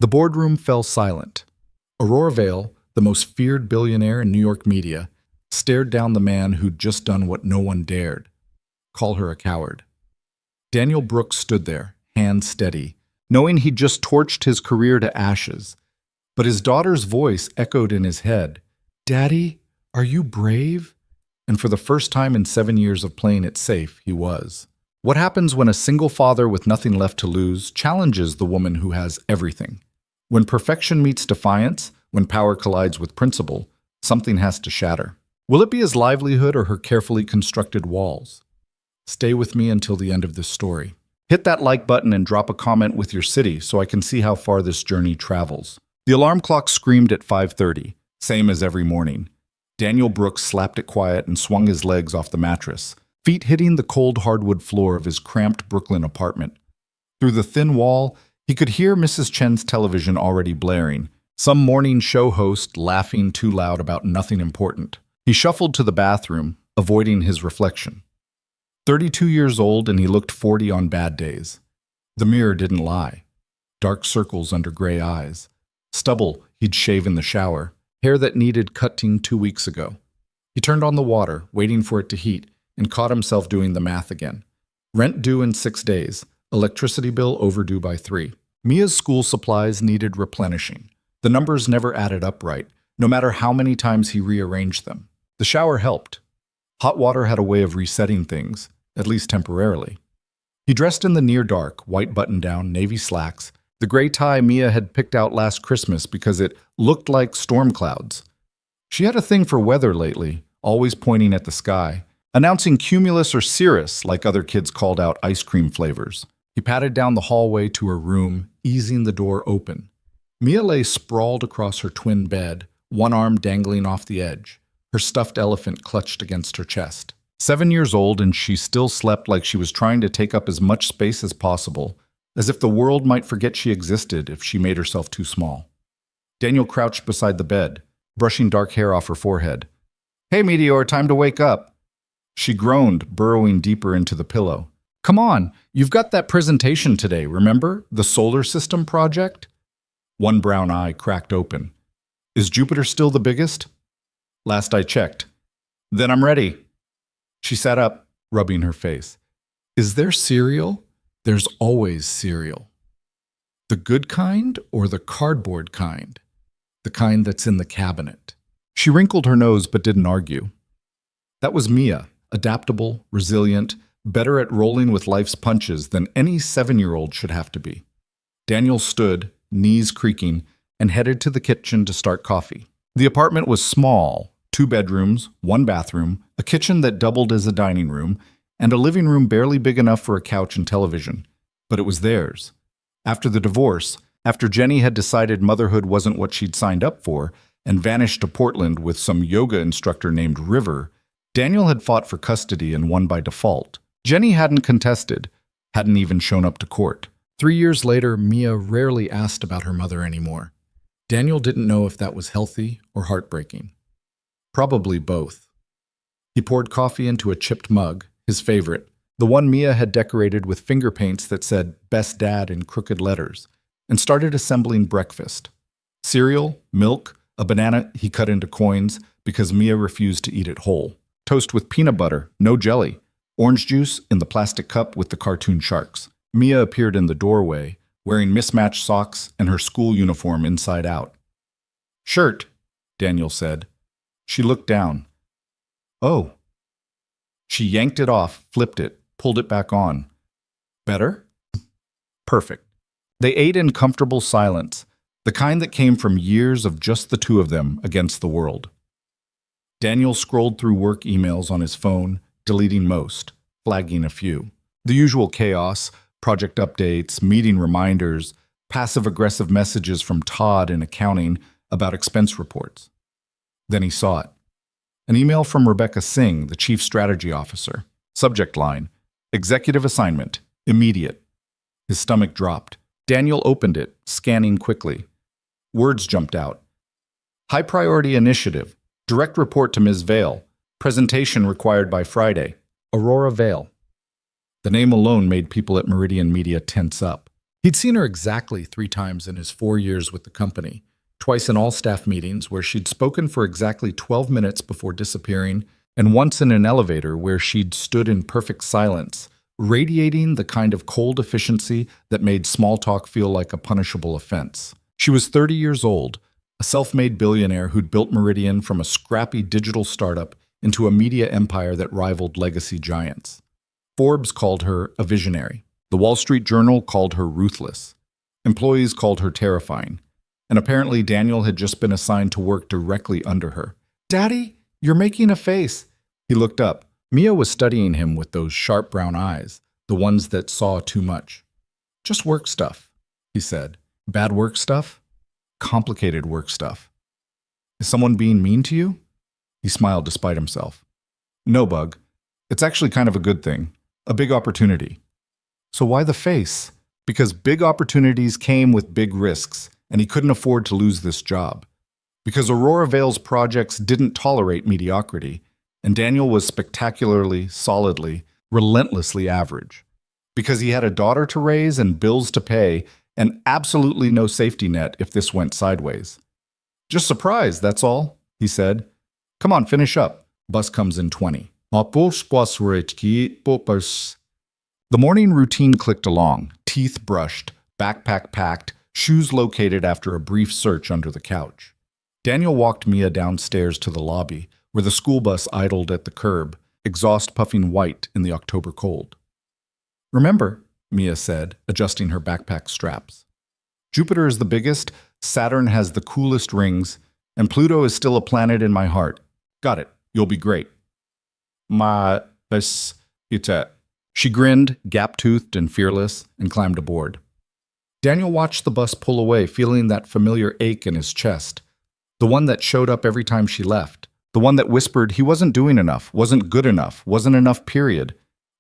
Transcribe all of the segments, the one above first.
The boardroom fell silent. Aurora Vale, the most feared billionaire in New York media, stared down the man who'd just done what no one dared: call her a coward. Daniel Brooks stood there, hands steady, knowing he'd just torched his career to ashes. But his daughter's voice echoed in his head. "Daddy, are you brave?" And for the first time in 7 years of playing it safe, he was. What happens when a single father with nothing left to lose challenges the woman who has everything? When perfection meets defiance, when power collides with principle, something has to shatter. Will it be his livelihood or her carefully constructed walls? Stay with me until the end of this story. Hit that like button and drop a comment with your city so I can see how far this journey travels. The alarm clock screamed at 5:30, same as every morning. Daniel Brooks slapped it quiet and swung his legs off the mattress, feet hitting the cold hardwood floor of his cramped Brooklyn apartment. Through the thin wall, he could hear Mrs. Chen's television already blaring, some morning show host laughing too loud about nothing important. He shuffled to the bathroom, avoiding his reflection. 32 years old, and he looked 40 on bad days. The mirror didn't lie. Dark circles under gray eyes. Stubble he'd shave in the shower. Hair that needed cutting 2 weeks ago. He turned on the water, waiting for it to heat, and caught himself doing the math again. Rent due in 6 days. Electricity bill overdue by 3. Mia's school supplies needed replenishing. The numbers never added up right, no matter how many times he rearranged them. The shower helped. Hot water had a way of resetting things, at least temporarily. He dressed in the near dark, white button-down, navy slacks, the gray tie Mia had picked out last Christmas because it looked like storm clouds. She had a thing for weather lately, always pointing at the sky, announcing cumulus or cirrus like other kids called out ice cream flavors. He patted down the hallway to her room, easing the door open. Mia lay sprawled across her twin bed, one arm dangling off the edge, her stuffed elephant clutched against her chest. 7 years old, and she still slept like she was trying to take up as much space as possible, as if the world might forget she existed if she made herself too small. Daniel crouched beside the bed, brushing dark hair off her forehead. "Hey, Meteor, time to wake up." She groaned, burrowing deeper into the pillow. "Come on, you've got that presentation today, remember? The solar system project?" One brown eye cracked open. "Is Jupiter still the biggest?" "Last I checked." "Then I'm ready." She sat up, rubbing her face. "Is there cereal?" "There's always cereal." "The good kind or the cardboard kind?" "The kind that's in the cabinet." She wrinkled her nose but didn't argue. That was Mia, adaptable, resilient, better at rolling with life's punches than any 7-year-old should have to be. Daniel stood, knees creaking, and headed to the kitchen to start coffee. The apartment was small, 2 bedrooms, 1 bathroom, a kitchen that doubled as a dining room, and a living room barely big enough for a couch and television. But it was theirs. After the divorce, after Jenny had decided motherhood wasn't what she'd signed up for and vanished to Portland with some yoga instructor named River, Daniel had fought for custody and won by default. Jenny hadn't contested, hadn't even shown up to court. 3 years later, Mia rarely asked about her mother anymore. Daniel didn't know if that was healthy or heartbreaking. Probably both. He poured coffee into a chipped mug, his favorite, the one Mia had decorated with finger paints that said "Best Dad" in crooked letters, and started assembling breakfast. Cereal, milk, a banana he cut into coins because Mia refused to eat it whole. Toast with peanut butter, no jelly. Orange juice in the plastic cup with the cartoon sharks. Mia appeared in the doorway, wearing mismatched socks and her school uniform inside out. "Shirt," Daniel said. She looked down. "Oh." She yanked it off, flipped it, pulled it back on. "Better?" Perfect. They ate in comfortable silence, the kind that came from years of just the two of them against the world. Daniel scrolled through work emails on his phone, deleting most, flagging a few. The usual chaos, project updates, meeting reminders, passive-aggressive messages from Todd in accounting about expense reports. Then he saw it. An email from Rebecca Singh, the chief strategy officer. Subject line: Executive assignment, immediate. His stomach dropped. Daniel opened it, scanning quickly. Words jumped out. High priority initiative. Direct report to Ms. Vale. Presentation required by Friday. Aurora Vale. The name alone made people at Meridian Media tense up. He'd seen her exactly 3 times in his 4 years with the company, twice in all staff meetings where she'd spoken for exactly 12 minutes before disappearing, and once in an elevator where she'd stood in perfect silence, radiating the kind of cold efficiency that made small talk feel like a punishable offense. She was 30 years old, a self-made billionaire who'd built Meridian from a scrappy digital startup into a media empire that rivaled legacy giants. Forbes called her a visionary. The Wall Street Journal called her ruthless. Employees called her terrifying. And apparently Daniel had just been assigned to work directly under her. "Daddy, you're making a face." He looked up. Mia was studying him with those sharp brown eyes, the ones that saw too much. "Just work stuff," he said. "Bad work stuff? Complicated work stuff. Is someone being mean to you?" He smiled despite himself. "No, Bug. It's actually kind of a good thing. A big opportunity." "So why the face?" "Because big opportunities came with big risks, and he couldn't afford to lose this job. Because Aurora Vale's projects didn't tolerate mediocrity, and Daniel was spectacularly, solidly, relentlessly average. Because he had a daughter to raise and bills to pay, and absolutely no safety net if this went sideways. "Just surprised, that's all," he said. "Come on, finish up. Bus comes in 20. The morning routine clicked along, teeth brushed, backpack packed, shoes located after a brief search under the couch. Daniel walked Mia downstairs to the lobby, where the school bus idled at the curb, exhaust puffing white in the October cold. "Remember," Mia said, adjusting her backpack straps. "Jupiter is the biggest, Saturn has the coolest rings, and Pluto is still a planet in my heart. Got it. You'll be great." She grinned, gap-toothed and fearless, and climbed aboard. Daniel watched the bus pull away, feeling that familiar ache in his chest. The one that showed up every time she left. The one that whispered he wasn't doing enough, wasn't good enough, wasn't enough, period.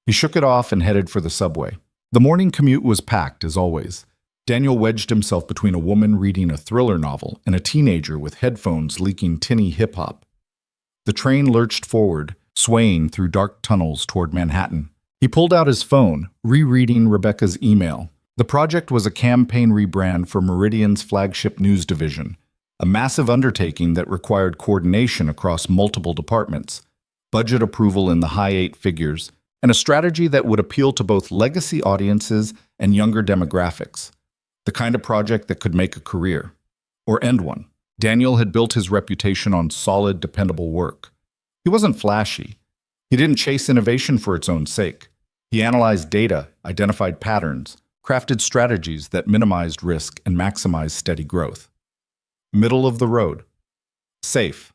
He shook it off and headed for the subway. The morning commute was packed, as always. Daniel wedged himself between a woman reading a thriller novel and a teenager with headphones leaking tinny hip-hop. The train lurched forward, swaying through dark tunnels toward Manhattan. He pulled out his phone, rereading Rebecca's email. The project was a campaign rebrand for Meridian's flagship news division, a massive undertaking that required coordination across multiple departments, budget approval in the high 8 figures, and a strategy that would appeal to both legacy audiences and younger demographics. The kind of project that could make a career, or end one. Daniel had built his reputation on solid, dependable work. He wasn't flashy. He didn't chase innovation for its own sake. He analyzed data, identified patterns, crafted strategies that minimized risk and maximized steady growth. Middle of the road. Safe.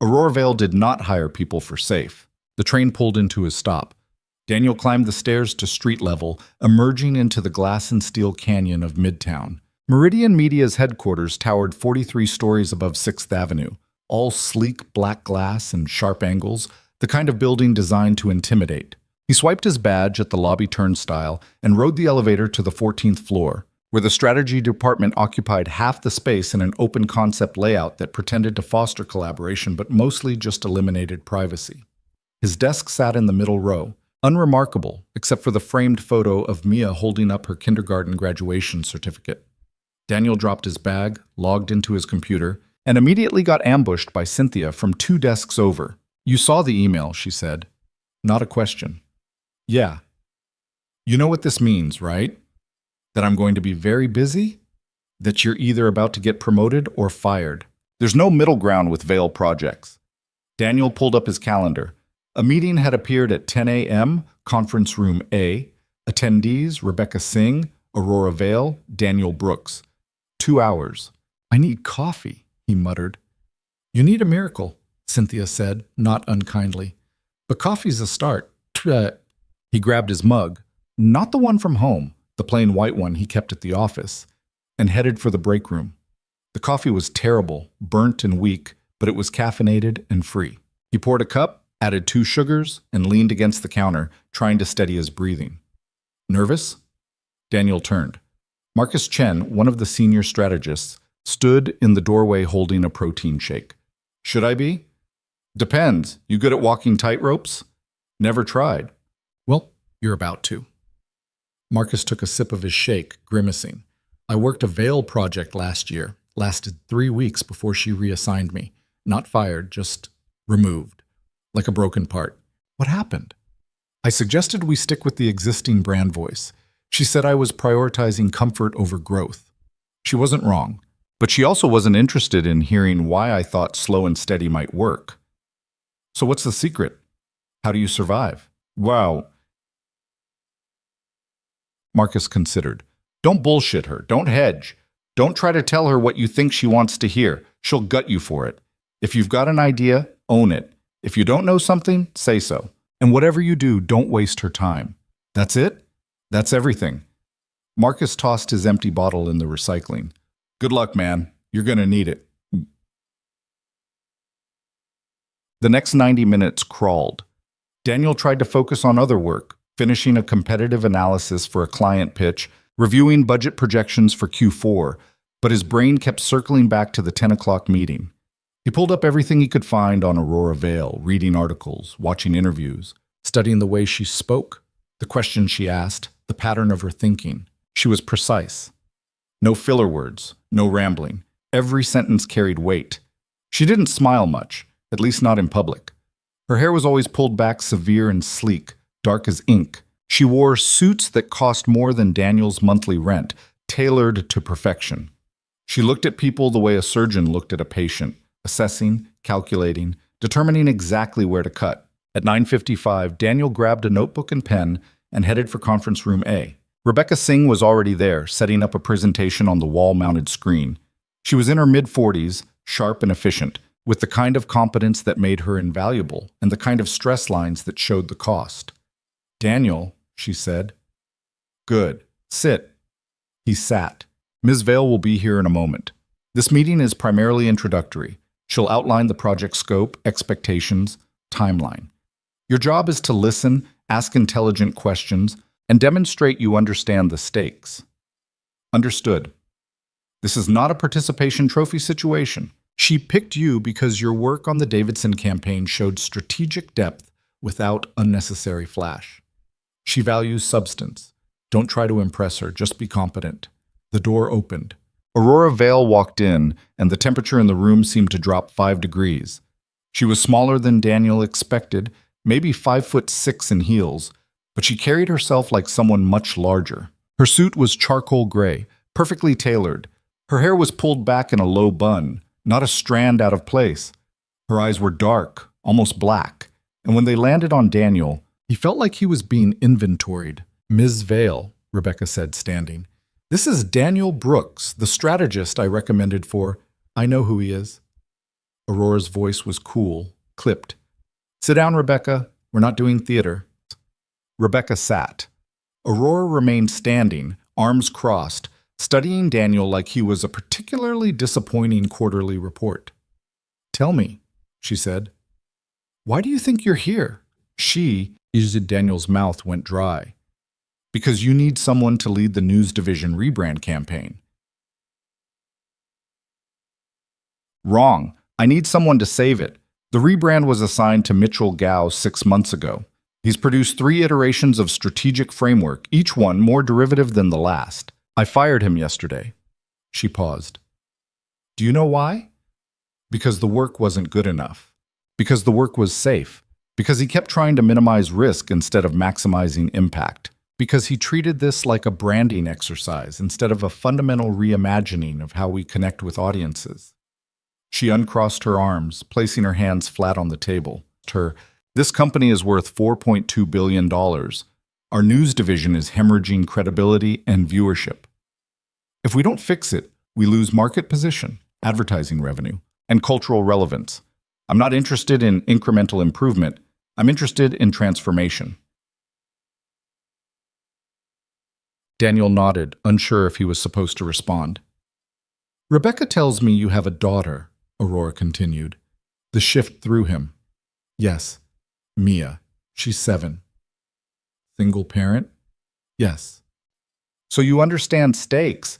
Aurora Vale did not hire people for safe. The train pulled into his stop. Daniel climbed the stairs to street level, emerging into the glass and steel canyon of Midtown. Meridian Media's headquarters towered 43 stories above 6th Avenue, all sleek black glass and sharp angles, the kind of building designed to intimidate. He swiped his badge at the lobby turnstile and rode the elevator to the 14th floor, where the strategy department occupied half the space in an open concept layout that pretended to foster collaboration but mostly just eliminated privacy. His desk sat in the middle row, unremarkable except for the framed photo of Mia holding up her kindergarten graduation certificate. Daniel dropped his bag, logged into his computer, and immediately got ambushed by Cynthia from 2 desks over. "You saw the email," she said. Not a question. "Yeah. You know what this means, right? That I'm going to be very busy? That you're either about to get promoted or fired. There's no middle ground with Vale projects." Daniel pulled up his calendar. A meeting had appeared at 10 a.m., conference room A. Attendees, Rebecca Singh, Aurora Vale, Daniel Brooks. 2 hours. "I need coffee," he muttered. "You need a miracle," Cynthia said, not unkindly. "But coffee's a start." He grabbed his mug, not the one from home, the plain white one he kept at the office, and headed for the break room. The coffee was terrible, burnt and weak, but it was caffeinated and free. He poured a cup, added 2 sugars, and leaned against the counter, trying to steady his breathing. "Nervous?" Daniel turned. Marcus Chen, one of the senior strategists, stood in the doorway holding a protein shake. "Should I be?" "Depends. You good at walking tightropes?" "Never tried." "Well, you're about to." Marcus took a sip of his shake, grimacing. I worked a Veil project last year. Lasted 3 weeks before she reassigned me. Not fired, just removed. Like a broken part. What happened? I suggested we stick with the existing brand voice. She said I was prioritizing comfort over growth. She wasn't wrong, but she also wasn't interested in hearing why I thought slow and steady might work. So what's the secret? How do you survive? Wow. Marcus considered. Don't bullshit her. Don't hedge. Don't try to tell her what you think she wants to hear. She'll gut you for it. If you've got an idea, own it. If you don't know something, say so. And whatever you do, don't waste her time. That's it? That's everything. Marcus tossed his empty bottle in the recycling. Good luck, man. You're going to need it. The next 90 minutes crawled. Daniel tried to focus on other work, finishing a competitive analysis for a client pitch, reviewing budget projections for Q4, but his brain kept circling back to the 10 o'clock meeting. He pulled up everything he could find on Aurora Vale, reading articles, watching interviews, studying the way she spoke, the questions she asked, the pattern of her thinking. She was precise. No filler words, no rambling. Every sentence carried weight. She didn't smile much, at least not in public. Her hair was always pulled back severe and sleek, dark as ink. She wore suits that cost more than Daniel's monthly rent, tailored to perfection. She looked at people the way a surgeon looked at a patient, assessing, calculating, determining exactly where to cut. At 9:55, Daniel grabbed a notebook and pen and headed for conference room A. Rebecca Singh was already there, setting up a presentation on the wall-mounted screen. She was in her mid-40s, sharp and efficient, with the kind of competence that made her invaluable and the kind of stress lines that showed the cost. Daniel, she said. Good. Sit. He sat. Ms. Vale will be here in a moment. This meeting is primarily introductory. She'll outline the project scope, expectations, timeline. Your job is to listen, ask intelligent questions, and demonstrate you understand the stakes. Understood. This is not a participation trophy situation. She picked you because your work on the Davidson campaign showed strategic depth without unnecessary flash. She values substance. Don't try to impress her, just be competent. The door opened. Aurora Vale walked in, and the temperature in the room seemed to drop 5 degrees. She was smaller than Daniel expected, maybe 5'6" in heels, but she carried herself like someone much larger. Her suit was charcoal gray, perfectly tailored. Her hair was pulled back in a low bun, not a strand out of place. Her eyes were dark, almost black, and when they landed on Daniel, he felt like he was being inventoried. Ms. Vale, Rebecca said, standing. This is Daniel Brooks, the strategist I recommended for. I know who he is. Aurora's voice was cool, clipped. Sit down, Rebecca. We're not doing theater. Rebecca sat. Aurora remained standing, arms crossed, studying Daniel like he was a particularly disappointing quarterly report. Tell me, she said. Why do you think you're here? Daniel's mouth went dry. Because you need someone to lead the news division rebrand campaign. Wrong. I need someone to save it. The rebrand was assigned to Mitchell Gao 6 months ago. He's produced 3 iterations of strategic framework, each one more derivative than the last. I fired him yesterday. She paused. Do you know why? Because the work wasn't good enough. Because the work was safe. Because he kept trying to minimize risk instead of maximizing impact. Because he treated this like a branding exercise instead of a fundamental reimagining of how we connect with audiences. She uncrossed her arms, placing her hands flat on the table. This company is worth $4.2 billion. Our news division is hemorrhaging credibility and viewership. If we don't fix it, we lose market position, advertising revenue, and cultural relevance. I'm not interested in incremental improvement. I'm interested in transformation. Daniel nodded, unsure if he was supposed to respond. Rebecca tells me you have a daughter, Aurora continued. The shift threw him. Yes, Mia. She's 7. Single parent? Yes. So you understand stakes.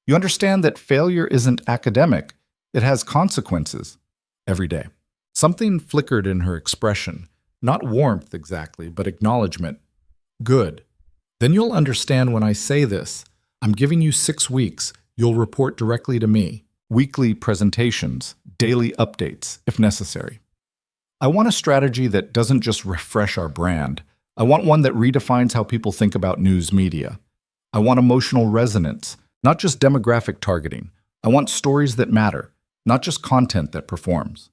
You understand that failure isn't academic. It has consequences. Every day. Something flickered in her expression. Not warmth exactly, but acknowledgement. Good. Then you'll understand when I say this. I'm giving you 6 weeks. You'll report directly to me. Weekly presentations, daily updates, if necessary. I want a strategy that doesn't just refresh our brand. I want one that redefines how people think about news media. I want emotional resonance, not just demographic targeting. I want stories that matter, not just content that performs.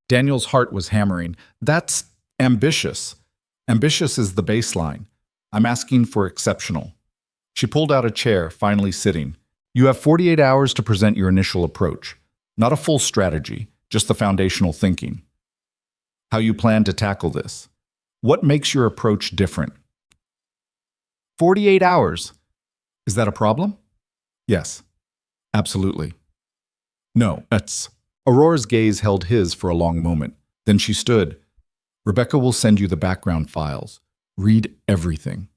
Daniel's heart was hammering. That's ambitious. Ambitious is the baseline. I'm asking for exceptional. She pulled out a chair, finally sitting. You have 48 hours to present your initial approach. Not a full strategy, just the foundational thinking. How you plan to tackle this. What makes your approach different? 48 hours. Is that a problem? Yes, absolutely. No, that's... Aurora's gaze held his for a long moment. Then she stood. Rebecca will send you the background files. Read everything.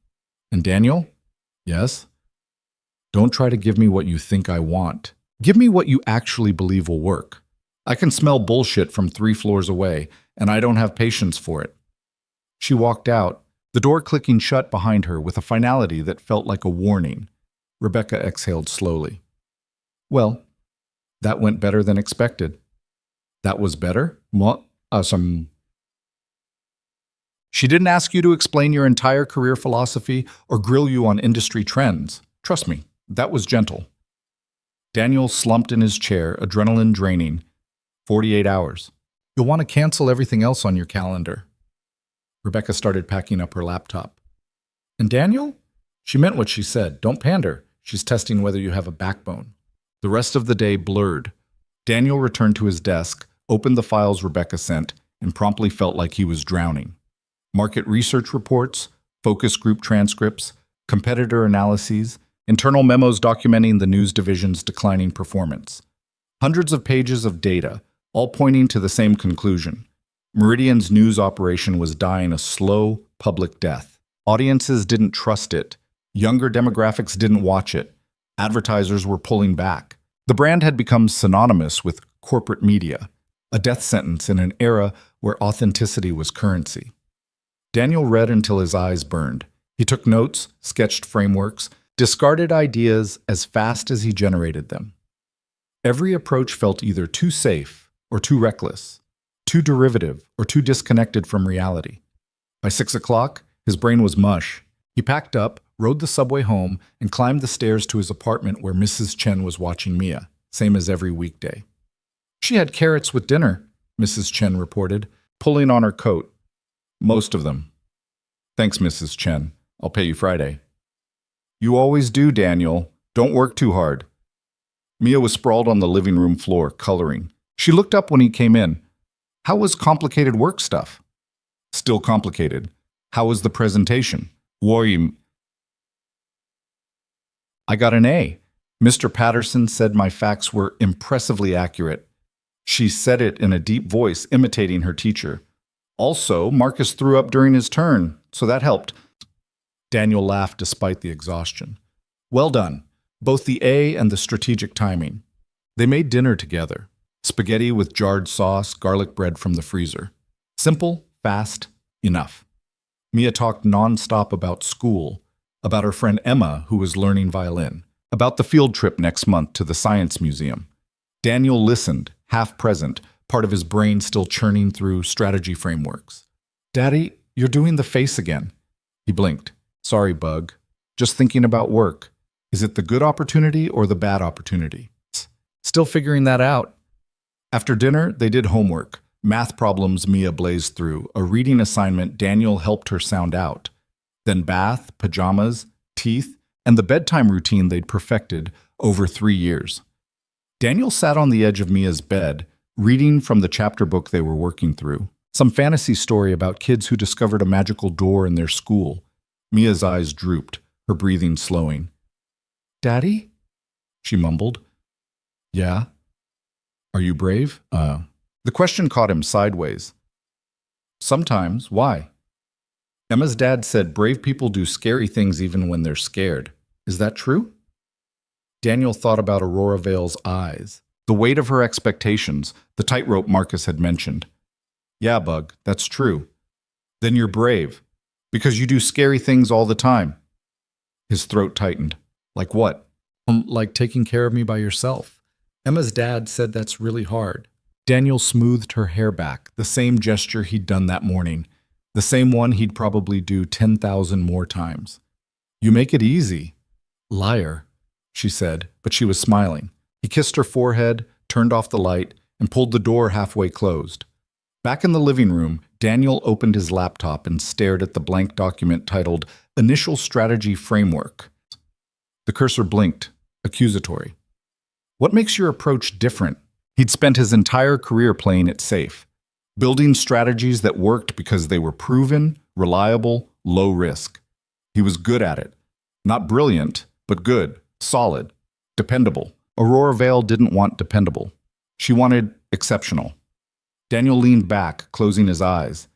And Daniel? Yes? Don't try to give me what you think I want. Give me what you actually believe will work. I can smell bullshit from 3 floors away, and I don't have patience for it. She walked out, the door clicking shut behind her with a finality that felt like a warning. Rebecca exhaled slowly. Well, that went better than expected. That was better? What? She didn't ask you to explain your entire career philosophy or grill you on industry trends. Trust me, that was gentle. Daniel slumped in his chair, adrenaline draining. 48 hours. You'll want to cancel everything else on your calendar. Rebecca started packing up her laptop. And Daniel? She meant what she said. Don't pander. She's testing whether you have a backbone. The rest of the day blurred. Daniel returned to his desk, opened the files Rebecca sent, and promptly felt like he was drowning. Market research reports, focus group transcripts, competitor analyses, internal memos documenting the news division's declining performance. Hundreds of pages of data, all pointing to the same conclusion. Meridian's news operation was dying a slow, public death. Audiences didn't trust it. Younger demographics didn't watch it. Advertisers were pulling back. The brand had become synonymous with corporate media, a death sentence in an era where authenticity was currency. Daniel read until his eyes burned. He took notes, sketched frameworks, discarded ideas as fast as he generated them. Every approach felt either too safe or too reckless, too derivative or too disconnected from reality. By 6 o'clock, his brain was mush. He packed up, rode the subway home, and climbed the stairs to his apartment where Mrs. Chen was watching Mia, same as every weekday. She had carrots with dinner, Mrs. Chen reported, pulling on her coat. Most of them. Thanks, Mrs. Chen. I'll pay you Friday. You always do, Daniel. Don't work too hard. Mia was sprawled on the living room floor, coloring. She looked up when he came in. How was complicated work stuff? Still complicated. How was the presentation? I got an A. Mr. Patterson said my facts were impressively accurate. She said it in a deep voice, imitating her teacher. Also, Marcus threw up during his turn, so that helped. Daniel laughed despite the exhaustion. Well done. Both the A and the strategic timing. They made dinner together. Spaghetti with jarred sauce, garlic bread from the freezer. Simple, fast, enough. Mia talked nonstop about school, about her friend Emma, who was learning violin, about the field trip next month to the Science Museum. Daniel listened, half present, part of his brain still churning through strategy frameworks. Daddy, you're doing the face again. He blinked. Sorry, Bug. Just thinking about work. Is it the good opportunity or the bad opportunity? Still figuring that out. After dinner, they did homework. Math problems Mia blazed through, a reading assignment Daniel helped her sound out. Then bath, pajamas, teeth, and the bedtime routine they'd perfected over 3 years. Daniel sat on the edge of Mia's bed, reading from the chapter book they were working through. Some fantasy story about kids who discovered a magical door in their school. Mia's eyes drooped, her breathing slowing. Daddy? She mumbled. Yeah? Are you brave? The question caught him sideways. Sometimes. Why? Emma's dad said brave people do scary things even when they're scared. Is that true? Daniel thought about Aurora Vale's eyes, the weight of her expectations, the tightrope Marcus had mentioned. Yeah, Bug, that's true. Then you're brave. Because you do scary things all the time. His throat tightened. Like what? Like taking care of me by yourself. Emma's dad said that's really hard. Daniel smoothed her hair back, the same gesture he'd done that morning, the same one he'd probably do 10,000 more times. You make it easy. Liar, she said, but she was smiling. He kissed her forehead, turned off the light, and pulled the door halfway closed. Back in the living room, Daniel opened his laptop and stared at the blank document titled Initial Strategy Framework. The cursor blinked, accusatory. What makes your approach different? He'd spent his entire career playing it safe, building strategies that worked because they were proven, reliable, low risk. He was good at it. Not brilliant, but good, solid, dependable. Aurora Vale didn't want dependable. She wanted exceptional. Daniel leaned back, closing his eyes.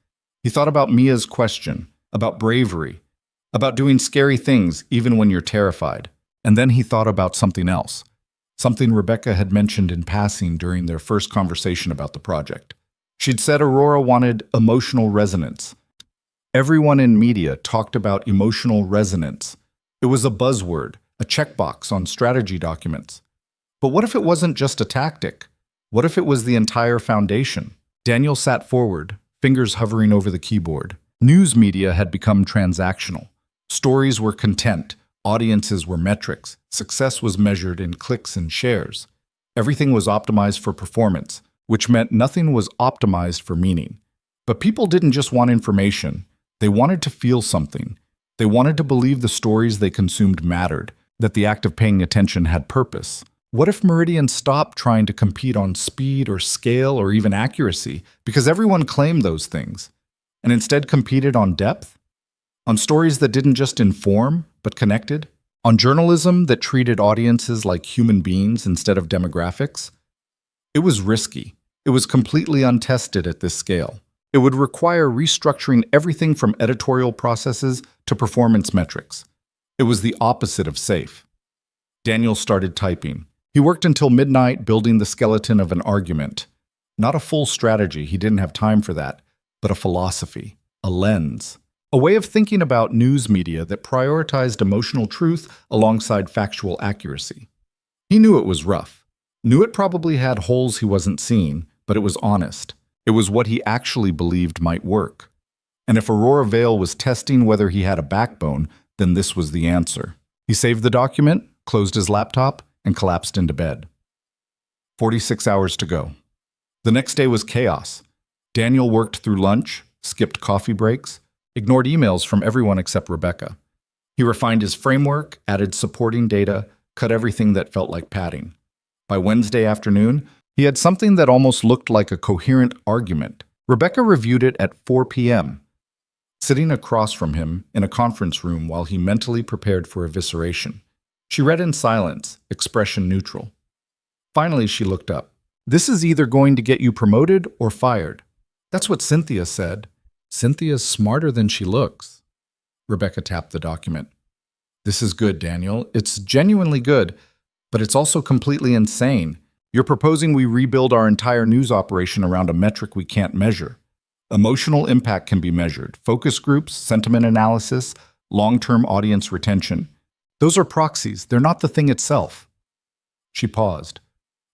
He thought about Mia's question, about bravery, about doing scary things even when you're terrified. And then he thought about something else, something Rebecca had mentioned in passing during their first conversation about the project. She'd said Aurora wanted emotional resonance. Everyone in media talked about emotional resonance. It was a buzzword, a checkbox on strategy documents. But what if it wasn't just a tactic? What if it was the entire foundation? Daniel sat forward, fingers hovering over the keyboard. News media had become transactional. Stories were content, audiences were metrics, success was measured in clicks and shares. Everything was optimized for performance, which meant nothing was optimized for meaning. But people didn't just want information. They wanted to feel something. They wanted to believe the stories they consumed mattered, that the act of paying attention had purpose. What if Meridian stopped trying to compete on speed or scale or even accuracy, because everyone claimed those things, and instead competed on depth? On stories that didn't just inform, but connected? On journalism that treated audiences like human beings instead of demographics? It was risky. It was completely untested at this scale. It would require restructuring everything from editorial processes to performance metrics. It was the opposite of safe. Daniel started typing. He worked until midnight building the skeleton of an argument. Not a full strategy, he didn't have time for that, but a philosophy, a lens, a way of thinking about news media that prioritized emotional truth alongside factual accuracy. He knew it was rough, knew it probably had holes he wasn't seeing, but it was honest. It was what he actually believed might work. And if Aurora Vale was testing whether he had a backbone, then this was the answer. He saved the document, closed his laptop, and collapsed into bed. 46 hours to go. The next day was chaos. Daniel worked through lunch, skipped coffee breaks, ignored emails from everyone except Rebecca. He refined his framework, added supporting data, cut everything that felt like padding. By Wednesday afternoon, he had something that almost looked like a coherent argument. Rebecca reviewed it at 4 p.m., sitting across from him in a conference room while he mentally prepared for evisceration. She read in silence, expression neutral. Finally, she looked up. This is either going to get you promoted or fired. That's what Cynthia said. Cynthia's smarter than she looks. Rebecca tapped the document. This is good, Daniel. It's genuinely good, but it's also completely insane. You're proposing we rebuild our entire news operation around a metric we can't measure. Emotional impact can be measured. Focus groups, sentiment analysis, long-term audience retention. Those are proxies. They're not the thing itself. She paused.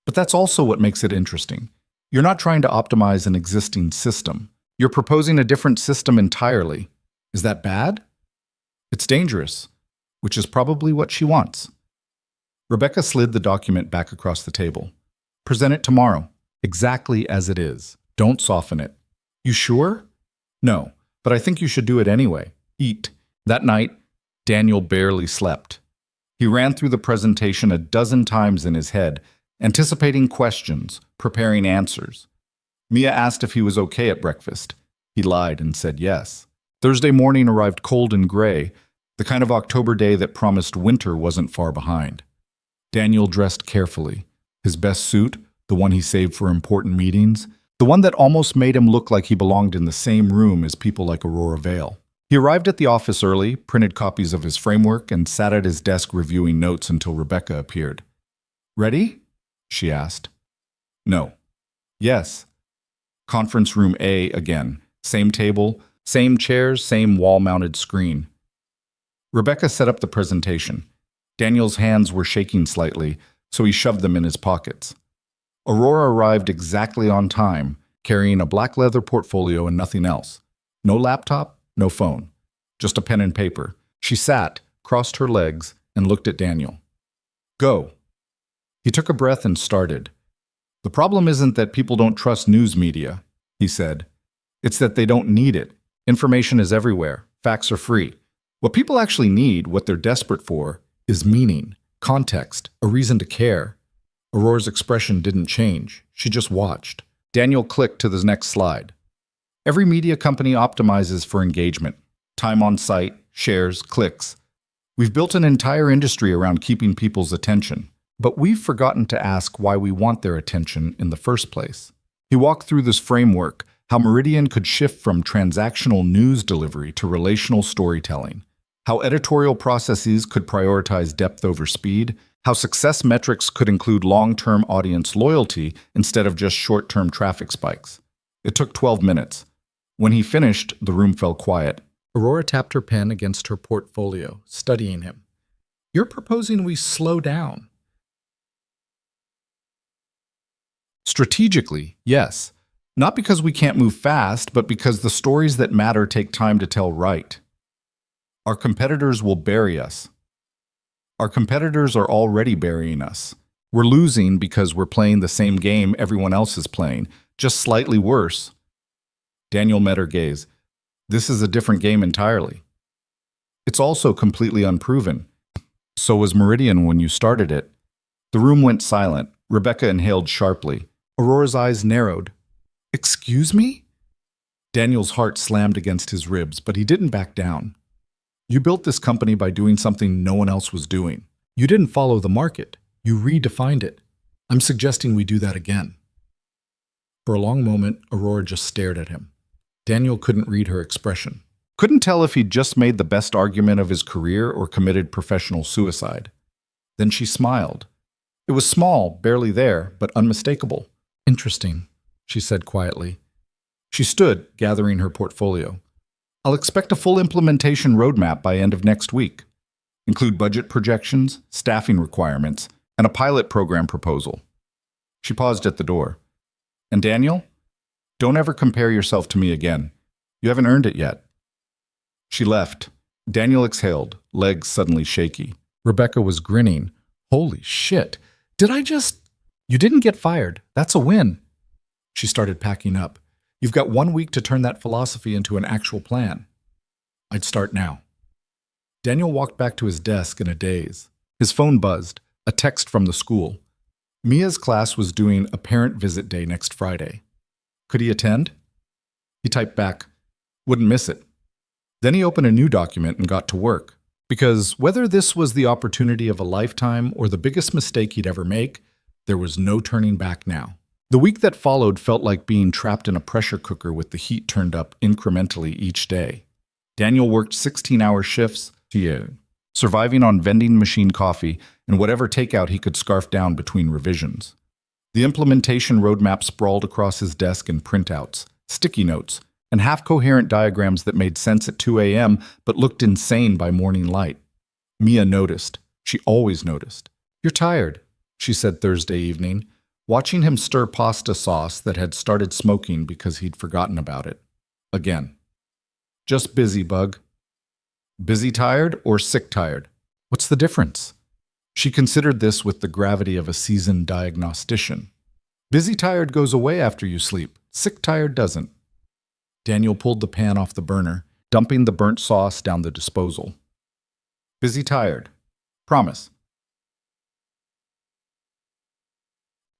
But that's also what makes it interesting. You're not trying to optimize an existing system. You're proposing a different system entirely. Is that bad? It's dangerous, which is probably what she wants. Rebecca slid the document back across the table. Present it tomorrow, exactly as it is. Don't soften it. You sure? No, but I think you should do it anyway. Eat. That night, Daniel barely slept. He ran through the presentation a dozen times in his head, anticipating questions, preparing answers. Mia asked if he was okay at breakfast. He lied and said yes. Thursday morning arrived cold and gray, the kind of October day that promised winter wasn't far behind. Daniel dressed carefully. His best suit, the one he saved for important meetings, the one that almost made him look like he belonged in the same room as people like Aurora Vale. He arrived at the office early, printed copies of his framework, and sat at his desk reviewing notes until Rebecca appeared. Ready? She asked. No. Yes. Conference room A again. Same table, Same chairs, same wall-mounted screen. Rebecca set up the presentation. Daniel's hands were shaking slightly, so he shoved them in his pockets. Aurora arrived exactly on time, carrying a black leather portfolio and nothing else. No laptop, no phone. Just a pen and paper. She sat, crossed her legs, and looked at Daniel. Go. He took a breath and started. The problem isn't that people don't trust news media, he said. It's that they don't need it. Information is everywhere. Facts are free. What people actually need, what they're desperate for, is meaning, context, a reason to care. Aurora's expression didn't change. She just watched. Daniel clicked to the next slide. Every media company optimizes for engagement. Time on site, shares, clicks. We've built an entire industry around keeping people's attention. But we've forgotten to ask why we want their attention in the first place. He walked through this framework, how Meridian could shift from transactional news delivery to relational storytelling, how editorial processes could prioritize depth over speed, how success metrics could include long-term audience loyalty instead of just short-term traffic spikes. It took 12 minutes. When he finished, the room fell quiet. Aurora tapped her pen against her portfolio, studying him. You're proposing we slow down. Strategically, yes. Not because we can't move fast, but because the stories that matter take time to tell right. Our competitors will bury us. Our competitors are already burying us. We're losing because we're playing the same game everyone else is playing, just slightly worse. Daniel met her gaze. This is a different game entirely. It's also completely unproven. So was Meridian when you started it. The room went silent. Rebecca inhaled sharply. Aurora's eyes narrowed. Excuse me? Daniel's heart slammed against his ribs, but he didn't back down. You built this company by doing something no one else was doing. You didn't follow the market. You redefined it. I'm suggesting we do that again. For a long moment, Aurora just stared at him. Daniel couldn't read her expression. Couldn't tell if he'd just made the best argument of his career or committed professional suicide. Then she smiled. It was small, barely there, but unmistakable. Interesting, she said quietly. She stood, gathering her portfolio. I'll expect a full implementation roadmap by end of next week. Include budget projections, staffing requirements, and a pilot program proposal. She paused at the door. And Daniel? Don't ever compare yourself to me again. You haven't earned it yet. She left. Daniel exhaled, legs suddenly shaky. Rebecca was grinning. Holy shit. Did I just... You didn't get fired. That's a win. She started packing up. You've got 1 week to turn that philosophy into an actual plan. I'd start now. Daniel walked back to his desk in a daze. His phone buzzed, a text from the school. Mia's class was doing a parent visit day next Friday. Could he attend? He typed back, wouldn't miss it. Then he opened a new document and got to work. Because whether this was the opportunity of a lifetime or the biggest mistake he'd ever make, there was no turning back now. The week that followed felt like being trapped in a pressure cooker with the heat turned up incrementally each day. Daniel worked 16-hour shifts, surviving on vending machine coffee and whatever takeout he could scarf down between revisions. The implementation roadmap sprawled across his desk in printouts, sticky notes, and half-coherent diagrams that made sense at 2 a.m. but looked insane by morning light. Mia noticed. She always noticed. You're tired, she said Thursday evening, watching him stir pasta sauce that had started smoking because he'd forgotten about it. Again. Just busy, bug. Busy tired or sick tired? What's the difference? She considered this with the gravity of a seasoned diagnostician. Busy tired goes away after you sleep. Sick tired doesn't. Daniel pulled the pan off the burner, dumping the burnt sauce down the disposal. Busy tired. Promise.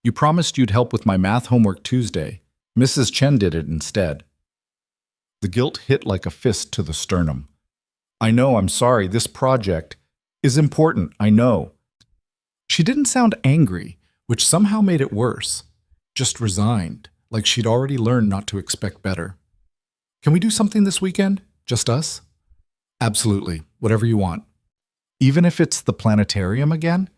You promised you'd help with my math homework Tuesday. Mrs. Chen did it instead. The guilt hit like a fist to the sternum. I know, I'm sorry, this project is important, I know. She didn't sound angry, which somehow made it worse. Just resigned, like she'd already learned not to expect better. Can we do something this weekend? Just us? Absolutely, whatever you want. Even if it's the planetarium again?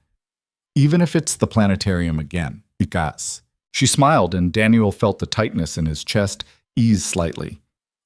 Even if it's the planetarium again. Because. She smiled and Daniel felt the tightness in his chest ease slightly.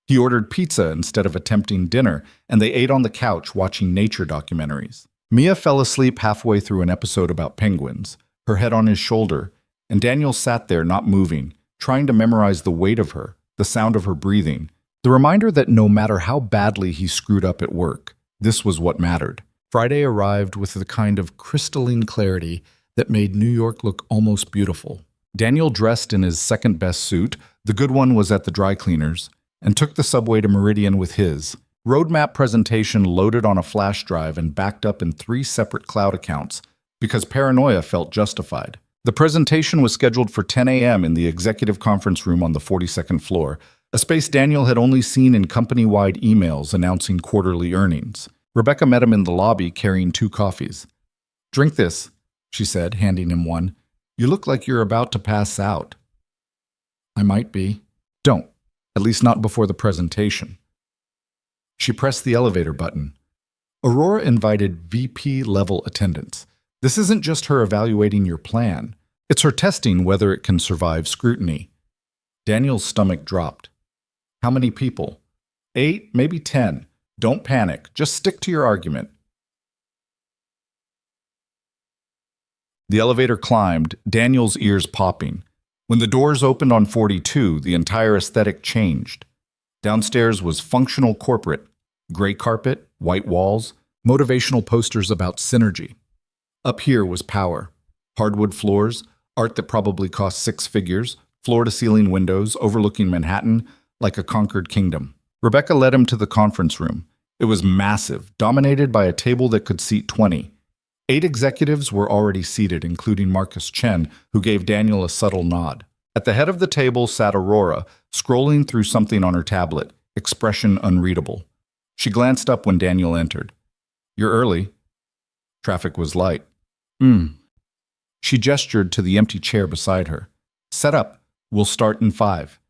He ordered pizza instead of attempting dinner, and they ate on the couch watching nature documentaries. Mia fell asleep halfway through an episode about penguins, her head on his shoulder, and Daniel sat there not moving, trying to memorize the weight of her, the sound of her breathing, the reminder that no matter how badly he screwed up at work, this was what mattered. Friday arrived with the kind of crystalline clarity that made New York look almost beautiful. Daniel dressed in his second-best suit, the good one was at the dry cleaners, and took the subway to Meridian with his roadmap presentation loaded on a flash drive and backed up in 3 separate cloud accounts because paranoia felt justified. The presentation was scheduled for 10 a.m. in the executive conference room on the 42nd floor, a space Daniel had only seen in company-wide emails announcing quarterly earnings. Rebecca met him in the lobby carrying 2 coffees. "Drink this," she said, handing him one. "You look like you're about to pass out." "I might be." "Don't. At least not before the presentation." She pressed the elevator button. Aurora invited VP-level attendance. This isn't just her evaluating your plan. It's her testing whether it can survive scrutiny. Daniel's stomach dropped. "How many people?" 8, maybe 10. Don't panic. Just stick to your argument." The elevator climbed, Daniel's ears popping. When the doors opened on 42, the entire aesthetic changed. Downstairs was functional corporate, gray carpet, white walls, motivational posters about synergy. Up here was power. Hardwood floors, art that probably cost 6 figures, floor-to-ceiling windows overlooking Manhattan like a conquered kingdom. Rebecca led him to the conference room. It was massive, dominated by a table that could seat 20. 8 executives were already seated, including Marcus Chen, who gave Daniel a subtle nod. At the head of the table sat Aurora, scrolling through something on her tablet, expression unreadable. She glanced up when Daniel entered. "You're early." Traffic was light. She gestured to the empty chair beside her. "Set up. We'll start in 5.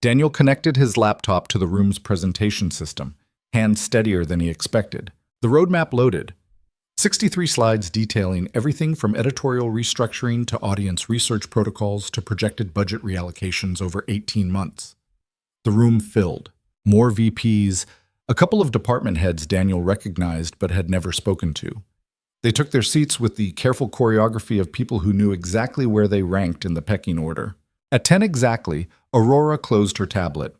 Daniel connected his laptop to the room's presentation system, hands steadier than he expected. The roadmap loaded. 63 slides detailing everything from editorial restructuring to audience research protocols to projected budget reallocations over 18 months. The room filled. More VPs, a couple of department heads Daniel recognized but had never spoken to. They took their seats with the careful choreography of people who knew exactly where they ranked in the pecking order. At 10 exactly, Aurora closed her tablet.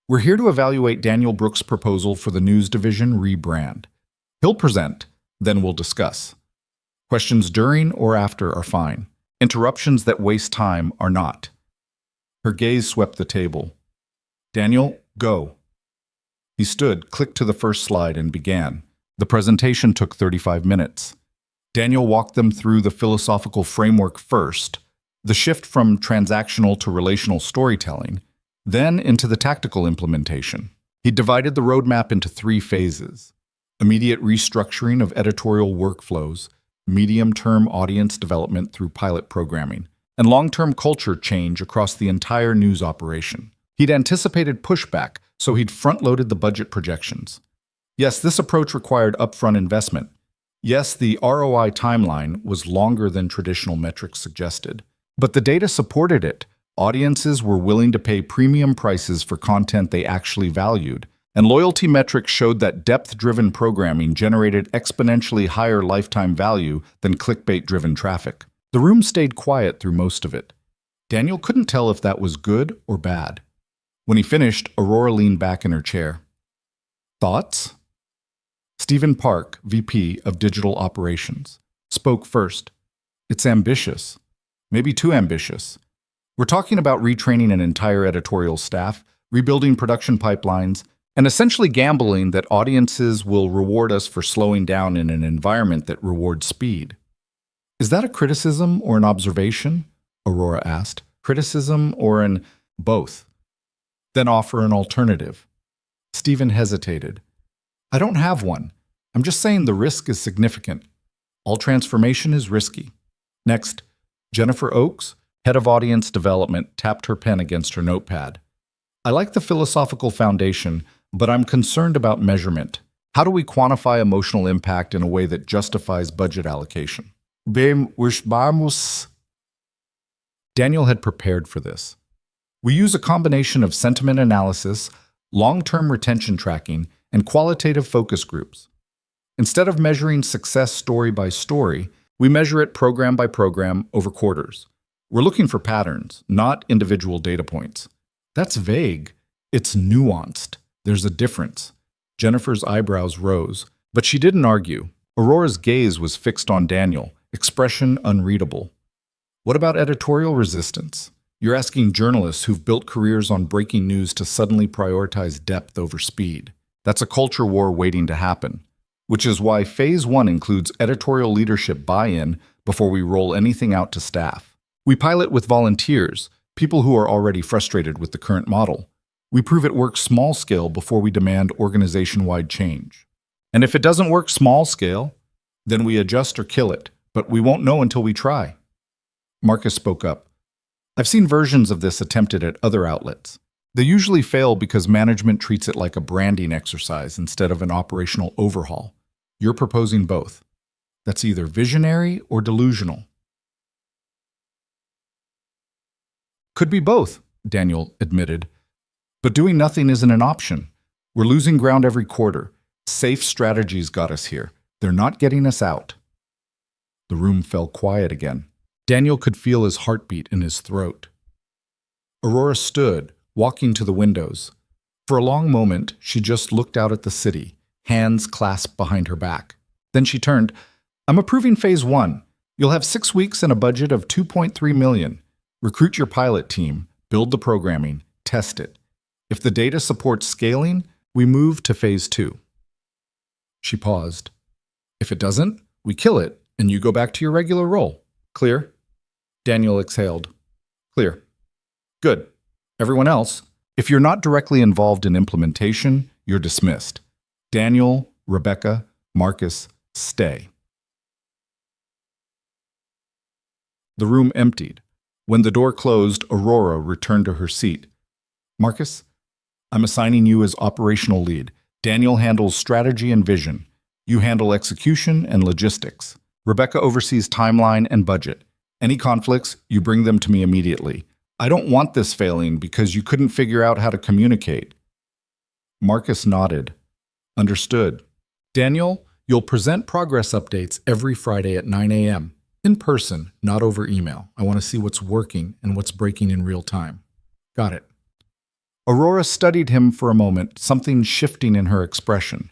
"We're here to evaluate Daniel Brooks' proposal for the news division rebrand. He'll present, then we'll discuss. Questions during or after are fine. Interruptions that waste time are not." Her gaze swept the table. "Daniel, go." He stood, clicked to the first slide, and began. The presentation took 35 minutes. Daniel walked them through the philosophical framework first, the shift from transactional to relational storytelling, then into the tactical implementation. He divided the roadmap into 3 phases: immediate restructuring of editorial workflows, medium-term audience development through pilot programming, and long-term culture change across the entire news operation. He'd anticipated pushback, so he'd front-loaded the budget projections. Yes, this approach required upfront investment. Yes, the ROI timeline was longer than traditional metrics suggested. But the data supported it. Audiences were willing to pay premium prices for content they actually valued, and loyalty metrics showed that depth-driven programming generated exponentially higher lifetime value than clickbait-driven traffic. The room stayed quiet through most of it. Daniel couldn't tell if that was good or bad. When he finished, Aurora leaned back in her chair. "Thoughts?" Stephen Park, VP of Digital Operations, spoke first. "It's ambitious. Maybe too ambitious. We're talking about retraining an entire editorial staff, rebuilding production pipelines, and essentially gambling that audiences will reward us for slowing down in an environment that rewards speed." "Is that a criticism or an observation?" Aurora asked. "Criticism or an both?" "Then offer an alternative." Stephen hesitated. "I don't have one. I'm just saying the risk is significant. All transformation is risky." Next, Jennifer Oakes, head of audience development, tapped her pen against her notepad. "I like the philosophical foundation, but I'm concerned about measurement. How do we quantify emotional impact in a way that justifies budget allocation?" Daniel had prepared for this. We use a combination of sentiment analysis, long-term retention tracking, and qualitative focus groups. Instead of measuring success story by story, we measure it program by program over quarters. We're looking for patterns, not individual data points. That's vague. It's nuanced. There's a difference. Jennifer's eyebrows rose, but she didn't argue. Aurora's gaze was fixed on Daniel, expression unreadable. What about editorial resistance? You're asking journalists who've built careers on breaking news to suddenly prioritize depth over speed. That's a culture war waiting to happen, which is why Phase 1 includes editorial leadership buy-in before we roll anything out to staff. We pilot with volunteers, people who are already frustrated with the current model. We prove it works small scale before we demand organization-wide change. And if it doesn't work small scale, then we adjust or kill it, but we won't know until we try. Marcus spoke up. I've seen versions of this attempted at other outlets. They usually fail because management treats it like a branding exercise instead of an operational overhaul. You're proposing both. That's either visionary or delusional. Could be both, Daniel admitted. But doing nothing isn't an option. We're losing ground every quarter. Safe strategies got us here. They're not getting us out. The room fell quiet again. Daniel could feel his heartbeat in his throat. Aurora stood, walking to the windows. For a long moment, she just looked out at the city, hands clasped behind her back. Then she turned. I'm approving Phase 1. You'll have 6 weeks and a budget of $2.3 million. Recruit your pilot team, build the programming, test it. If the data supports scaling, we move to Phase 2. She paused. If it doesn't, we kill it, and you go back to your regular role. Clear? Daniel exhaled. Clear. Good. Everyone else, if you're not directly involved in implementation, you're dismissed. Daniel, Rebecca, Marcus, stay. The room emptied. When the door closed, Aurora returned to her seat. Marcus, I'm assigning you as operational lead. Daniel handles strategy and vision. You handle execution and logistics. Rebecca oversees timeline and budget. Any conflicts, you bring them to me immediately. I don't want this failing because you couldn't figure out how to communicate. Marcus nodded. Understood. Daniel, you'll present progress updates every Friday at 9 a.m. In person, not over email. I want to see what's working and what's breaking in real time. Got it. Aurora studied him for a moment, something shifting in her expression.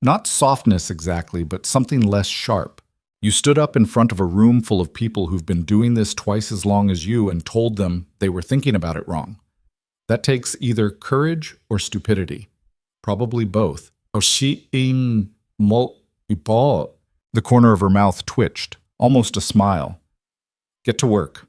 Not softness exactly, but something less sharp. You stood up in front of a room full of people who've been doing this twice as long as you and told them they were thinking about it wrong. That takes either courage or stupidity. Probably both. The corner of her mouth twitched, almost a smile. Get to work.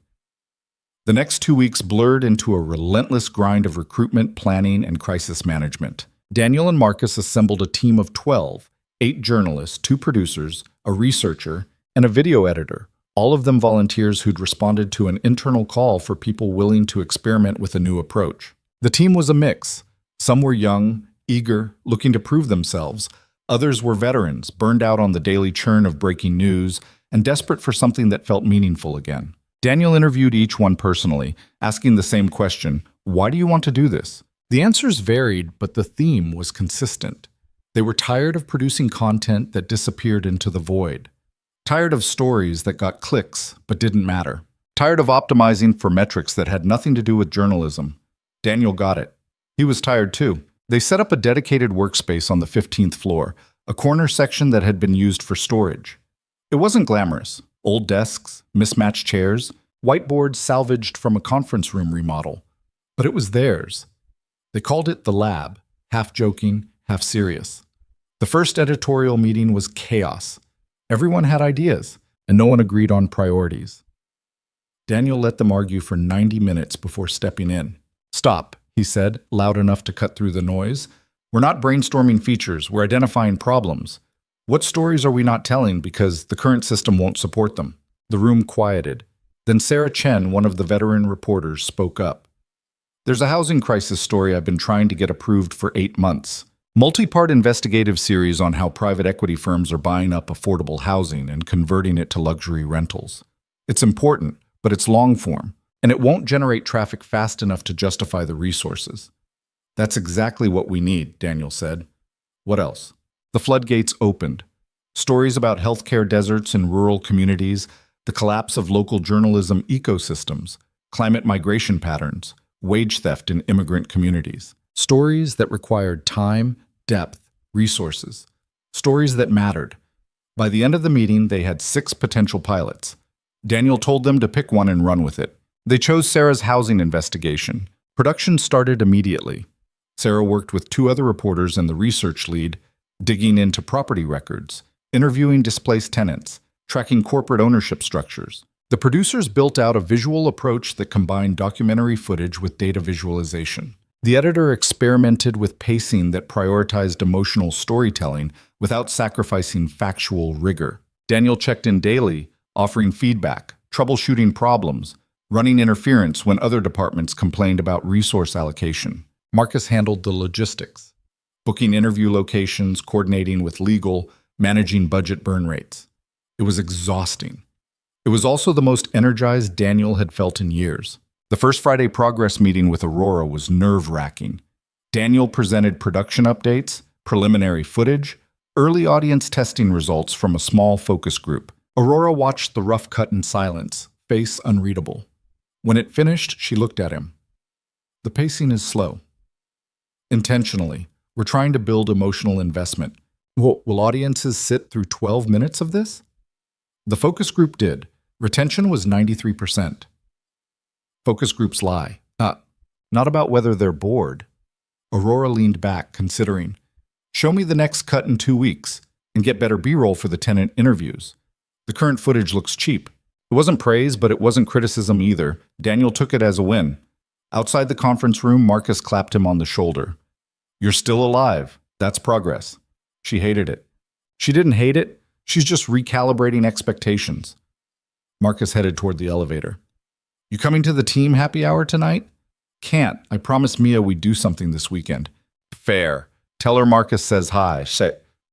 The next 2 weeks blurred into a relentless grind of recruitment, planning, and crisis management. Daniel and Marcus assembled a team of 12, 8 journalists, 2 producers, a researcher, and a video editor, all of them volunteers who'd responded to an internal call for people willing to experiment with a new approach. The team was a mix. Some were young, eager, looking to prove themselves. Others were veterans, burned out on the daily churn of breaking news, and desperate for something that felt meaningful again. Daniel interviewed each one personally, asking the same question, why do you want to do this? The answers varied, but the theme was consistent. They were tired of producing content that disappeared into the void. Tired of stories that got clicks but didn't matter. Tired of optimizing for metrics that had nothing to do with journalism. Daniel got it. He was tired too. They set up a dedicated workspace on the 15th floor, a corner section that had been used for storage. It wasn't glamorous. Old desks, mismatched chairs, whiteboards salvaged from a conference room remodel. But it was theirs. They called it the lab, half joking, half serious. The first editorial meeting was chaos. Everyone had ideas, and no one agreed on priorities. Daniel let them argue for 90 minutes before stepping in. Stop, he said, loud enough to cut through the noise. We're not brainstorming features, we're identifying problems. What stories are we not telling because the current system won't support them? The room quieted. Then Sarah Chen, one of the veteran reporters, spoke up. There's a housing crisis story I've been trying to get approved for 8 months. Multi-part investigative series on how private equity firms are buying up affordable housing and converting it to luxury rentals. It's important, but it's long form. And it won't generate traffic fast enough to justify the resources. That's exactly what we need, Daniel said. What else? The floodgates opened. Stories about healthcare deserts in rural communities, the collapse of local journalism ecosystems, climate migration patterns, wage theft in immigrant communities. Stories that required time, depth, resources. Stories that mattered. By the end of the meeting, they had 6 potential pilots. Daniel told them to pick one and run with it. They chose Sarah's housing investigation. Production started immediately. Sarah worked with 2 other reporters and the research lead, digging into property records, interviewing displaced tenants, tracking corporate ownership structures. The producers built out a visual approach that combined documentary footage with data visualization. The editor experimented with pacing that prioritized emotional storytelling without sacrificing factual rigor. Daniel checked in daily, offering feedback, troubleshooting problems, running interference when other departments complained about resource allocation. Marcus handled the logistics, booking interview locations, coordinating with legal, managing budget burn rates. It was exhausting. It was also the most energized Daniel had felt in years. The first Friday progress meeting with Aurora was nerve-wracking. Daniel presented production updates, preliminary footage, early audience testing results from a small focus group. Aurora watched the rough cut in silence, face unreadable. When it finished, she looked at him. The pacing is slow. Intentionally, we're trying to build emotional investment. Will audiences sit through 12 minutes of this? The focus group did. Retention was 93%. Focus groups lie. Not about whether they're bored. Aurora leaned back, considering. Show me the next cut in 2 weeks, and get better B-roll for the tenant interviews. The current footage looks cheap. It wasn't praise, but it wasn't criticism either. Daniel took it as a win. Outside the conference room, Marcus clapped him on the shoulder. You're still alive. That's progress. She hated it. She didn't hate it. She's just recalibrating expectations. Marcus headed toward the elevator. You coming to the team happy hour tonight? Can't. I promised Mia we'd do something this weekend. Fair. Tell her Marcus says hi.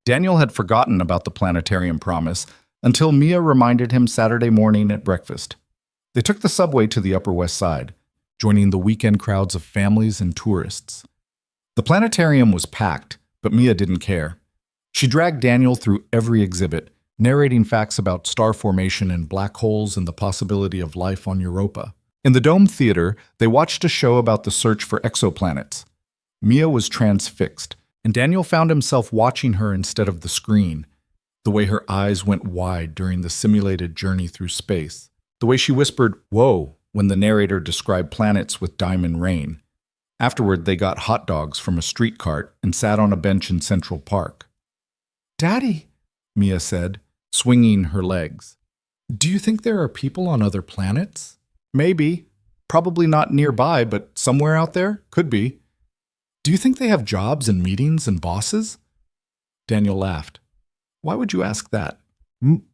Daniel had forgotten about the planetarium promise until Mia reminded him Saturday morning at breakfast. They took the subway to the Upper West Side, joining the weekend crowds of families and tourists. The planetarium was packed, but Mia didn't care. She dragged Daniel through every exhibit, narrating facts about star formation and black holes and the possibility of life on Europa. In the Dome Theater, they watched a show about the search for exoplanets. Mia was transfixed, and Daniel found himself watching her instead of the screen. The way her eyes went wide during the simulated journey through space. The way she whispered, "Whoa," when the narrator described planets with diamond rain. Afterward, they got hot dogs from a street cart and sat on a bench in Central Park. "Daddy," Mia said, swinging her legs. "Do you think there are people on other planets?" "Maybe. Probably not nearby, but somewhere out there? Could be." "Do you think they have jobs and meetings and bosses?" Daniel laughed. "Why would you ask that?"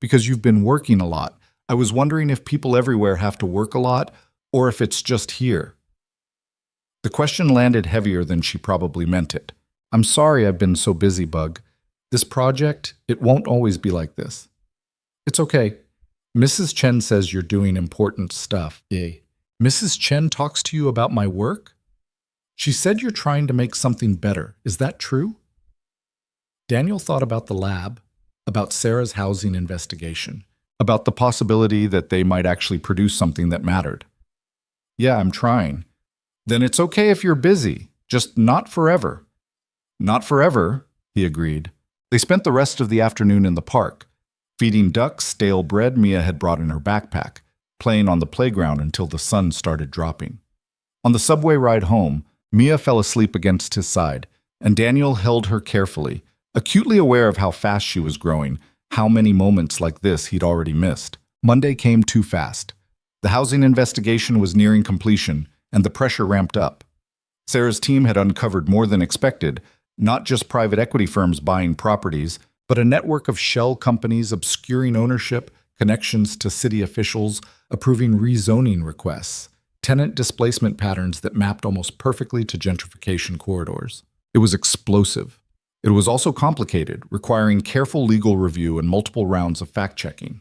"Because you've been working a lot. I was wondering if people everywhere have to work a lot, or if it's just here." The question landed heavier than she probably meant it. "I'm sorry I've been so busy, Bug. This project, it won't always be like this." "It's okay. Mrs. Chen says you're doing important stuff." "Yay. Mrs. Chen talks to you about my work?" "She said you're trying to make something better. Is that true?" Daniel thought about the lab, about Sarah's housing investigation, about the possibility that they might actually produce something that mattered. "Yeah, I'm trying." "Then it's okay if you're busy, just not forever." "Not forever," he agreed. They spent the rest of the afternoon in the park, feeding ducks stale bread Mia had brought in her backpack, playing on the playground until the sun started dropping. On the subway ride home, Mia fell asleep against his side, and Daniel held her carefully, acutely aware of how fast she was growing, how many moments like this he'd already missed. Monday came too fast. The housing investigation was nearing completion, and the pressure ramped up. Sarah's team had uncovered more than expected, not just private equity firms buying properties, but a network of shell companies obscuring ownership, connections to city officials, approving rezoning requests, tenant displacement patterns that mapped almost perfectly to gentrification corridors. It was explosive. It was also complicated, requiring careful legal review and multiple rounds of fact-checking.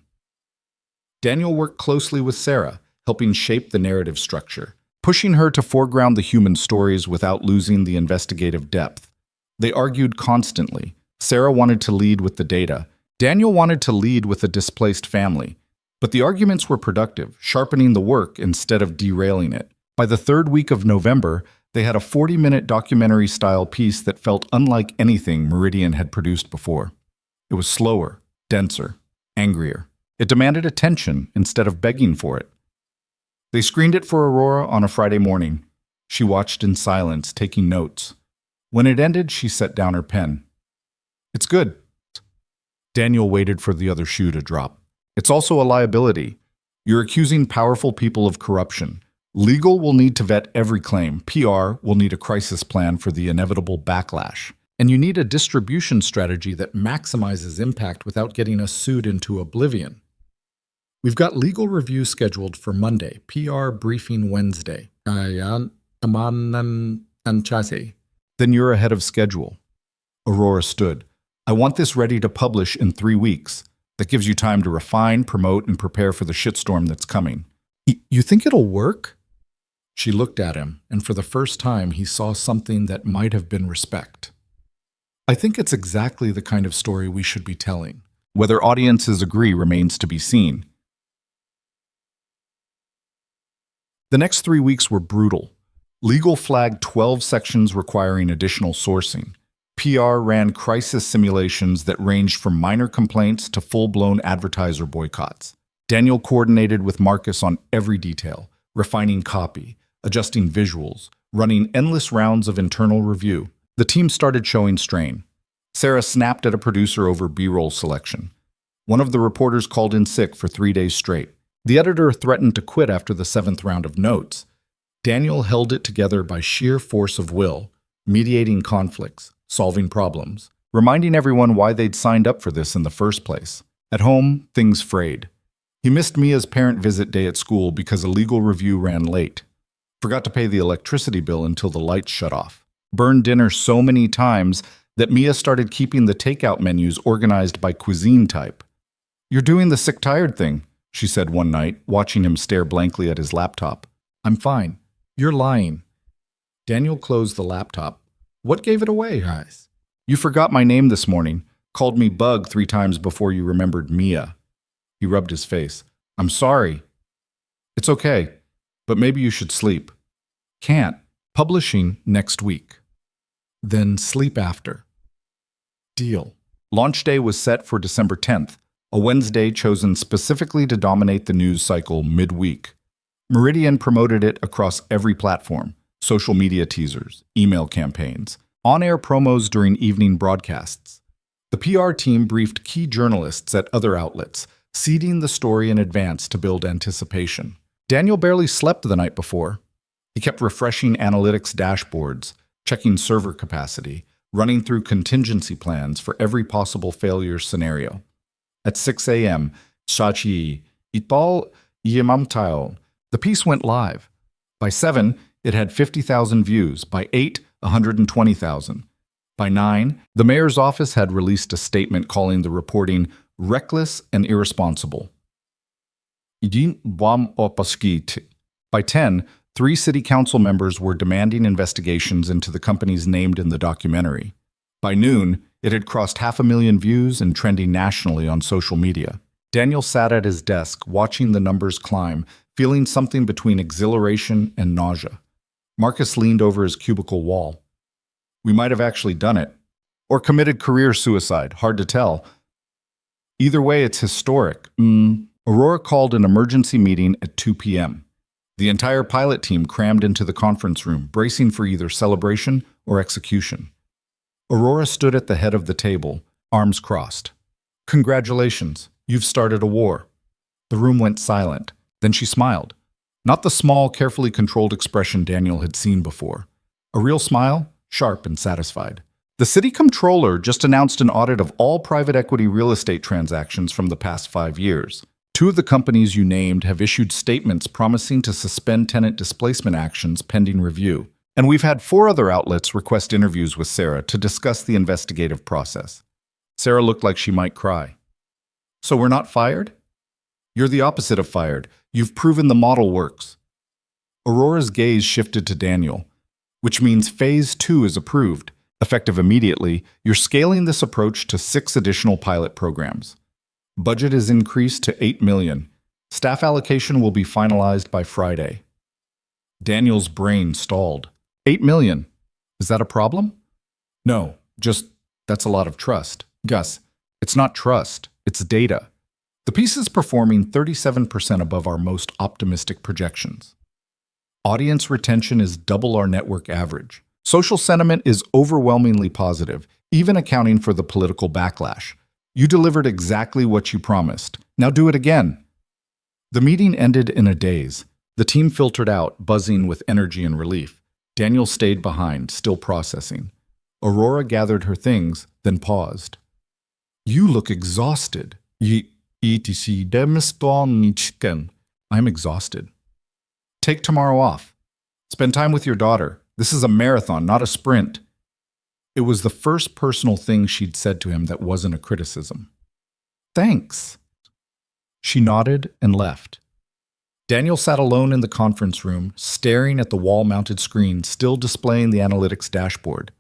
Daniel worked closely with Sarah, helping shape the narrative structure, pushing her to foreground the human stories without losing the investigative depth. They argued constantly. Sarah wanted to lead with the data. Daniel wanted to lead with a displaced family. But the arguments were productive, sharpening the work instead of derailing it. By the third week of November, they had a 40-minute documentary-style piece that felt unlike anything Meridian had produced before. It was slower, denser, angrier. It demanded attention instead of begging for it. They screened it for Aurora on a Friday morning. She watched in silence, taking notes. When it ended, she set down her pen. "It's good." Daniel waited for the other shoe to drop. "It's also a liability. You're accusing powerful people of corruption. Legal will need to vet every claim. PR will need a crisis plan for the inevitable backlash. And you need a distribution strategy that maximizes impact without getting us sued into oblivion. We've got legal review scheduled for Monday, PR briefing Wednesday. Then you're ahead of schedule." Aurora stood. "I want this ready to publish in 3 weeks. That gives you time to refine, promote, and prepare for the shitstorm that's coming." You think it'll work?" She looked at him, and for the first time he saw something that might have been respect. "I think it's exactly the kind of story we should be telling. Whether audiences agree remains to be seen." The next 3 weeks were brutal. Legal flagged 12 sections requiring additional sourcing. PR ran crisis simulations that ranged from minor complaints to full-blown advertiser boycotts. Daniel coordinated with Marcus on every detail, refining copy, adjusting visuals, running endless rounds of internal review. The team started showing strain. Sarah snapped at a producer over B-roll selection. One of the reporters called in sick for 3 days straight. The editor threatened to quit after the 7th round of notes. Daniel held it together by sheer force of will, mediating conflicts, solving problems, reminding everyone why they'd signed up for this in the first place. At home, things frayed. He missed Mia's parent visit day at school because a legal review ran late. Forgot to pay the electricity bill until the lights shut off. Burned dinner so many times that Mia started keeping the takeout menus organized by cuisine type. "You're doing the sick-tired thing," she said one night, watching him stare blankly at his laptop. "I'm fine. You're lying." Daniel closed the laptop. "What gave it away, guys? You forgot my name this morning, called me Bug 3 times before you remembered Mia." He rubbed his face. "I'm sorry." "It's okay, but maybe you should sleep." "Can't. Publishing next week." "Then sleep after." Deal. Launch day was set for December 10th, a Wednesday chosen specifically to dominate the news cycle midweek. Meridian promoted it across every platform: social media teasers, email campaigns, on-air promos during evening broadcasts. The PR team briefed key journalists at other outlets, seeding the story in advance to build anticipation. Daniel barely slept the night before. He kept refreshing analytics dashboards, checking server capacity, running through contingency plans for every possible failure scenario. At 6 a.m., Shachi Ital Yimamtao, the piece went live. By 7, it had 50,000 views. By 8, 120,000. By 9, the mayor's office had released a statement calling the reporting reckless and irresponsible. By 10, 3 city council members were demanding investigations into the companies named in the documentary. By noon, it had crossed 500,000 views and trending nationally on social media. Daniel sat at his desk, watching the numbers climb, feeling something between exhilaration and nausea. Marcus leaned over his cubicle wall. "We might have actually done it. Or committed career suicide, hard to tell. Either way, it's historic." Aurora called an emergency meeting at 2 p.m. The entire pilot team crammed into the conference room, bracing for either celebration or execution. Aurora stood at the head of the table, arms crossed. "Congratulations, you've started a war." The room went silent. Then she smiled. Not the small, carefully controlled expression Daniel had seen before. A real smile, sharp and satisfied. "The city comptroller just announced an audit of all private equity real estate transactions from the past 5 years. 2 of the companies you named have issued statements promising to suspend tenant displacement actions pending review. And we've had 4 other outlets request interviews with Sarah to discuss the investigative process." Sarah looked like she might cry. "So we're not fired?" You're the opposite of fired. You've proven the model works. Aurora's gaze shifted to Daniel, which means Phase 2 is approved. Effective immediately, you're scaling this approach to 6 additional pilot programs. Budget is increased to $8 million. Staff allocation will be finalized by Friday. Daniel's brain stalled. $8 million. Is that a problem? No, just that's a lot of trust. Gus, it's not trust, it's data. The piece is performing 37% above our most optimistic projections. Audience retention is double our network average. Social sentiment is overwhelmingly positive, even accounting for the political backlash. You delivered exactly what you promised. Now do it again. The meeting ended in a daze. The team filtered out, buzzing with energy and relief. Daniel stayed behind, still processing. Aurora gathered her things, then paused. You look exhausted. I'm exhausted. Take tomorrow off. Spend time with your daughter. This is a marathon, not a sprint. It was the first personal thing she'd said to him that wasn't a criticism. Thanks. She nodded and left. Daniel sat alone in the conference room, staring at the wall-mounted screen still displaying the analytics dashboard.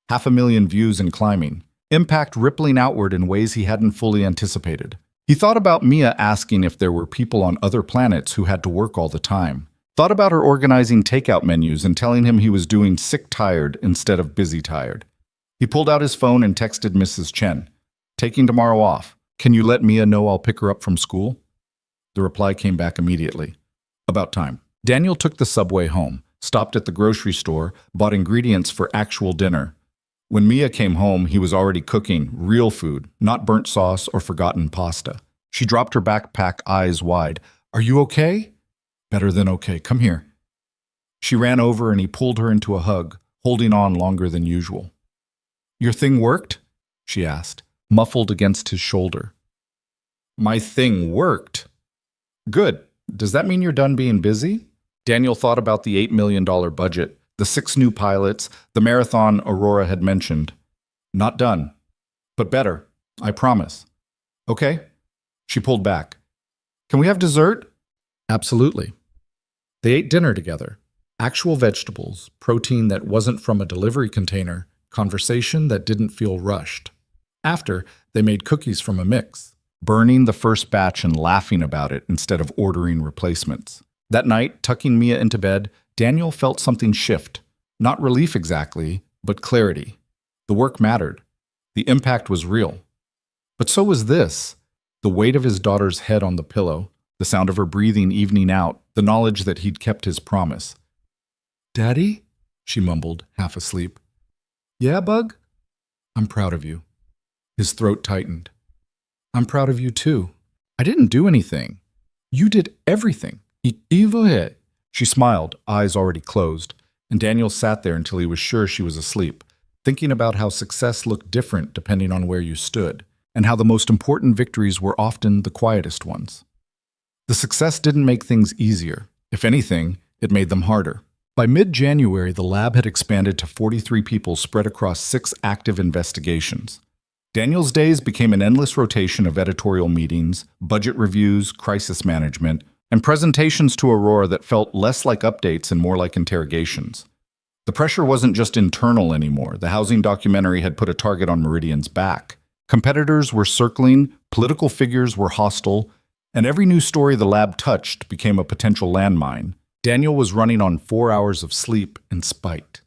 500,000 views and climbing. Impact rippling outward in ways he hadn't fully anticipated. He thought about Mia asking if there were people on other planets who had to work all the time. Thought about her organizing takeout menus and telling him he was doing sick-tired instead of busy-tired. He pulled out his phone and texted Mrs. Chen. Taking tomorrow off. Can you let Mia know I'll pick her up from school? The reply came back immediately. About time. Daniel took the subway home, stopped at the grocery store, bought ingredients for actual dinner. When Mia came home, he was already cooking real food, not burnt sauce or forgotten pasta. She dropped her backpack, eyes wide. Are you okay? Better than okay. Come here. She ran over and he pulled her into a hug, holding on longer than usual. Your thing worked? She asked, muffled against his shoulder. My thing worked. Good. Does that mean you're done being busy? Daniel thought about the $8 million budget, the 6 new pilots, the marathon Aurora had mentioned. Not done. But better. I promise. Okay? She pulled back. Can we have dessert? Absolutely. They ate dinner together. Actual vegetables, protein that wasn't from a delivery container, conversation that didn't feel rushed. After, they made cookies from a mix, burning the first batch and laughing about it instead of ordering replacements. That night, tucking Mia into bed, Daniel felt something shift. Not relief exactly, but clarity. The work mattered. The impact was real. But so was this. The weight of his daughter's head on the pillow, the sound of her breathing evening out, the knowledge that he'd kept his promise. Daddy? She mumbled, half asleep. Yeah, Bug? I'm proud of you. His throat tightened. I'm proud of you too. I didn't do anything. You did everything. She smiled, eyes already closed, and Daniel sat there until he was sure she was asleep, thinking about how success looked different depending on where you stood, and how the most important victories were often the quietest ones. The success didn't make things easier. If anything, it made them harder. By mid-January, the lab had expanded to 43 people spread across 6 active investigations. Daniel's days became an endless rotation of editorial meetings, budget reviews, crisis management, and presentations to Aurora that felt less like updates and more like interrogations. The pressure wasn't just internal anymore. The housing documentary had put a target on Meridian's back. Competitors were circling, political figures were hostile, and every new story the lab touched became a potential landmine. Daniel was running on 4 hours of sleep and spite.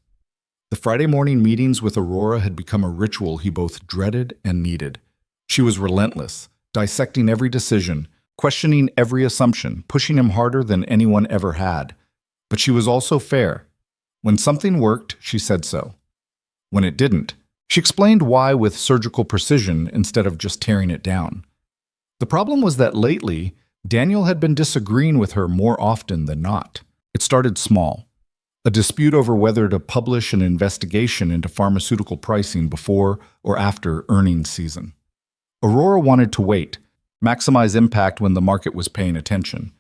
The Friday morning meetings with Aurora had become a ritual he both dreaded and needed. She was relentless, dissecting every decision, questioning every assumption, pushing him harder than anyone ever had. But she was also fair. When something worked, she said so. When it didn't, she explained why with surgical precision instead of just tearing it down. The problem was that lately, Daniel had been disagreeing with her more often than not. It started small. A dispute over whether to publish an investigation into pharmaceutical pricing before or after earnings season. Aurora wanted to wait, maximize impact when the market was paying attention.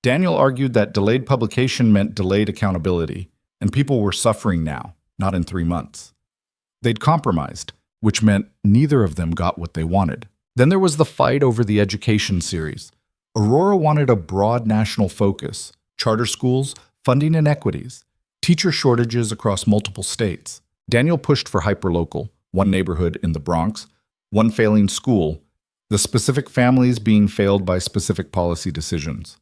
Daniel argued that delayed publication meant delayed accountability, and people were suffering now, not in 3 months. They'd compromised, which meant neither of them got what they wanted. Then there was the fight over the education series. Aurora wanted a broad national focus, charter schools, funding inequities, teacher shortages across multiple states. Daniel pushed for hyperlocal, one neighborhood in the Bronx, one failing school, the specific families being failed by specific policy decisions.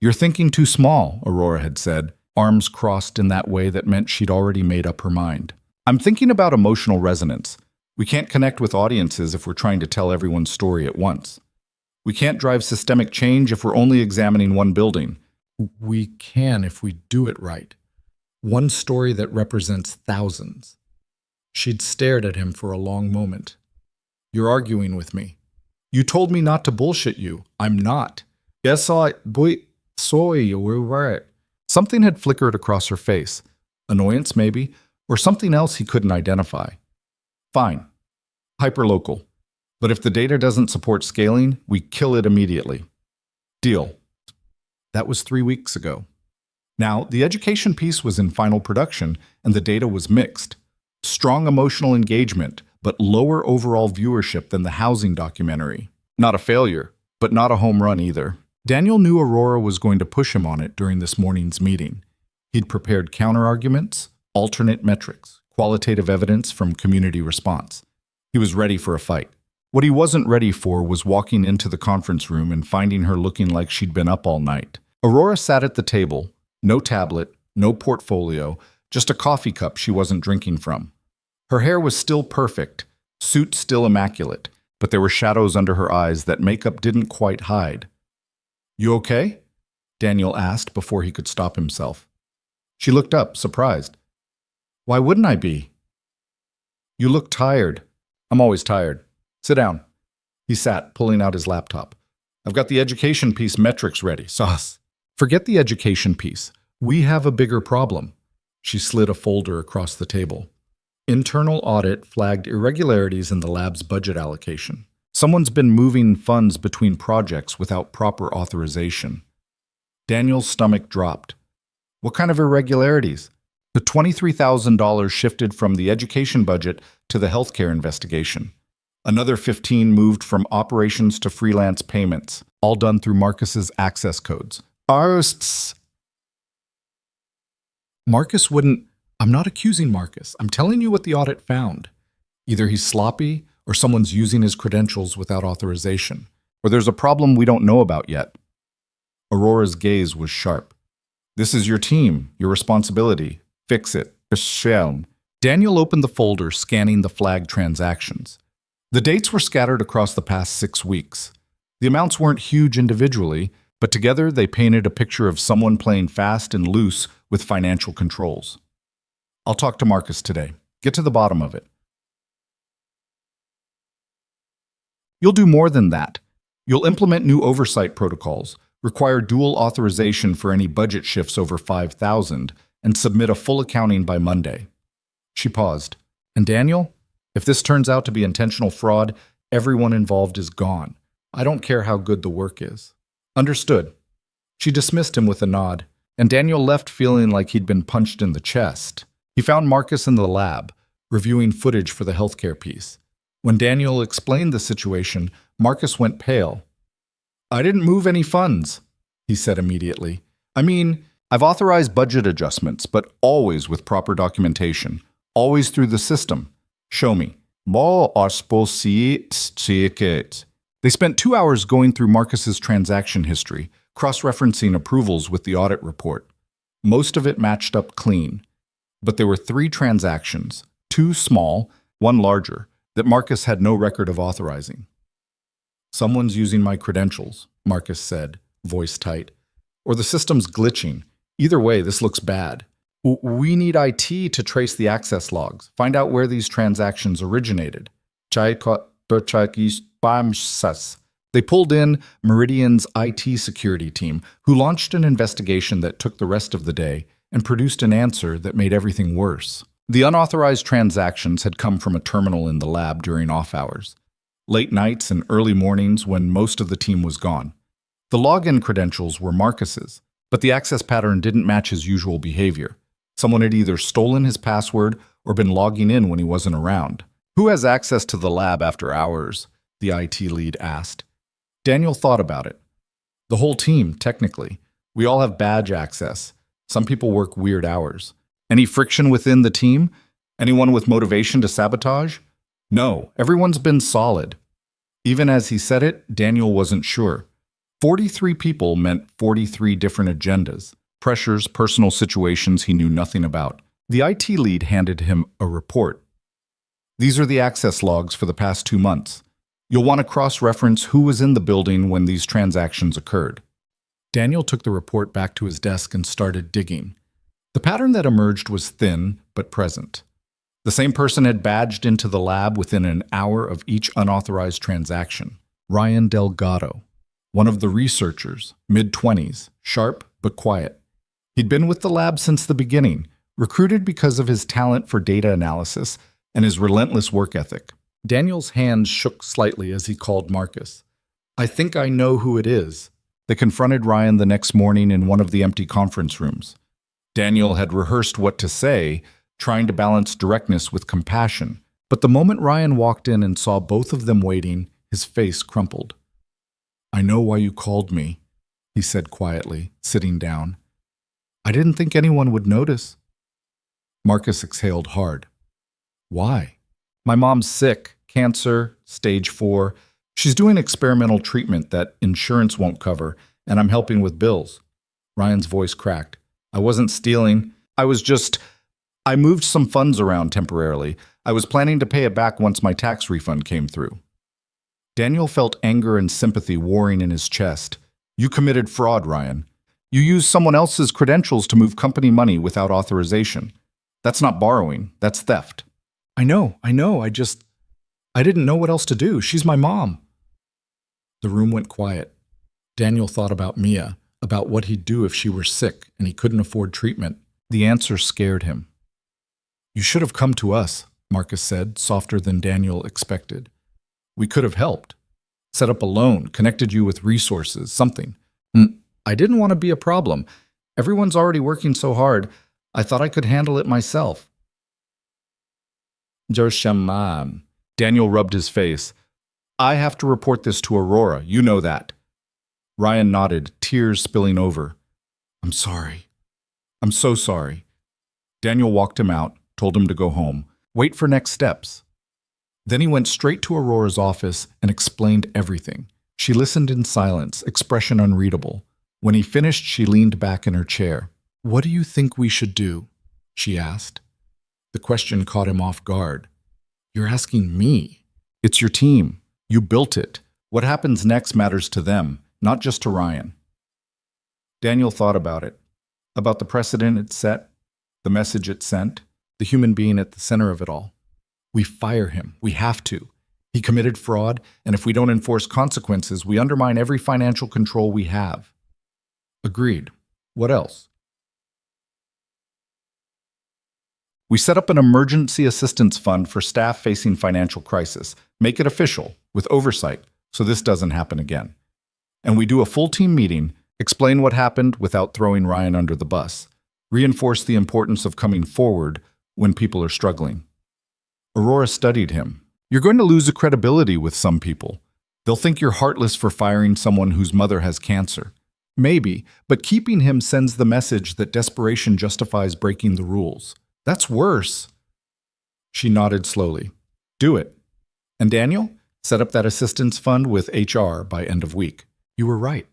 "You're thinking too small," Aurora had said, arms crossed in that way that meant she'd already made up her mind. "I'm thinking about emotional resonance. We can't connect with audiences if we're trying to tell everyone's story at once. We can't drive systemic change if we're only examining one building. We can if we do it right. One story that represents thousands." She'd stared at him for a long moment. "You're arguing with me. You told me not to bullshit you. I'm not." "Yes, sorry, we're right." Something had flickered across her face. Annoyance, maybe, or something else he couldn't identify. "Fine. Hyperlocal. But if the data doesn't support scaling, we kill it immediately. Deal." That was 3 weeks ago. Now, the education piece was in final production, and the data was mixed. Strong emotional engagement, but lower overall viewership than the housing documentary. Not a failure, but not a home run either. Daniel knew Aurora was going to push him on it during this morning's meeting. He'd prepared counterarguments, alternate metrics, qualitative evidence from community response. He was ready for a fight. What he wasn't ready for was walking into the conference room and finding her looking like she'd been up all night. Aurora sat at the table, no tablet, no portfolio, just a coffee cup she wasn't drinking from. Her hair was still perfect, suit still immaculate, but there were shadows under her eyes that makeup didn't quite hide. "You okay?" Daniel asked before he could stop himself. She looked up, surprised. "Why wouldn't I be?" "You look tired." "I'm always tired. Sit down." He sat, pulling out his laptop. "I've got the education piece metrics ready. Sauce." "Forget the education piece. We have a bigger problem." She slid a folder across the table. Internal audit flagged irregularities in the lab's budget allocation. Someone's been moving funds between projects without proper authorization. Daniel's stomach dropped. "What kind of irregularities?" The $23,000 shifted from the education budget to the healthcare investigation. Another 15 moved from operations to freelance payments, all done through Marcus's access codes. Marcus wouldn't... I'm not accusing Marcus. I'm telling you what the audit found. Either he's sloppy, or someone's using his credentials without authorization, or there's a problem we don't know about yet. Aurora's gaze was sharp. "This is your team, your responsibility. Fix it." Daniel opened the folder, scanning the flagged transactions. The dates were scattered across the past 6 weeks. The amounts weren't huge individually, but together they painted a picture of someone playing fast and loose with financial controls. "I'll talk to Marcus today. Get to the bottom of it." "You'll do more than that. You'll implement new oversight protocols, require dual authorization for any budget shifts over $5,000, and submit a full accounting by Monday." She paused. "And Daniel? If this turns out to be intentional fraud, everyone involved is gone. I don't care how good the work is." "Understood." She dismissed him with a nod, and Daniel left feeling like he'd been punched in the chest. He found Marcus in the lab, reviewing footage for the healthcare piece. When Daniel explained the situation, Marcus went pale. "I didn't move any funds," he said immediately. "I mean, I've authorized budget adjustments, but always with proper documentation, always through the system. Show me." They spent 2 hours going through Marcus's transaction history, cross-referencing approvals with the audit report. Most of it matched up clean. But there were 3 transactions, 2 small, 1 larger, that Marcus had no record of authorizing. "Someone's using my credentials," Marcus said, voice tight. "Or the system's glitching. Either way, this looks bad. We need IT to trace the access logs, find out where these transactions originated." They pulled in Meridian's IT security team, who launched an investigation that took the rest of the day and produced an answer that made everything worse. The unauthorized transactions had come from a terminal in the lab during off hours, late nights and early mornings when most of the team was gone. The login credentials were Marcus's, but the access pattern didn't match his usual behavior. Someone had either stolen his password or been logging in when he wasn't around. "Who has access to the lab after hours?" the IT lead asked. Daniel thought about it. The whole team, technically. We all have badge access. Some people work weird hours. Any friction within the team? Anyone with motivation to sabotage? No, everyone's been solid. Even as he said it, Daniel wasn't sure. 43 people meant 43 different agendas, pressures, personal situations he knew nothing about. The IT lead handed him a report. These are the access logs for the past 2 months. You'll want to cross-reference who was in the building when these transactions occurred. Daniel took the report back to his desk and started digging. The pattern that emerged was thin but present. The same person had badged into the lab within an hour of each unauthorized transaction. Ryan Delgado, one of the researchers, mid-20s, sharp but quiet. He'd been with the lab since the beginning, recruited because of his talent for data analysis and his relentless work ethic. Daniel's hands shook slightly as he called Marcus. I think I know who it is. They confronted Ryan the next morning in one of the empty conference rooms. Daniel had rehearsed what to say, trying to balance directness with compassion. But the moment Ryan walked in and saw both of them waiting, his face crumpled. I know why you called me, he said quietly, sitting down. I didn't think anyone would notice. Marcus exhaled hard. Why? My mom's sick, cancer, stage 4. She's doing experimental treatment that insurance won't cover, and I'm helping with bills. Ryan's voice cracked. I wasn't stealing. I moved some funds around temporarily. I was planning to pay it back once my tax refund came through. Daniel felt anger and sympathy warring in his chest. You committed fraud, Ryan. You used someone else's credentials to move company money without authorization. That's not borrowing, that's theft. I know, I didn't know what else to do. She's my mom. The room went quiet. Daniel thought about Mia, about what he'd do if she were sick and he couldn't afford treatment. The answer scared him. You should have come to us, Marcus said, softer than Daniel expected. We could have helped. Set up a loan, connected you with resources, something. I didn't want to be a problem. Everyone's already working so hard. I thought I could handle it myself. Daniel rubbed his face. I have to report this to Aurora. You know that. Ryan nodded, tears spilling over. I'm sorry. I'm so sorry. Daniel walked him out, told him to go home, wait for next steps. Then he went straight to Aurora's office and explained everything. She listened in silence, expression unreadable. When he finished, she leaned back in her chair. What do you think we should do? She asked. The question caught him off guard. You're asking me. It's your team. You built it. What happens next matters to them, not just to Ryan. Daniel thought about it, about the precedent it set, the message it sent, the human being at the center of it all. We fire him. We have to. He committed fraud, and if we don't enforce consequences, we undermine every financial control we have. Agreed. What else? We set up an emergency assistance fund for staff facing financial crisis. Make it official, with oversight, so this doesn't happen again. And we do a full team meeting, explain what happened without throwing Ryan under the bus, reinforce the importance of coming forward when people are struggling. Aurora studied him. You're going to lose credibility with some people. They'll think you're heartless for firing someone whose mother has cancer. Maybe, but keeping him sends the message that desperation justifies breaking the rules. That's worse. She nodded slowly. Do it. And Daniel, set up that assistance fund with HR by end of week. You were right.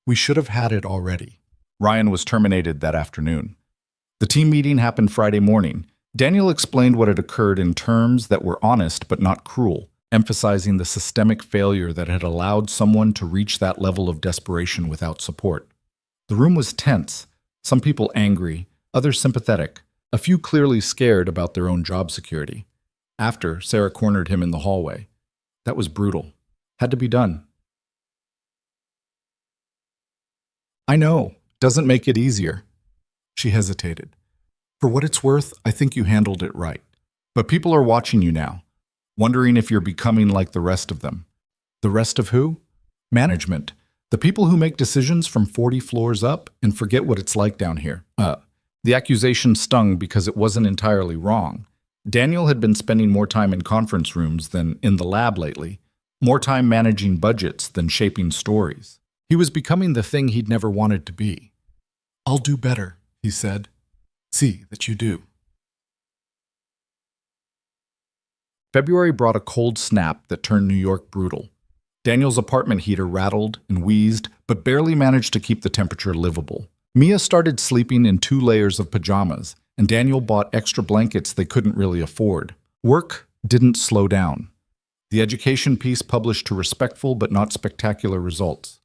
We should have had it already. Ryan was terminated that afternoon. The team meeting happened Friday morning. Daniel explained what had occurred in terms that were honest but not cruel, emphasizing the systemic failure that had allowed someone to reach that level of desperation without support. The room was tense, some people angry, others sympathetic, a few clearly scared about their own job security. After, Sarah cornered him in the hallway. That was brutal. Had to be done. I know. Doesn't make it easier. She hesitated. For what it's worth, I think you handled it right. But people are watching you now, wondering if you're becoming like the rest of them. The rest of who? Management. The people who make decisions from 40 floors up and forget what it's like down here. The accusation stung because it wasn't entirely wrong. Daniel had been spending more time in conference rooms than in the lab lately, more time managing budgets than shaping stories. He was becoming the thing he'd never wanted to be. "I'll do better," he said. "See that you do." February brought a cold snap that turned New York brutal. Daniel's apartment heater rattled and wheezed, but barely managed to keep the temperature livable. Mia started sleeping in 2 layers of pajamas, and Daniel bought extra blankets they couldn't really afford. Work didn't slow down. The education piece published to respectful but not spectacular results.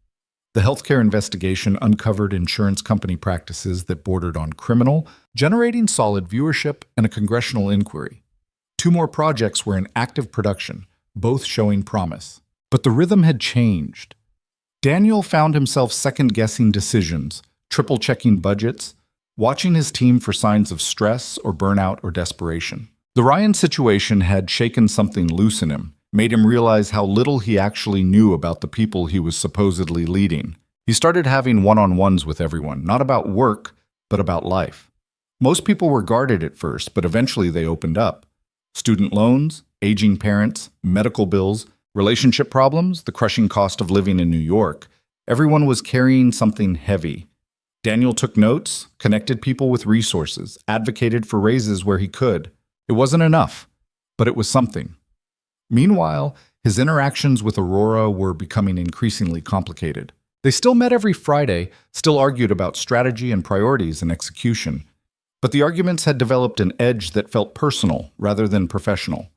The healthcare investigation uncovered insurance company practices that bordered on criminal, generating solid viewership and a congressional inquiry. 2 more projects were in active production, both showing promise. But the rhythm had changed. Daniel found himself second-guessing decisions, triple-checking budgets, watching his team for signs of stress or burnout or desperation. The Ryan situation had shaken something loose in him, made him realize how little he actually knew about the people he was supposedly leading. He started having one-on-ones with everyone, not about work, but about life. Most people were guarded at first, but eventually they opened up. Student loans, aging parents, medical bills, relationship problems, the crushing cost of living in New York. Everyone was carrying something heavy. Daniel took notes, connected people with resources, advocated for raises where he could. It wasn't enough, but it was something. Meanwhile, his interactions with Aurora were becoming increasingly complicated. They still met every Friday, still argued about strategy and priorities and execution. But the arguments had developed an edge that felt personal rather than professional.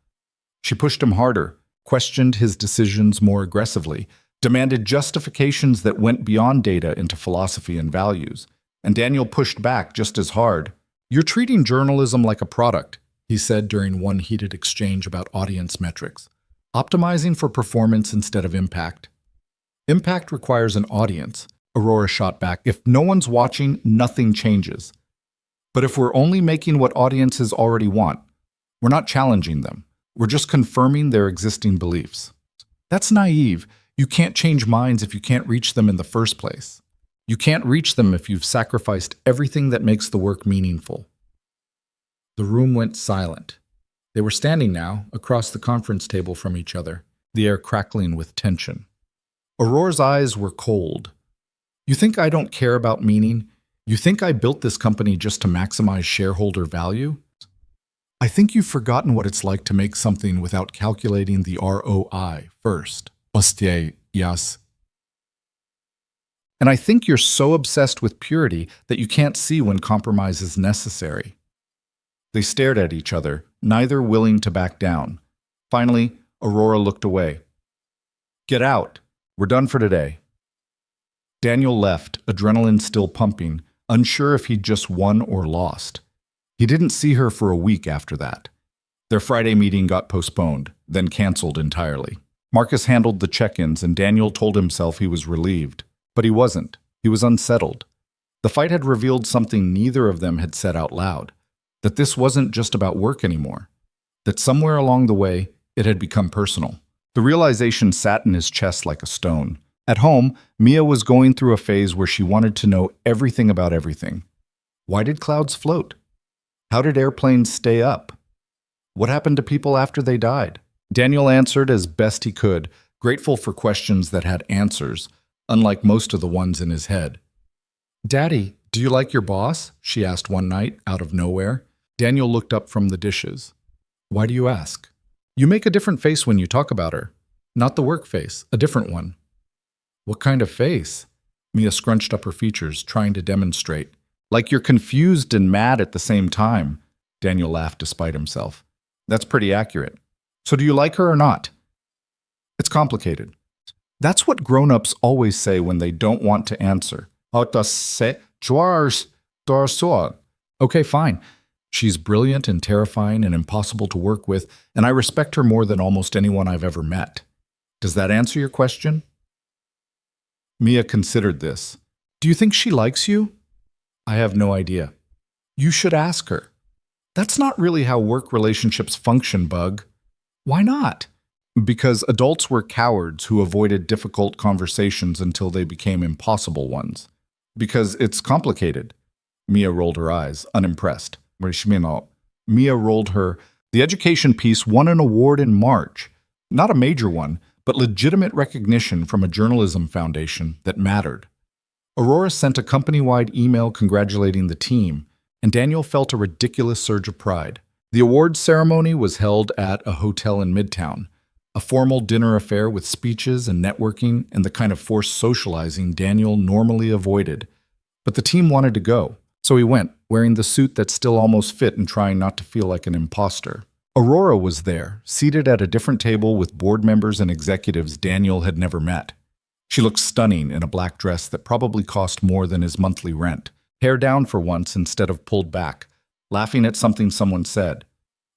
She pushed him harder, questioned his decisions more aggressively, demanded justifications that went beyond data into philosophy and values. And Daniel pushed back just as hard. "You're treating journalism like a product," he said during one heated exchange about audience metrics. "Optimizing for performance instead of impact." "Impact requires an audience," Aurora shot back. "If no one's watching, nothing changes. But if we're only making what audiences already want, we're not challenging them. We're just confirming their existing beliefs." "That's naive. You can't change minds if you can't reach them in the first place. You can't reach them if you've sacrificed everything that makes the work meaningful." The room went silent. They were standing now, across the conference table from each other, the air crackling with tension. Aurora's eyes were cold. "You think I don't care about meaning? You think I built this company just to maximize shareholder value? I think you've forgotten what it's like to make something without calculating the ROI first. Ostie, yes. And I think you're so obsessed with purity that you can't see when compromise is necessary." They stared at each other, neither willing to back down. Finally, Aurora looked away. "Get out. We're done for today." Daniel left, adrenaline still pumping, unsure if he'd just won or lost. He didn't see her for a week after that. Their Friday meeting got postponed, then canceled entirely. Marcus handled the check-ins, and Daniel told himself he was relieved. But he wasn't. He was unsettled. The fight had revealed something neither of them had said out loud, that this wasn't just about work anymore, that somewhere along the way, it had become personal. The realization sat in his chest like a stone. At home, Mia was going through a phase where she wanted to know everything about everything. Why did clouds float? How did airplanes stay up? What happened to people after they died? Daniel answered as best he could, grateful for questions that had answers, unlike most of the ones in his head. "Daddy, do you like your boss?" she asked one night, out of nowhere. Daniel looked up from the dishes. "Why do you ask?" "You make a different face when you talk about her. Not the work face, a different one." "What kind of face?" Mia scrunched up her features, trying to demonstrate. "Like you're confused and mad at the same time." Daniel laughed despite himself. "That's pretty accurate. So do you like her or not?" "It's complicated." That's what grown-ups always say when they don't want to answer. Okay, fine. She's brilliant and terrifying and impossible to work with, and I respect her more than almost anyone I've ever met. Does that answer your question? Mia considered this. "Do you think she likes you?" "I have no idea." "You should ask her." "That's not really how work relationships function, Bug." "Why not?" "Because adults were cowards who avoided difficult conversations until they became impossible ones. Because it's complicated." Mia rolled her eyes, unimpressed. Mia rolled her. "The education piece won an award in March. Not a major one, but legitimate recognition from a journalism foundation that mattered. Aurora sent a company-wide email congratulating the team, and Daniel felt a ridiculous surge of pride. The awards ceremony was held at a hotel in Midtown, a formal dinner affair with speeches and networking and the kind of forced socializing Daniel normally avoided. But the team wanted to go, so he went, wearing the suit that still almost fit and trying not to feel like an imposter. Aurora was there, seated at a different table with board members and executives Daniel had never met. She looked stunning in a black dress that probably cost more than his monthly rent, hair down for once instead of pulled back, laughing at something someone said.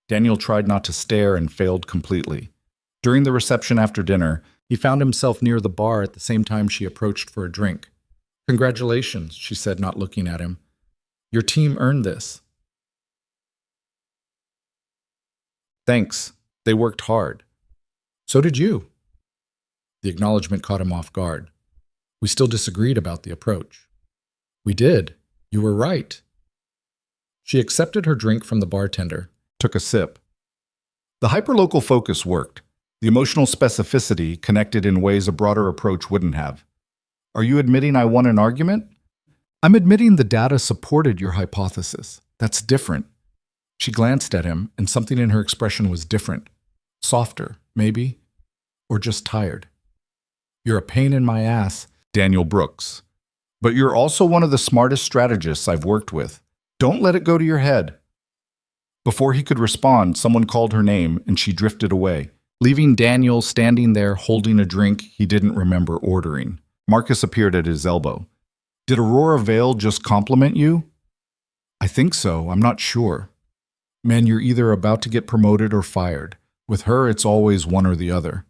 Daniel tried not to stare and failed completely. During the reception after dinner, he found himself near the bar at the same time she approached for a drink. "Congratulations," she said, not looking at him. "Your team earned this." "Thanks. They worked hard." "So did you." The acknowledgement caught him off guard. "We still disagreed about the approach." "We did. You were right." She accepted her drink from the bartender, took a sip. The hyperlocal focus worked. The emotional specificity connected in ways a broader approach wouldn't have. "Are you admitting I won an argument?" "I'm admitting the data supported your hypothesis. That's different." She glanced at him, and something in her expression was different. Softer, maybe, or just tired. "You're a pain in my ass, Daniel Brooks. But you're also one of the smartest strategists I've worked with. Don't let it go to your head." Before he could respond, someone called her name, and she drifted away, leaving Daniel standing there holding a drink he didn't remember ordering. Marcus appeared at his elbow. "Did Aurora Vale just compliment you?" "I think so. I'm not sure." "Man, you're either about to get promoted or fired. With her, it's always one or the other."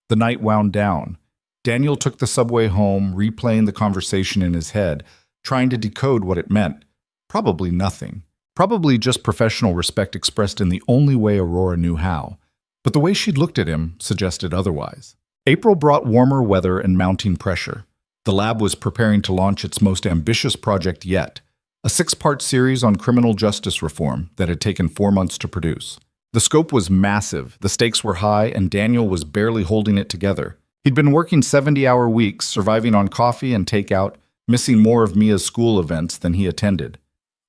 The night wound down. Daniel took the subway home, replaying the conversation in his head, trying to decode what it meant. Probably nothing. Probably just professional respect expressed in the only way Aurora knew how. But the way she'd looked at him suggested otherwise. April brought warmer weather and mounting pressure. The lab was preparing to launch its most ambitious project yet, a 6-part series on criminal justice reform that had taken 4 months to produce. The scope was massive, the stakes were high, and Daniel was barely holding it together. He'd been working 70-hour weeks, surviving on coffee and takeout, missing more of Mia's school events than he attended.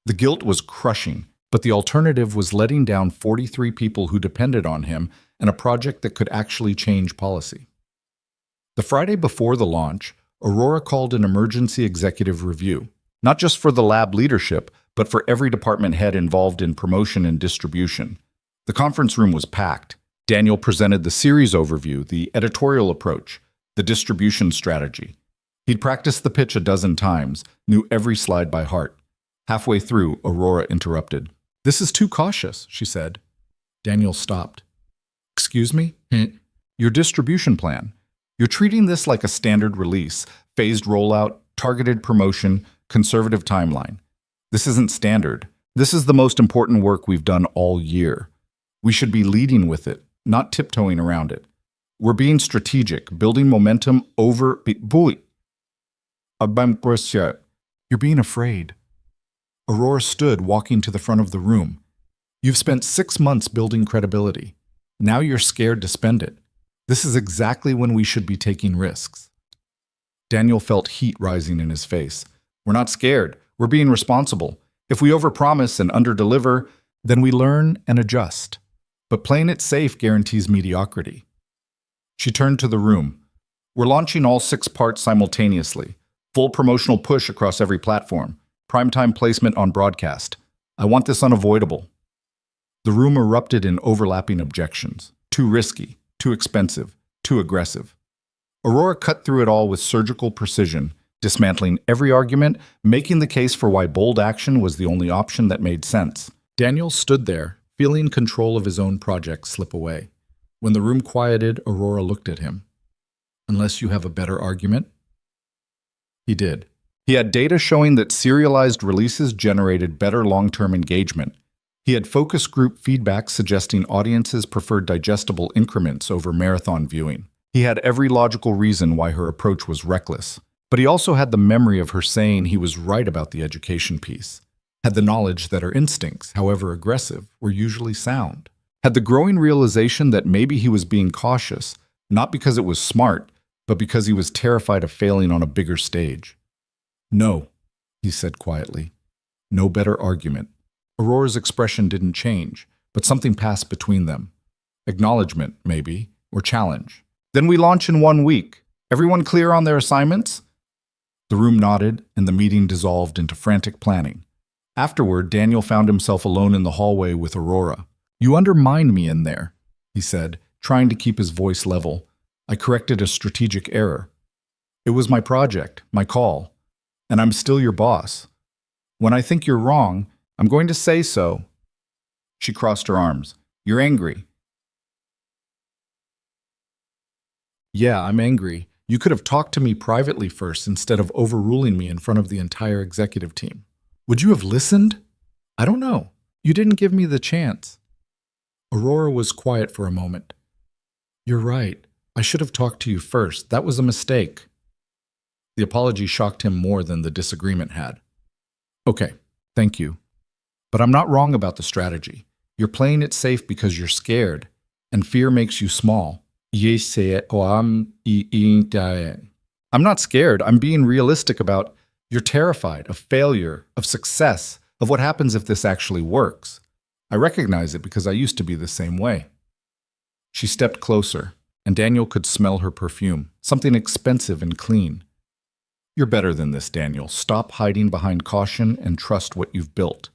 The guilt was crushing, but the alternative was letting down 43 people who depended on him and a project that could actually change policy. The Friday before the launch, Aurora called an emergency executive review, not just for the lab leadership, but for every department head involved in promotion and distribution. The conference room was packed. Daniel presented the series overview, the editorial approach, the distribution strategy. He'd practiced the pitch a dozen times, knew every slide by heart. Halfway through, Aurora interrupted. "This is too cautious," she said. Daniel stopped. "Excuse me? Your distribution plan. You're treating this like a standard release, phased rollout, targeted promotion, conservative timeline. This isn't standard. This is the most important work we've done all year. We should be leading with it, not tiptoeing around it. We're being strategic, building momentum over... You're being afraid." Aurora stood, walking to the front of the room. "You've spent 6 months building credibility. Now you're scared to spend it. This is exactly when we should be taking risks." Daniel felt heat rising in his face. "We're not scared. We're being responsible. If we overpromise and underdeliver, then we learn and adjust. But playing it safe guarantees mediocrity." She turned to the room. "We're launching all 6 parts simultaneously. Full promotional push across every platform. Primetime placement on broadcast. I want this unavoidable." The room erupted in overlapping objections. Too risky, too expensive, too aggressive. Aurora cut through it all with surgical precision, dismantling every argument, making the case for why bold action was the only option that made sense. Daniel stood there, feeling control of his own project slip away. When the room quieted, Aurora looked at him. "Unless you have a better argument?" He did. He had data showing that serialized releases generated better long-term engagement. He had focus group feedback suggesting audiences preferred digestible increments over marathon viewing. He had every logical reason why her approach was reckless. But he also had the memory of her saying he was right about the education piece. Had the knowledge that her instincts, however aggressive, were usually sound. Had the growing realization that maybe he was being cautious, Not because it was smart, but because he was terrified of failing on a bigger stage. No, he said quietly. No better argument. Aurora's expression didn't change, but something passed between them. Acknowledgement, maybe, or challenge. Then we launch in 1 week. Everyone clear on their assignments? The room nodded, and the meeting dissolved into frantic planning. Afterward, Daniel found himself alone in the hallway with Aurora. You undermined me in there, he said, trying to keep his voice level. I corrected a strategic error. It was my project, my call, and I'm still your boss. When I think you're wrong, I'm going to say so. She crossed her arms. You're angry. Yeah, I'm angry. You could have talked to me privately first instead of overruling me in front of the entire executive team. Would you have listened? I don't know. You didn't give me the chance. Aurora was quiet for a moment. You're right. I should have talked to you first. That was a mistake. The apology shocked him more than the disagreement had. Okay, thank you. But I'm not wrong about the strategy. You're playing it safe because you're scared, and fear makes you small. I'm not scared. I'm being realistic about you're terrified of failure, of success, of what happens if this actually works. I recognize it because I used to be the same way. She stepped closer, and Daniel could smell her perfume, something expensive and clean. You're better than this, Daniel. Stop hiding behind caution and trust what you've built.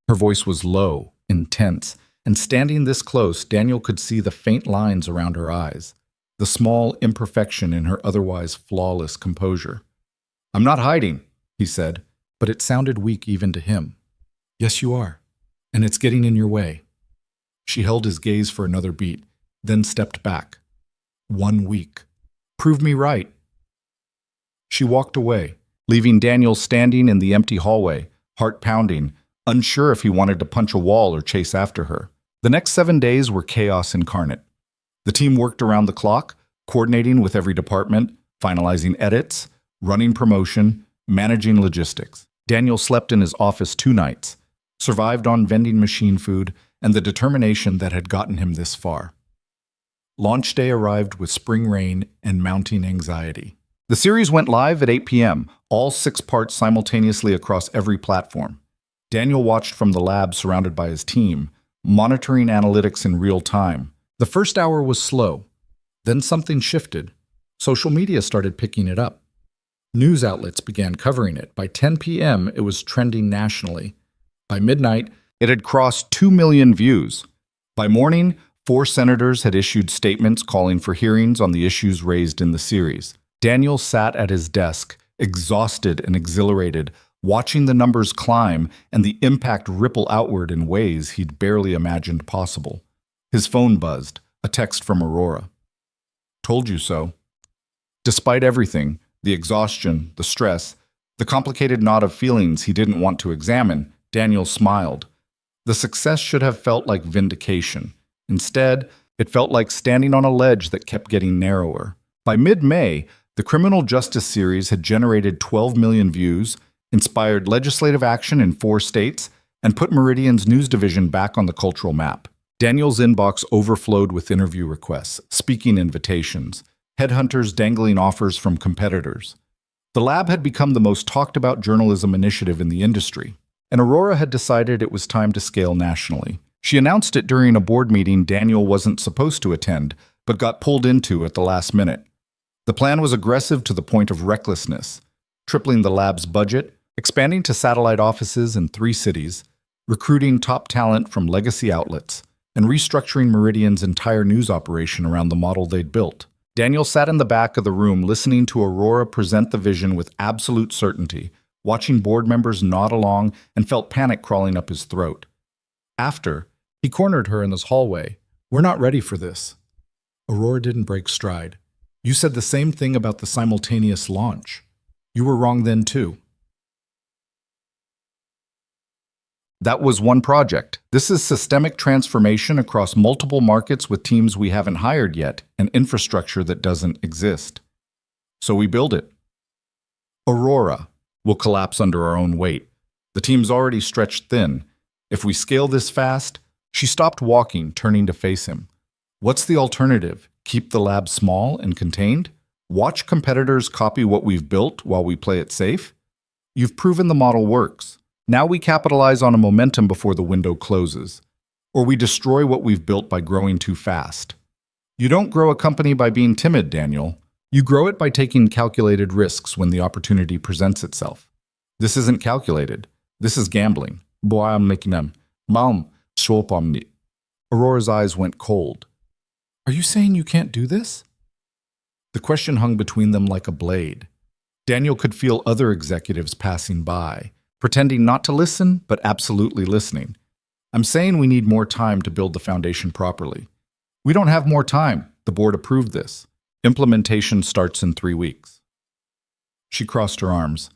Her voice was low, intense, and standing this close, Daniel could see the faint lines around her eyes, the small imperfection in her otherwise flawless composure. I'm not hiding, he said, but it sounded weak even to him. Yes, you are, and it's getting in your way. She held his gaze for another beat, then stepped back. 1 week. Prove me right. She walked away, leaving Daniel standing in the empty hallway, heart pounding, unsure if he wanted to punch a wall or chase after her. The next 7 days were chaos incarnate. The team worked around the clock, coordinating with every department, finalizing edits, running promotion, managing logistics. Daniel slept in his office 2 nights, survived on vending machine food, and the determination that had gotten him this far. Launch day arrived with spring rain and mounting anxiety. The series went live at 8 p.m., all 6 parts simultaneously across every platform. Daniel watched from the lab surrounded by his team, monitoring analytics in real time. The first hour was slow. Then something shifted. Social media started picking it up. News outlets began covering it. By 10 p.m., it was trending nationally. By midnight, it had crossed 2 million views. By morning, 4 senators had issued statements calling for hearings on the issues raised in the series. Daniel sat at his desk, exhausted and exhilarated, watching the numbers climb and the impact ripple outward in ways he'd barely imagined possible. His phone buzzed, a text from Aurora. Told you so. Despite everything, the exhaustion, the stress, the complicated knot of feelings he didn't want to examine, Daniel smiled. The success should have felt like vindication. Instead, it felt like standing on a ledge that kept getting narrower. By mid-May, the criminal justice series had generated 12 million views, inspired legislative action in 4 states, and put Meridian's news division back on the cultural map. Daniel's inbox overflowed with interview requests, speaking invitations, headhunters dangling offers from competitors. The lab had become the most talked-about journalism initiative in the industry, and Aurora had decided it was time to scale nationally. She announced it during a board meeting Daniel wasn't supposed to attend, but got pulled into at the last minute. The plan was aggressive to the point of recklessness, tripling the lab's budget, expanding to satellite offices in 3 cities, recruiting top talent from legacy outlets, and restructuring Meridian's entire news operation around the model they'd built. Daniel sat in the back of the room listening to Aurora present the vision with absolute certainty, watching board members nod along, and felt panic crawling up his throat. After, he cornered her in his hallway. We're not ready for this. Aurora didn't break stride. You said the same thing about the simultaneous launch. You were wrong then too. That was one project. This is systemic transformation across multiple markets with teams we haven't hired yet and infrastructure that doesn't exist. So we build it. Aurora will collapse under our own weight. The team's already stretched thin. If we scale this fast, She stopped walking, turning to face him. What's the alternative? Keep the lab small and contained? Watch competitors copy what we've built while we play it safe? You've proven the model works. Now we capitalize on a momentum before the window closes. Or we destroy what we've built by growing too fast. You don't grow a company by being timid, Daniel. You grow it by taking calculated risks when the opportunity presents itself. This isn't calculated. This is gambling. Aurora's eyes went cold. Are you saying you can't do this? The question hung between them like a blade. Daniel could feel other executives passing by, pretending not to listen, but absolutely listening. I'm saying we need more time to build the foundation properly. We don't have more time. The board approved this. Implementation starts in 3 weeks. She crossed her arms.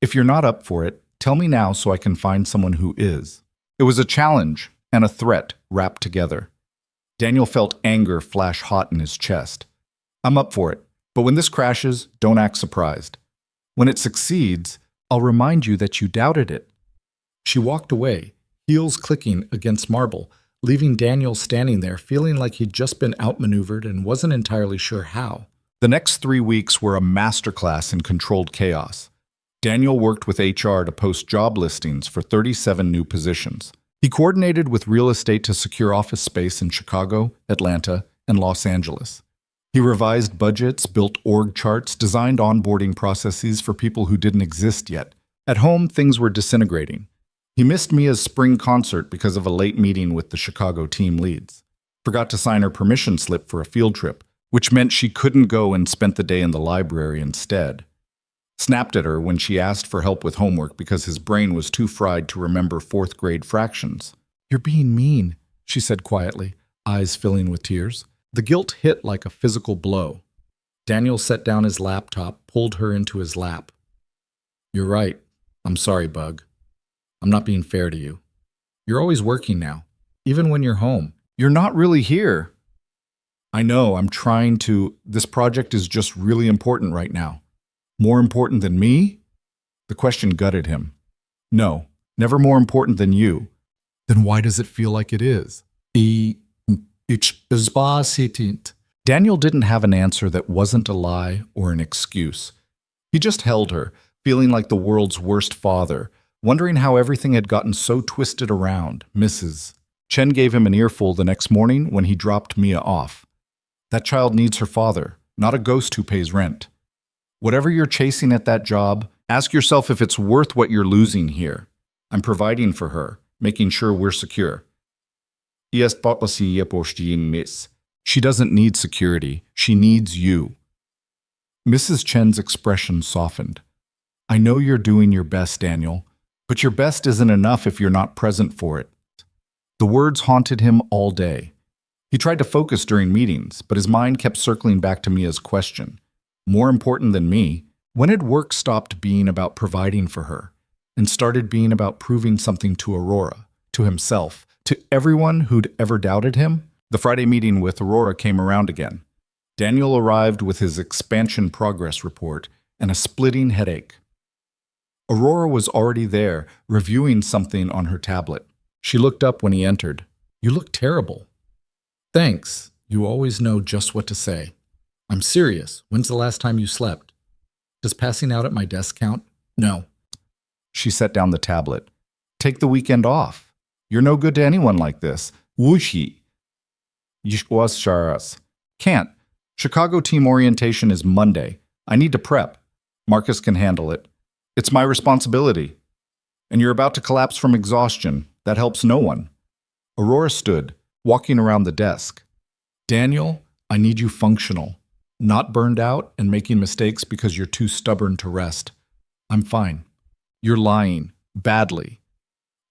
If you're not up for it, tell me now so I can find someone who is. It was a challenge and a threat wrapped together. Daniel felt anger flash hot in his chest. I'm up for it, but when this crashes, don't act surprised. When it succeeds, I'll remind you that you doubted it. She walked away, heels clicking against marble, leaving Daniel standing there feeling like he'd just been outmaneuvered and wasn't entirely sure how. The next 3 weeks were a masterclass in controlled chaos. Daniel worked with HR to post job listings for 37 new positions. He coordinated with real estate to secure office space in Chicago, Atlanta, and Los Angeles. He revised budgets, built org charts, designed onboarding processes for people who didn't exist yet. At home, things were disintegrating. He missed Mia's spring concert because of a late meeting with the Chicago team leads. Forgot to sign her permission slip for a field trip, which meant she couldn't go and spent the day in the library instead. Snapped at her when she asked for help with homework because his brain was too fried to remember 4th grade fractions. You're being mean, she said quietly, eyes filling with tears. The guilt hit like a physical blow. Daniel set down his laptop, pulled her into his lap. You're right. I'm sorry, Bug. I'm not being fair to you. You're always working now, even when you're home. You're not really here. I know, I'm trying to. This project is just really important right now. More important than me? The question gutted him. No, never more important than you. Then why does it feel like it is? Daniel didn't have an answer that wasn't a lie or an excuse. He just held her, feeling like the world's worst father, wondering how everything had gotten so twisted around. Mrs. Chen gave him an earful the next morning when he dropped Mia off. That child needs her father, not a ghost who pays rent. Whatever you're chasing at that job, ask yourself if it's worth what you're losing here. I'm providing for her, making sure we're secure. She doesn't need security. She needs you. Mrs. Chen's expression softened. I know you're doing your best, Daniel, but your best isn't enough if you're not present for it. The words haunted him all day. He tried to focus during meetings, but his mind kept circling back to Mia's question. More important than me, when had work stopped being about providing for her and started being about proving something to Aurora, to himself, to everyone who'd ever doubted him? The Friday meeting with Aurora came around again. Daniel arrived with his expansion progress report and a splitting headache. Aurora was already there, reviewing something on her tablet. She looked up when he entered. You look terrible. Thanks. You always know just what to say. I'm serious. When's the last time you slept? Does passing out at my desk count? No. She set down the tablet. Take the weekend off. You're no good to anyone like this. Whooshi. Can't. Chicago team orientation is Monday. I need to prep. Marcus can handle it. It's my responsibility. And you're about to collapse from exhaustion. That helps no one. Aurora stood, walking around the desk. Daniel, I need you functional. Not burned out and making mistakes because you're too stubborn to rest. I'm fine. You're lying. Badly.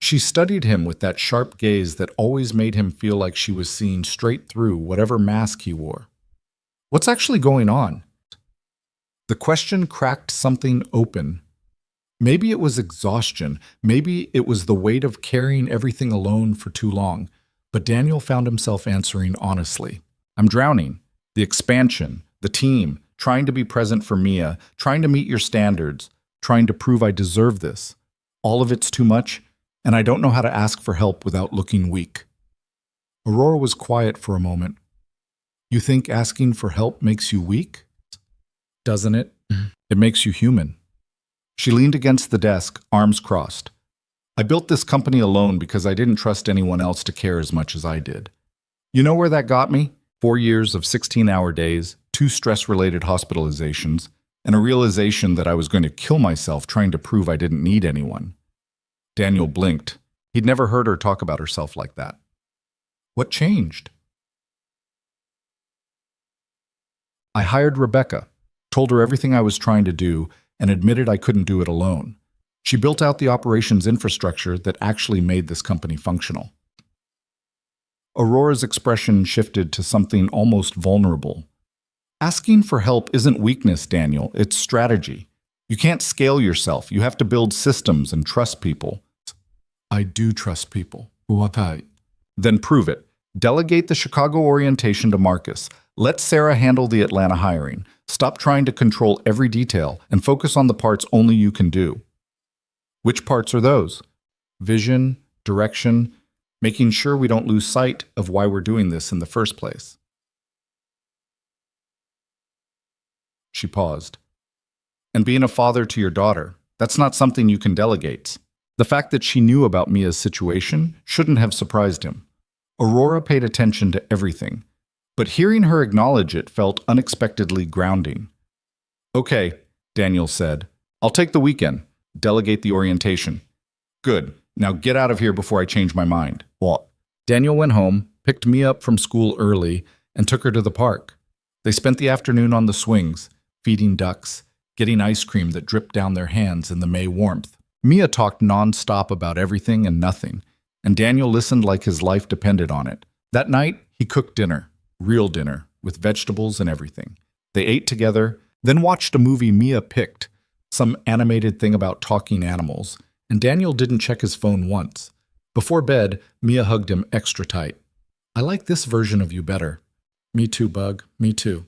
She studied him with that sharp gaze that always made him feel like she was seeing straight through whatever mask he wore. What's actually going on? The question cracked something open. Maybe it was exhaustion. Maybe it was the weight of carrying everything alone for too long. But Daniel found himself answering honestly. I'm drowning. The expansion, the team, trying to be present for Mia, trying to meet your standards, trying to prove I deserve this. All of it's too much, and I don't know how to ask for help without looking weak. Aurora was quiet for a moment. You think asking for help makes you weak? Doesn't it? It makes you human. She leaned against the desk, arms crossed. I built this company alone because I didn't trust anyone else to care as much as I did. You know where that got me? 4 years of 16-hour days, 2 stress-related hospitalizations, and a realization that I was going to kill myself trying to prove I didn't need anyone. Daniel blinked. He'd never heard her talk about herself like that. What changed? I hired Rebecca, told her everything I was trying to do, and admitted I couldn't do it alone. She built out the operations infrastructure that actually made this company functional. Aurora's expression shifted to something almost vulnerable. Asking for help isn't weakness, Daniel. It's strategy. You can't scale yourself. You have to build systems and trust people. I do trust people. Then prove it. Delegate the Chicago orientation to Marcus. Let Sarah handle the Atlanta hiring. Stop trying to control every detail and focus on the parts only you can do. Which parts are those? Vision, direction, making sure we don't lose sight of why we're doing this in the first place. She paused. And being a father to your daughter, that's not something you can delegate. The fact that she knew about Mia's situation shouldn't have surprised him. Aurora paid attention to everything, but hearing her acknowledge it felt unexpectedly grounding. Okay, Daniel said. I'll take the weekend. Delegate the orientation. Good. Now get out of here before I change my mind. What? Daniel went home, picked Mia up from school early, and took her to the park. They spent the afternoon on the swings, feeding ducks, getting ice cream that dripped down their hands in the May warmth. Mia talked non-stop about everything and nothing, and Daniel listened like his life depended on it. That night, he cooked dinner, real dinner, with vegetables and everything. They ate together, then watched a movie Mia picked, some animated thing about talking animals, and Daniel didn't check his phone once. Before bed, Mia hugged him extra tight. I like this version of you better. Me too, Bug. Me too.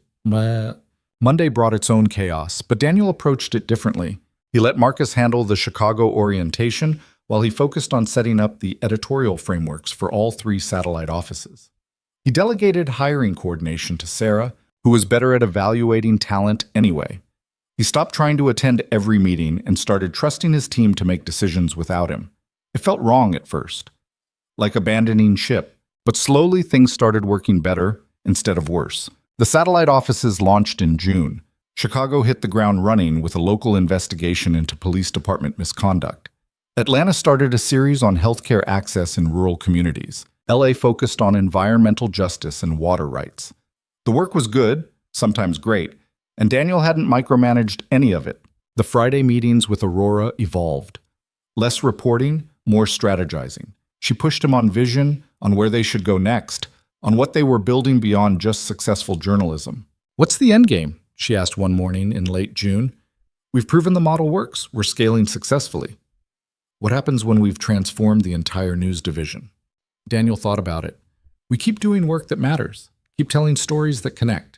Monday brought its own chaos, but Daniel approached it differently. He let Marcus handle the Chicago orientation while he focused on setting up the editorial frameworks for all 3 satellite offices. He delegated hiring coordination to Sarah, who was better at evaluating talent anyway. He stopped trying to attend every meeting and started trusting his team to make decisions without him. It felt wrong at first, like abandoning ship, but slowly things started working better instead of worse. The satellite offices launched in June. Chicago hit the ground running with a local investigation into police department misconduct. Atlanta started a series on healthcare access in rural communities. LA focused on environmental justice and water rights. The work was good, sometimes great, and Daniel hadn't micromanaged any of it. The Friday meetings with Aurora evolved. Less reporting, more strategizing. She pushed him on vision, on where they should go next, on what they were building beyond just successful journalism. What's the end game? She asked one morning in late June. We've proven the model works. We're scaling successfully. What happens when we've transformed the entire news division? Daniel thought about it. We keep doing work that matters. Keep telling stories that connect.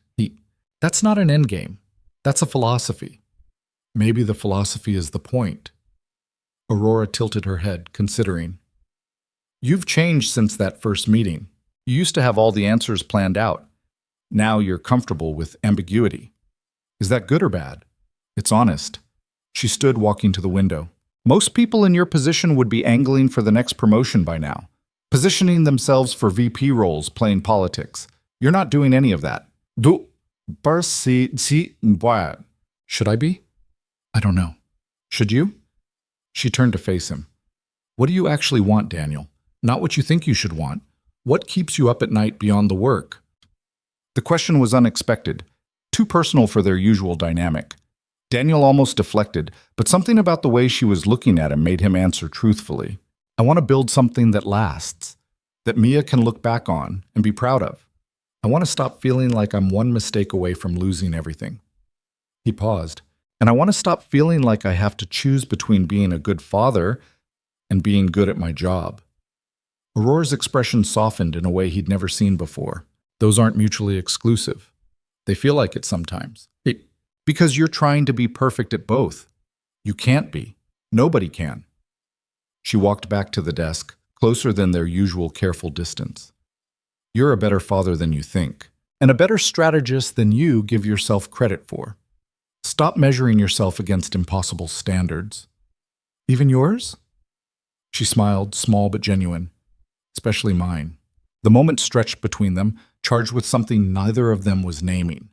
That's not an end game. That's a philosophy. Maybe the philosophy is the point. Aurora tilted her head, considering. You've changed since that first meeting. You used to have all the answers planned out. Now you're comfortable with ambiguity. Is that good or bad? It's honest. She stood walking to the window. Most people in your position would be angling for the next promotion by now, positioning themselves for VP roles, playing politics. You're not doing any of that. Should I be? I don't know. Should you? She turned to face him. What do you actually want, Daniel? Not what you think you should want. What keeps you up at night beyond the work? The question was unexpected, too personal for their usual dynamic. Daniel almost deflected, but something about the way she was looking at him made him answer truthfully. I want to build something that lasts, that Mia can look back on and be proud of. I want to stop feeling like I'm one mistake away from losing everything. He paused. And I want to stop feeling like I have to choose between being a good father and being good at my job. Aurora's expression softened in a way he'd never seen before. Those aren't mutually exclusive. They feel like it sometimes. Because you're trying to be perfect at both. You can't be. Nobody can. She walked back to the desk, closer than their usual careful distance. You're a better father than you think, and a better strategist than you give yourself credit for. Stop measuring yourself against impossible standards. Even yours? She smiled, small but genuine. Especially mine. The moment stretched between them, charged with something neither of them was naming.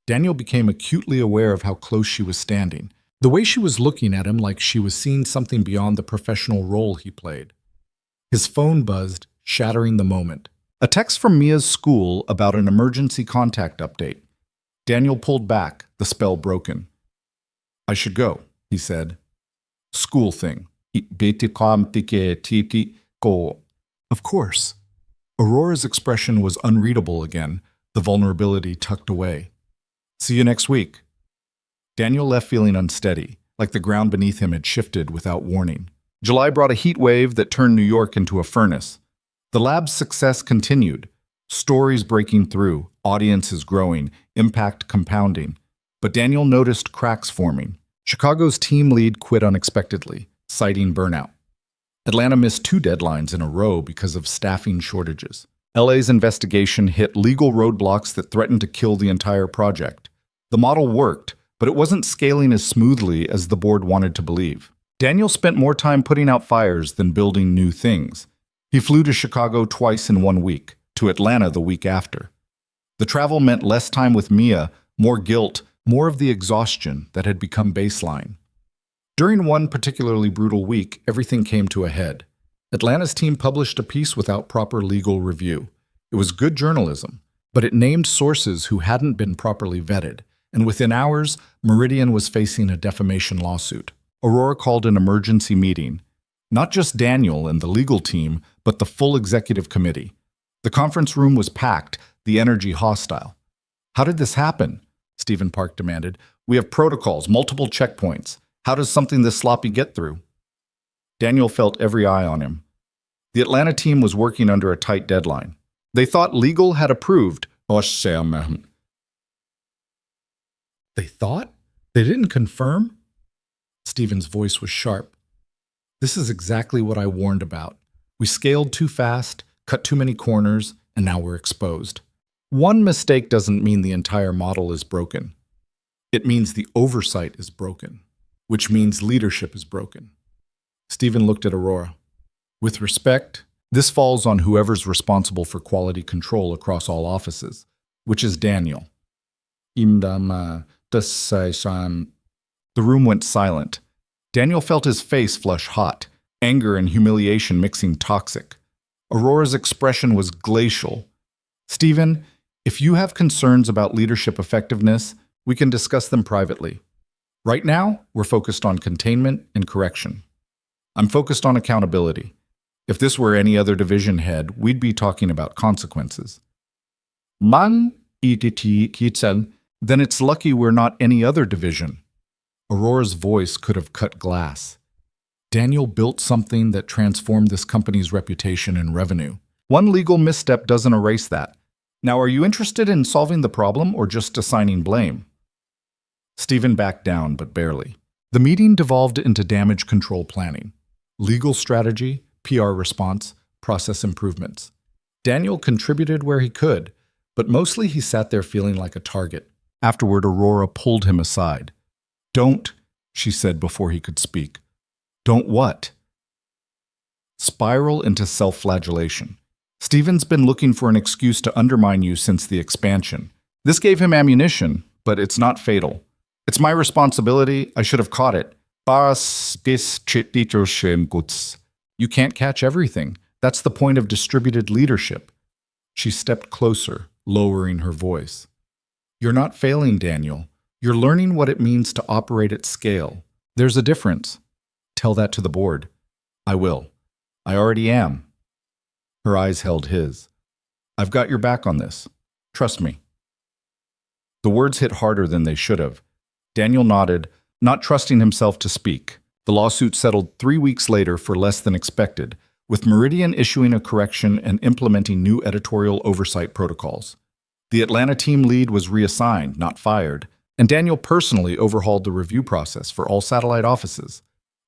Daniel became acutely aware of how close she was standing, the way she was looking at him like she was seeing something beyond the professional role he played. His phone buzzed, shattering the moment. A text from Mia's school about an emergency contact update. Daniel pulled back, the spell broken. I should go, he said. School thing. Of course. Aurora's expression was unreadable again, the vulnerability tucked away. See you next week. Daniel left feeling unsteady, like the ground beneath him had shifted without warning. July brought a heat wave that turned New York into a furnace. The lab's success continued. Stories breaking through, audiences growing, impact compounding. But Daniel noticed cracks forming. Chicago's team lead quit unexpectedly, citing burnout. Atlanta missed 2 deadlines in a row because of staffing shortages. LA's investigation hit legal roadblocks that threatened to kill the entire project. The model worked, but it wasn't scaling as smoothly as the board wanted to believe. Daniel spent more time putting out fires than building new things. He flew to Chicago twice in 1 week, to Atlanta the week after. The travel meant less time with Mia, more guilt, more of the exhaustion that had become baseline. During one particularly brutal week, everything came to a head. Atlanta's team published a piece without proper legal review. It was good journalism, but it named sources who hadn't been properly vetted, and within hours, Meridian was facing a defamation lawsuit. Aurora called an emergency meeting. Not just Daniel and the legal team, but the full executive committee. The conference room was packed, the energy hostile. How did this happen? Stephen Park demanded. We have protocols, multiple checkpoints. How does something this sloppy get through? Daniel felt every eye on him. The Atlanta team was working under a tight deadline. They thought legal had approved. They thought? They didn't confirm? Stephen's voice was sharp. This is exactly what I warned about. We scaled too fast, cut too many corners, and now we're exposed. One mistake doesn't mean the entire model is broken. It means the oversight is broken, which means leadership is broken. Stephen looked at Aurora. With respect, this falls on whoever's responsible for quality control across all offices, which is Daniel. The room went silent. Daniel felt his face flush hot, anger and humiliation mixing toxic. Aurora's expression was glacial. Stephen, if you have concerns about leadership effectiveness, we can discuss them privately. Right now, we're focused on containment and correction. I'm focused on accountability. If this were any other division head, we'd be talking about consequences. Then it's lucky we're not any other division. Aurora's voice could have cut glass. Daniel built something that transformed this company's reputation and revenue. One legal misstep doesn't erase that. Now, are you interested in solving the problem or just assigning blame? Stephen backed down, but barely. The meeting devolved into damage control planning, legal strategy, PR response, process improvements. Daniel contributed where he could, but mostly he sat there feeling like a target. Afterward, Aurora pulled him aside. Don't, she said before he could speak. Don't what? Spiral into self-flagellation. Stephen's been looking for an excuse to undermine you since the expansion. This gave him ammunition, but it's not fatal. It's my responsibility. I should have caught it. You can't catch everything. That's the point of distributed leadership. She stepped closer, lowering her voice. You're not failing, Daniel. You're learning what it means to operate at scale. There's a difference. Tell that to the board. I will. I already am. Her eyes held his. I've got your back on this. Trust me. The words hit harder than they should have. Daniel nodded, not trusting himself to speak. The lawsuit settled 3 weeks later for less than expected, with Meridian issuing a correction and implementing new editorial oversight protocols. The Atlanta team lead was reassigned, not fired, and Daniel personally overhauled the review process for all satellite offices.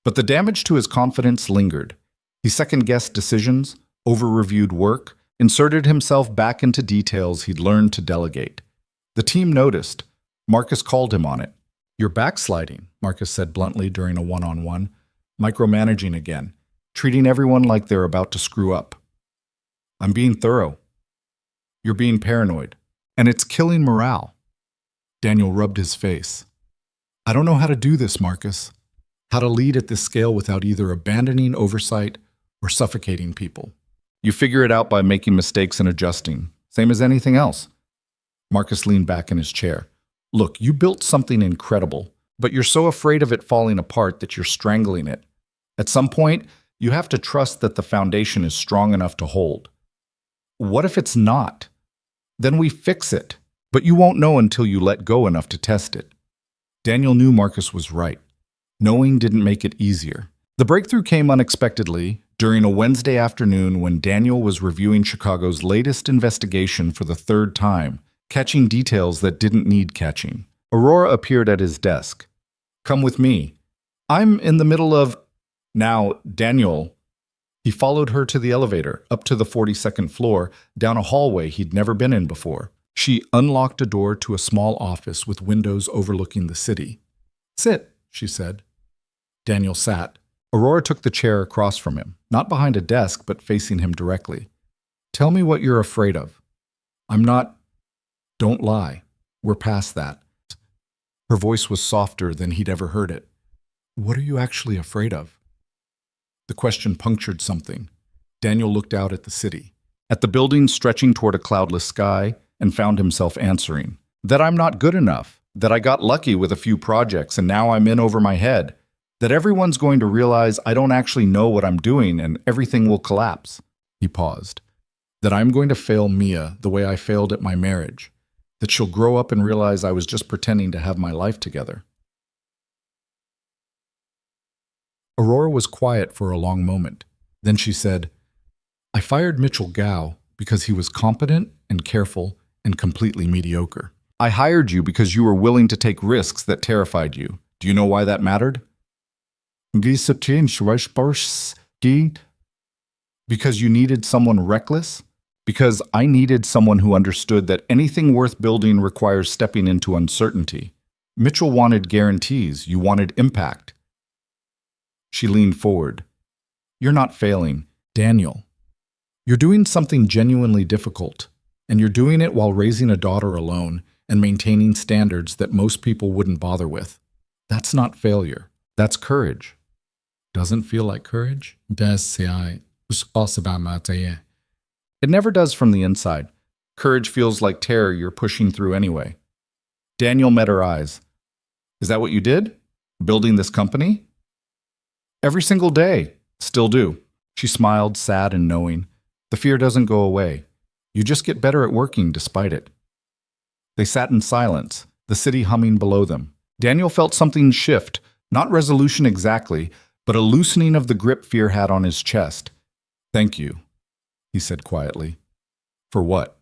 But the damage to his confidence lingered. He second-guessed decisions, over-reviewed work, inserted himself back into details he'd learned to delegate. The team noticed. Marcus called him on it. "You're backsliding," Marcus said bluntly during a one-on-one. "Micromanaging again, treating everyone like they're about to screw up." "I'm being thorough." "You're being paranoid, and it's killing morale." Daniel rubbed his face. "I don't know how to do this, Marcus. How to lead at this scale without either abandoning oversight or suffocating people." "You figure it out by making mistakes and adjusting, same as anything else." Marcus leaned back in his chair. "Look, you built something incredible, but you're so afraid of it falling apart that you're strangling it. At some point, you have to trust that the foundation is strong enough to hold. What if it's not? Then we fix it, but you won't know until you let go enough to test it." Daniel knew Marcus was right. Knowing didn't make it easier. The breakthrough came unexpectedly during a Wednesday afternoon when Daniel was reviewing Chicago's latest investigation for the third time, catching details that didn't need catching. Aurora appeared at his desk. "Come with me. I'm in the middle of—" "Now, Daniel." He followed her to the elevator, up to the 42nd floor, down a hallway he'd never been in before. She unlocked a door to a small office with windows overlooking the city. "Sit," she said. Daniel sat. Aurora took the chair across from him, not behind a desk, but facing him directly. "Tell me what you're afraid of." "I'm not—" "Don't lie. We're past that." Her voice was softer than he'd ever heard it. "What are you actually afraid of?" The question punctured something. Daniel looked out at the city, at the buildings stretching toward a cloudless sky, and found himself answering. "That I'm not good enough, that I got lucky with a few projects and now I'm in over my head, that everyone's going to realize I don't actually know what I'm doing and everything will collapse." He paused. "That I'm going to fail Mia the way I failed at my marriage, that she'll grow up and realize I was just pretending to have my life together." Aurora was quiet for a long moment. Then she said, "I fired Mitchell Gao because he was competent and careful and completely mediocre. I hired you because you were willing to take risks that terrified you. Do you know why that mattered?" "Because you needed someone reckless? Because I needed someone who understood that anything worth building requires stepping into uncertainty. Mitchell wanted guarantees. You wanted impact." She leaned forward. "You're not failing, Daniel. You're doing something genuinely difficult, and you're doing it while raising a daughter alone and maintaining standards that most people wouldn't bother with. That's not failure. That's courage." "Doesn't feel like courage?" It never does from the inside. Courage feels like terror you're pushing through anyway. Daniel met her eyes. "Is that what you did? Building this company?" "Every single day. Still do." She smiled, sad and knowing. "The fear doesn't go away. You just get better at working despite it." They sat in silence, the city humming below them. Daniel felt something shift, not resolution exactly, but a loosening of the grip fear had on his chest. "Thank you," he said quietly. "For what?"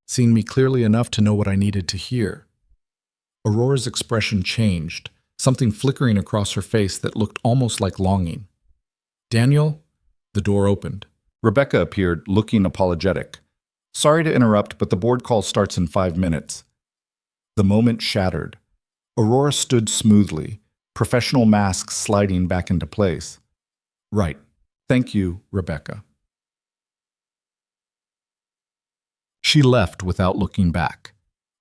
"Seeing me clearly enough to know what I needed to hear." Aurora's expression changed, something flickering across her face that looked almost like longing. "Daniel?" The door opened. Rebecca appeared, looking apologetic. "Sorry to interrupt, but the board call starts in 5 minutes." The moment shattered. Aurora stood smoothly, professional mask sliding back into place. "Right. Thank you, Rebecca." She left without looking back,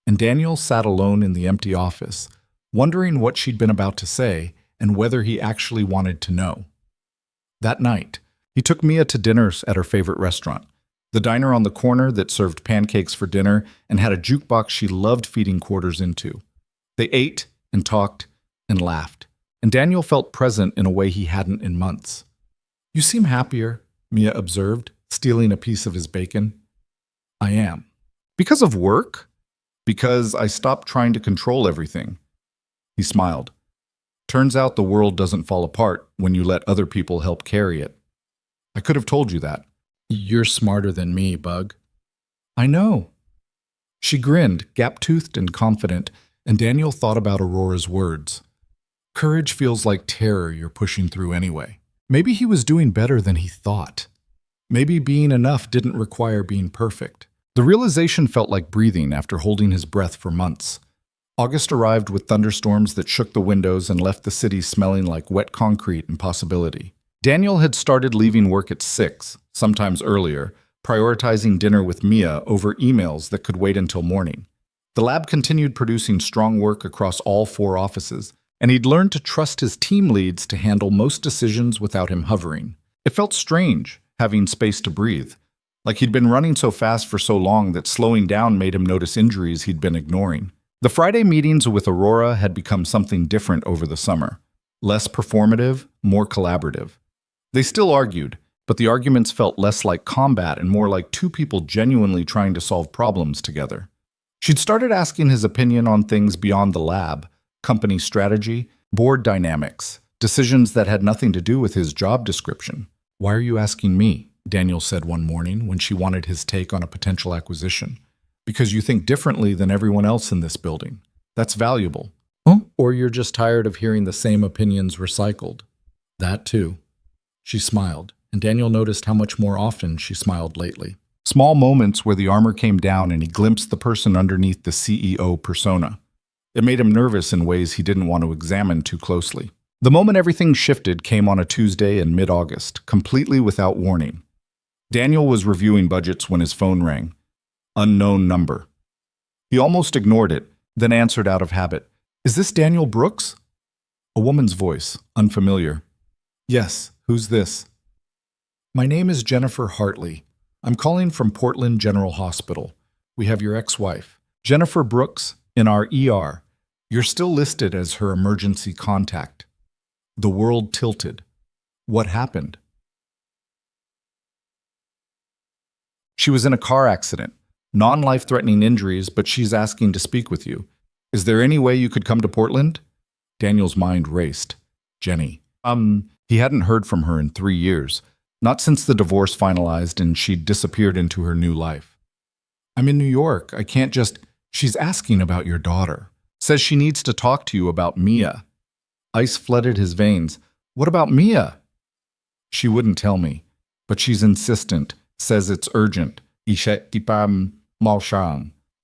and Daniel sat alone in the empty office, wondering what she'd been about to say and whether he actually wanted to know. That night, he took Mia to dinner at her favorite restaurant, the diner on the corner that served pancakes for dinner and had a jukebox she loved feeding quarters into. They ate and talked and laughed, and Daniel felt present in a way he hadn't in months. "You seem happier," Mia observed, stealing a piece of his bacon. "I am." "Because of work?" "Because I stopped trying to control everything." He smiled. "Turns out the world doesn't fall apart when you let other people help carry it. I could have told you that." "You're smarter than me, Bug." "I know." She grinned, gap-toothed and confident, and Daniel thought about Aurora's words. Courage feels like terror you're pushing through anyway. Maybe he was doing better than he thought. Maybe being enough didn't require being perfect. The realization felt like breathing after holding his breath for months. August arrived with thunderstorms that shook the windows and left the city smelling like wet concrete and possibility. Daniel had started leaving work at 6, sometimes earlier, prioritizing dinner with Mia over emails that could wait until morning. The lab continued producing strong work across all 4 offices, and he'd learned to trust his team leads to handle most decisions without him hovering. It felt strange, having space to breathe, like he'd been running so fast for so long that slowing down made him notice injuries he'd been ignoring. The Friday meetings with Aurora had become something different over the summer. Less performative, more collaborative. They still argued, but the arguments felt less like combat and more like 2 people genuinely trying to solve problems together. She'd started asking his opinion on things beyond the lab, company strategy, board dynamics, decisions that had nothing to do with his job description. "Why are you asking me?" Daniel said one morning when she wanted his take on a potential acquisition. "Because you think differently than everyone else in this building. That's valuable." "Huh? Or you're just tired of hearing the same opinions recycled." "That too." She smiled, and Daniel noticed how much more often she smiled lately. Small moments where the armor came down and he glimpsed the person underneath the CEO persona. It made him nervous in ways he didn't want to examine too closely. The moment everything shifted came on a Tuesday in mid-August, completely without warning. Daniel was reviewing budgets when his phone rang. Unknown number. He almost ignored it, then answered out of habit. "Is this Daniel Brooks?" A woman's voice, unfamiliar. "Yes, who's this?" "My name is Jennifer Hartley. I'm calling from Portland General Hospital. We have your ex-wife, Jennifer Brooks, in our ER. You're still listed as her emergency contact." The world tilted. What happened? "She was in a car accident. Non-life-threatening injuries, but she's asking to speak with you. Is there any way you could come to Portland?" Daniel's mind raced. Jenny. He hadn't heard from her in 3 years. Not since the divorce finalized and she'd disappeared into her new life. "I'm in New York. I can't just—" "She's asking about your daughter. Says she needs to talk to you about Mia." Ice flooded his veins. "What about Mia?" "She wouldn't tell me, but she's insistent. Says it's urgent."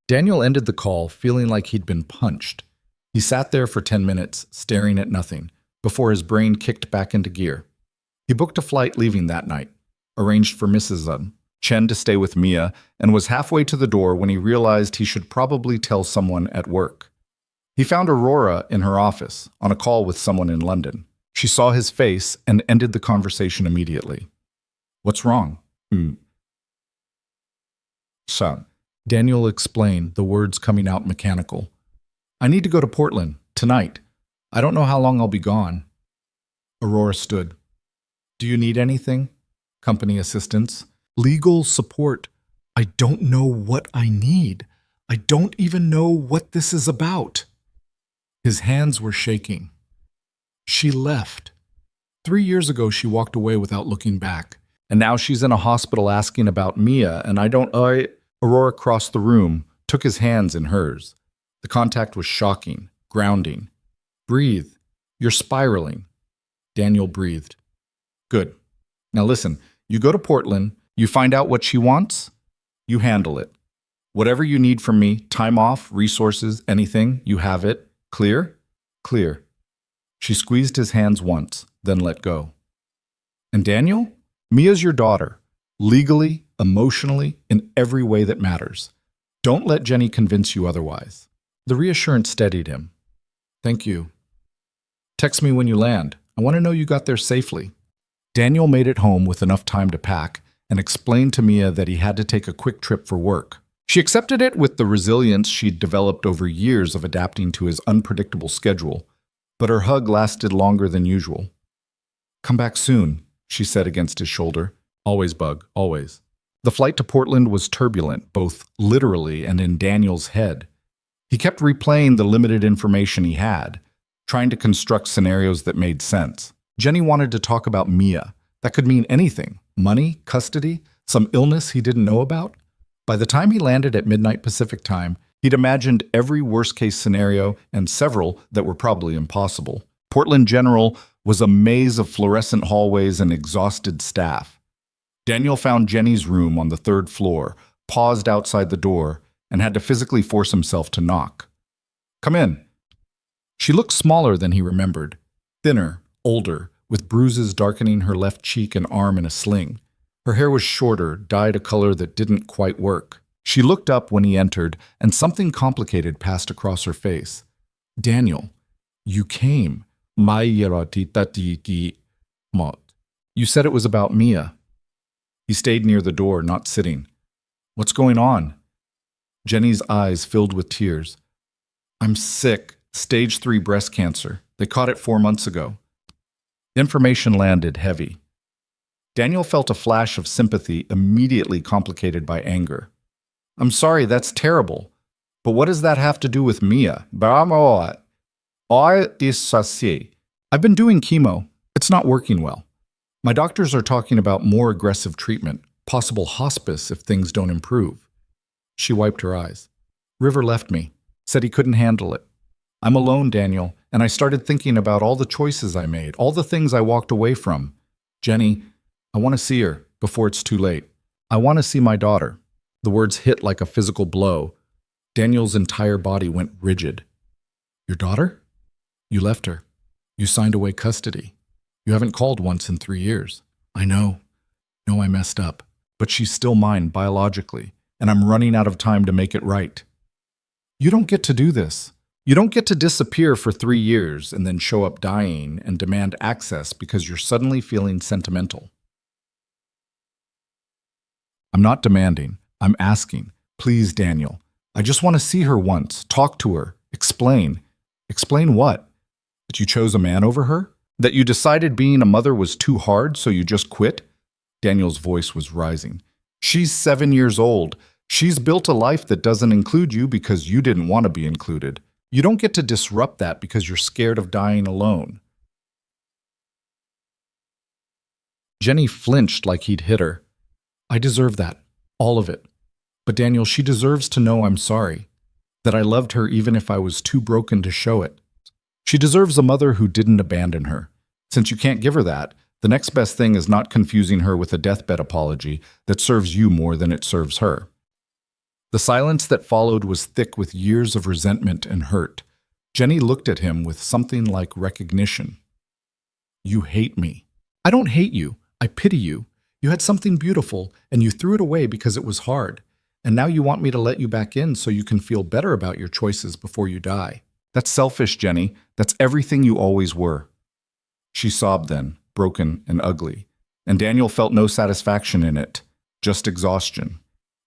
Daniel ended the call feeling like he'd been punched. He sat there for 10 minutes, staring at nothing, before his brain kicked back into gear. He booked a flight leaving that night, arranged for Mrs. Chen to stay with Mia, and was halfway to the door when he realized he should probably tell someone at work. He found Aurora in her office, on a call with someone in London. She saw his face and ended the conversation immediately. "What's wrong?" "Son." Daniel explained, the words coming out mechanical. "I need to go to Portland, tonight. I don't know how long I'll be gone." Aurora stood. "Do you need anything? Company assistance? Legal support? I don't know what I need. I don't even know what this is about." His hands were shaking. She left. 3 years ago, she walked away without looking back. And now she's in a hospital asking about Mia, and Aurora crossed the room, took his hands in hers. The contact was shocking, grounding. "Breathe. You're spiraling." Daniel breathed. "Good. Now listen, you go to Portland, you find out what she wants, you handle it. Whatever you need from me, time off, resources, anything, you have it. Clear?" "Clear." She squeezed his hands once, then let go. "And Daniel? Mia's your daughter. Legally, emotionally, in every way that matters. Don't let Jenny convince you otherwise." The reassurance steadied him. "Thank you. Text me when you land. I want to know you got there safely." Daniel made it home with enough time to pack and explained to Mia that he had to take a quick trip for work. She accepted it with the resilience she'd developed over years of adapting to his unpredictable schedule, but her hug lasted longer than usual. "Come back soon," she said against his shoulder. "Always, Bug, always." The flight to Portland was turbulent, both literally and in Daniel's head. He kept replaying the limited information he had, trying to construct scenarios that made sense. Jenny wanted to talk about Mia. That could mean anything. Money, custody, some illness he didn't know about. By the time he landed at midnight Pacific time, he'd imagined every worst-case scenario and several that were probably impossible. Portland General was a maze of fluorescent hallways and exhausted staff. Daniel found Jenny's room on the third floor, paused outside the door, and had to physically force himself to knock. "Come in." She looked smaller than he remembered, thinner, older, with bruises darkening her left cheek and arm in a sling. Her hair was shorter, dyed a color that didn't quite work. She looked up when he entered, and something complicated passed across her face. "Daniel, you came. You said it was about Mia." He stayed near the door, not sitting. "What's going on?" Jenny's eyes filled with tears. "I'm sick. Stage 3 breast cancer. They caught it 4 months ago." The information landed heavy. Daniel felt a flash of sympathy immediately complicated by anger. "I'm sorry, that's terrible. But what does that have to do with Mia?" "I've been doing chemo. It's not working well. My doctors are talking about more aggressive treatment, possible hospice if things don't improve." She wiped her eyes. "River left me, said he couldn't handle it. I'm alone, Daniel, and I started thinking about all the choices I made, all the things I walked away from. Jenny, I want to see her before it's too late. I want to see my daughter." The words hit like a physical blow. Daniel's entire body went rigid. "Your daughter? You left her. You signed away custody. You haven't called once in 3 years. I know. I messed up. But she's still mine biologically, and I'm running out of time to make it right. You don't get to do this. You don't get to disappear for 3 years and then show up dying and demand access because you're suddenly feeling sentimental." "I'm not demanding. I'm asking. Please, Daniel. I just want to see her once, talk to her, explain." "Explain what? That you chose a man over her? That you decided being a mother was too hard, so you just quit?" Daniel's voice was rising. "She's 7 years old. She's built a life that doesn't include you because you didn't want to be included. You don't get to disrupt that because you're scared of dying alone." Jenny flinched like he'd hit her. "I deserve that. All of it. But Daniel, she deserves to know I'm sorry. That I loved her even if I was too broken to show it. She deserves a mother who didn't abandon her. Since you can't give her that, the next best thing is not confusing her with a deathbed apology that serves you more than it serves her." The silence that followed was thick with years of resentment and hurt. Jenny looked at him with something like recognition. "You hate me." "I don't hate you. I pity you. You had something beautiful, and you threw it away because it was hard. And now you want me to let you back in so you can feel better about your choices before you die. That's selfish, Jenny. That's everything you always were." She sobbed then, broken and ugly, and Daniel felt no satisfaction in it, just exhaustion.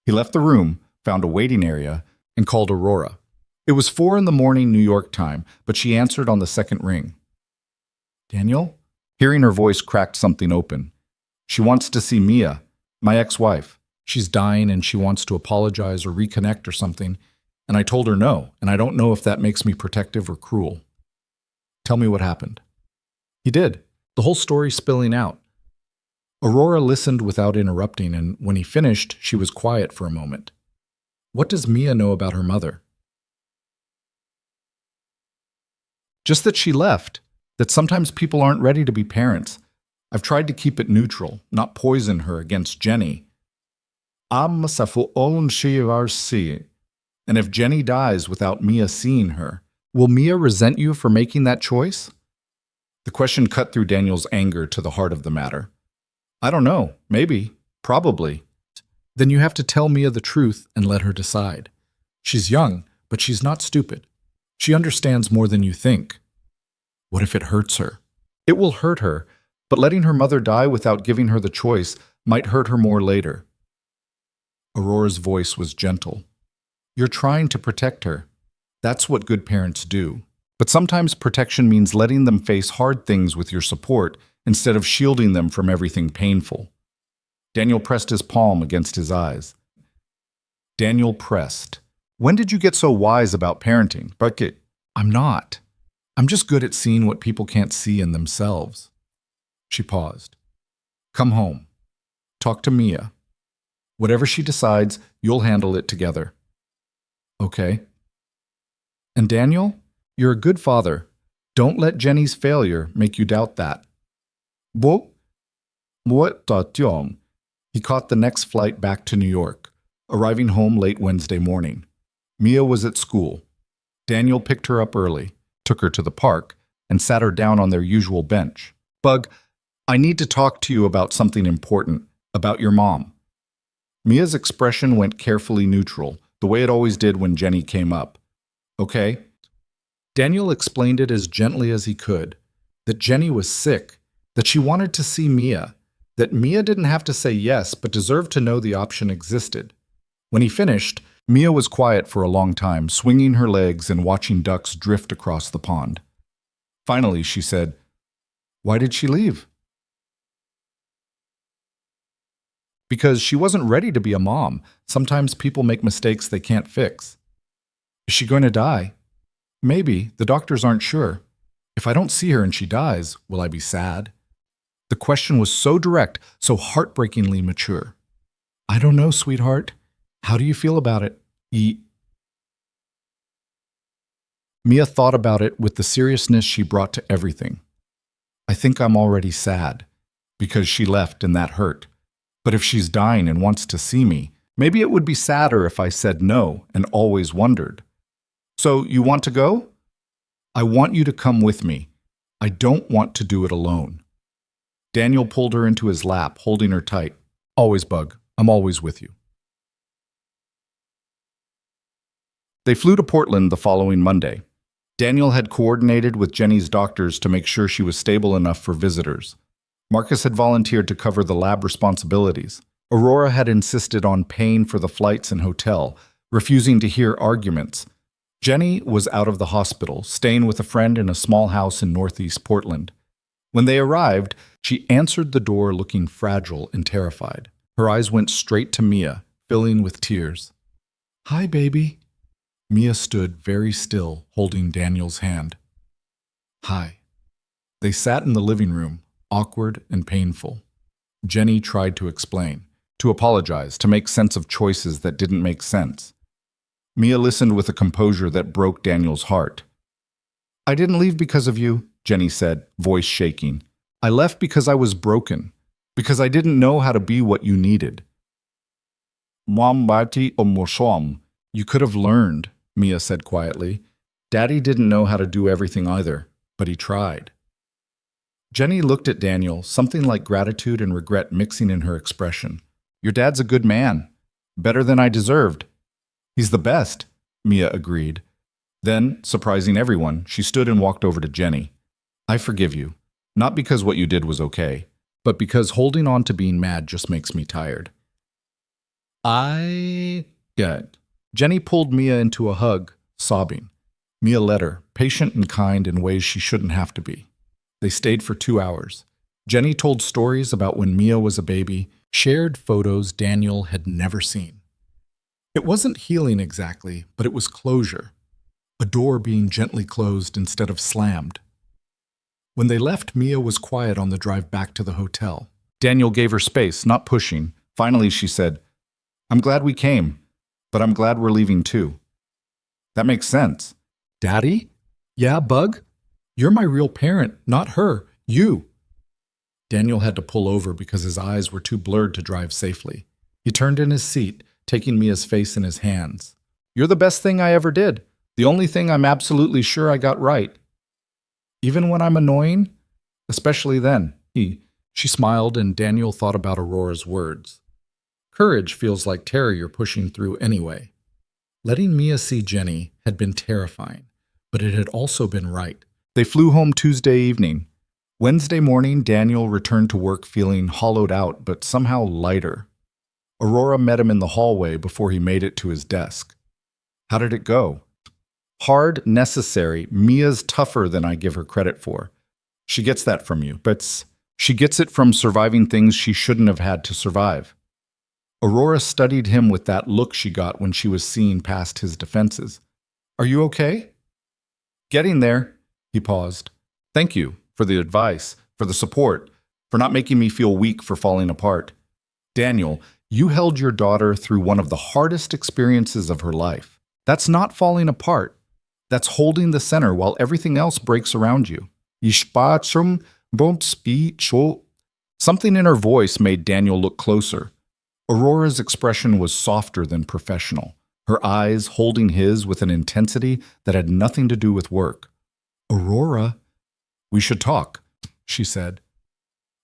He left the room, found a waiting area, and called Aurora. It was 4 in the morning New York time, but she answered on the second ring. "Daniel?" Hearing her voice cracked something open. "She wants to see Mia, my ex-wife. She's dying and she wants to apologize or reconnect or something, and I told her no, and I don't know if that makes me protective or cruel." "Tell me what happened." He did, the whole story spilling out. Aurora listened without interrupting, and when he finished, she was quiet for a moment. "What does Mia know about her mother?" "Just that she left, that sometimes people aren't ready to be parents. I've tried to keep it neutral, not poison her against Jenny. And if Jenny dies without Mia seeing her, will Mia resent you for making that choice?" The question cut through Daniel's anger to the heart of the matter. "I don't know. Maybe. Probably." "Then you have to tell Mia the truth and let her decide. She's young, but she's not stupid. She understands more than you think." "What if it hurts her?" "It will hurt her, but letting her mother die without giving her the choice might hurt her more later." Aurora's voice was gentle. "You're trying to protect her. That's what good parents do. But sometimes protection means letting them face hard things with your support instead of shielding them from everything painful." Daniel pressed his palm against his eyes. Daniel pressed. "When did you get so wise about parenting?" "I'm not. I'm just good at seeing what people can't see in themselves." She paused. "Come home. Talk to Mia. Whatever she decides, you'll handle it together." "Okay." "And Daniel, you're a good father. Don't let Jenny's failure make you doubt that." He caught the next flight back to New York, arriving home late Wednesday morning. Mia was at school. Daniel picked her up early, took her to the park, and sat her down on their usual bench. Bug, I need to talk to you about something important, about your mom. Mia's expression went carefully neutral, the way it always did when Jenny came up. Okay? Daniel explained it as gently as he could, that Jenny was sick, that she wanted to see Mia, that Mia didn't have to say yes but deserved to know the option existed. When he finished, Mia was quiet for a long time, swinging her legs and watching ducks drift across the pond. Finally, she said, "Why did she leave?" Because she wasn't ready to be a mom. Sometimes people make mistakes they can't fix. Is she going to die? Maybe. The doctors aren't sure. If I don't see her and she dies, will I be sad? The question was so direct, so heartbreakingly mature. I don't know, sweetheart. How do you feel about it? Mia thought about it with the seriousness she brought to everything. I think I'm already sad, because she left and that hurt. But if she's dying and wants to see me, maybe it would be sadder if I said no and always wondered. So you want to go? I want you to come with me. I don't want to do it alone. Daniel pulled her into his lap, holding her tight. Always, Bug. I'm always with you. They flew to Portland the following Monday. Daniel had coordinated with Jenny's doctors to make sure she was stable enough for visitors. Marcus had volunteered to cover the lab responsibilities. Aurora had insisted on paying for the flights and hotel, refusing to hear arguments. Jenny was out of the hospital, staying with a friend in a small house in northeast Portland. When they arrived, she answered the door looking fragile and terrified. Her eyes went straight to Mia, filling with tears. Hi, baby. Mia stood very still, holding Daniel's hand. Hi. They sat in the living room, awkward and painful. Jenny tried to explain, to apologize, to make sense of choices that didn't make sense. Mia listened with a composure that broke Daniel's heart. I didn't leave because of you, Jenny said, voice shaking. I left because I was broken, because I didn't know how to be what you needed. You could have learned, Mia said quietly. Daddy didn't know how to do everything either, but he tried. Jenny looked at Daniel, something like gratitude and regret mixing in her expression. Your dad's a good man. Better than I deserved. He's the best, Mia agreed. Then, surprising everyone, she stood and walked over to Jenny. I forgive you, not because what you did was okay, but because holding on to being mad just makes me tired. I get it. Jenny pulled Mia into a hug, sobbing. Mia let her, patient and kind in ways she shouldn't have to be. They stayed for 2 hours. Jenny told stories about when Mia was a baby, shared photos Daniel had never seen. It wasn't healing exactly, but it was closure. A door being gently closed instead of slammed. When they left, Mia was quiet on the drive back to the hotel. Daniel gave her space, not pushing. Finally, she said, I'm glad we came, but I'm glad we're leaving too. That makes sense. Daddy? Yeah, Bug? You're my real parent, not her. You. Daniel had to pull over because his eyes were too blurred to drive safely. He turned in his seat, taking Mia's face in his hands. You're the best thing I ever did. The only thing I'm absolutely sure I got right. Even when I'm annoying? Especially then. She smiled, and Daniel thought about Aurora's words. Courage feels like terror you're pushing through anyway. Letting Mia see Jenny had been terrifying, but it had also been right. They flew home Tuesday evening. Wednesday morning, Daniel returned to work feeling hollowed out, but somehow lighter. Aurora met him in the hallway before he made it to his desk. How did it go? Hard, necessary. Mia's tougher than I give her credit for. She gets that from you, but she gets it from surviving things she shouldn't have had to survive. Aurora studied him with that look she got when she was seeing past his defenses. Are you okay? Getting there. He paused. Thank you for the advice, for the support, for not making me feel weak for falling apart. Daniel, you held your daughter through one of the hardest experiences of her life. That's not falling apart. That's holding the center while everything else breaks around you. Something in her voice made Daniel look closer. Aurora's expression was softer than professional, her eyes holding his with an intensity that had nothing to do with work. "Aurora, we should talk," she said.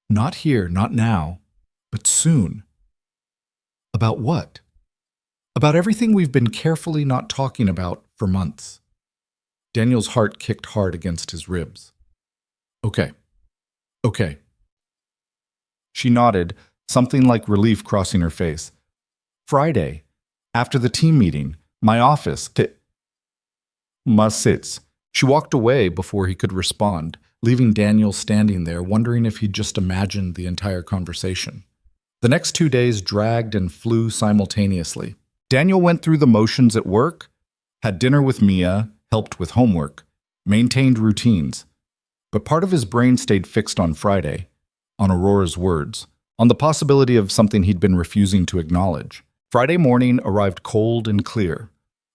"Not here, not now, but soon." "About what?" "About everything we've been carefully not talking about for months." Daniel's heart kicked hard against his ribs. "Okay. Okay." She nodded, something like relief crossing her face. "Friday, after the team meeting, my office, sits." She walked away before he could respond, leaving Daniel standing there, wondering if he'd just imagined the entire conversation. The next 2 days dragged and flew simultaneously. Daniel went through the motions at work, had dinner with Mia, helped with homework, maintained routines. But part of his brain stayed fixed on Friday, on Aurora's words, on the possibility of something he'd been refusing to acknowledge. Friday morning arrived cold and clear,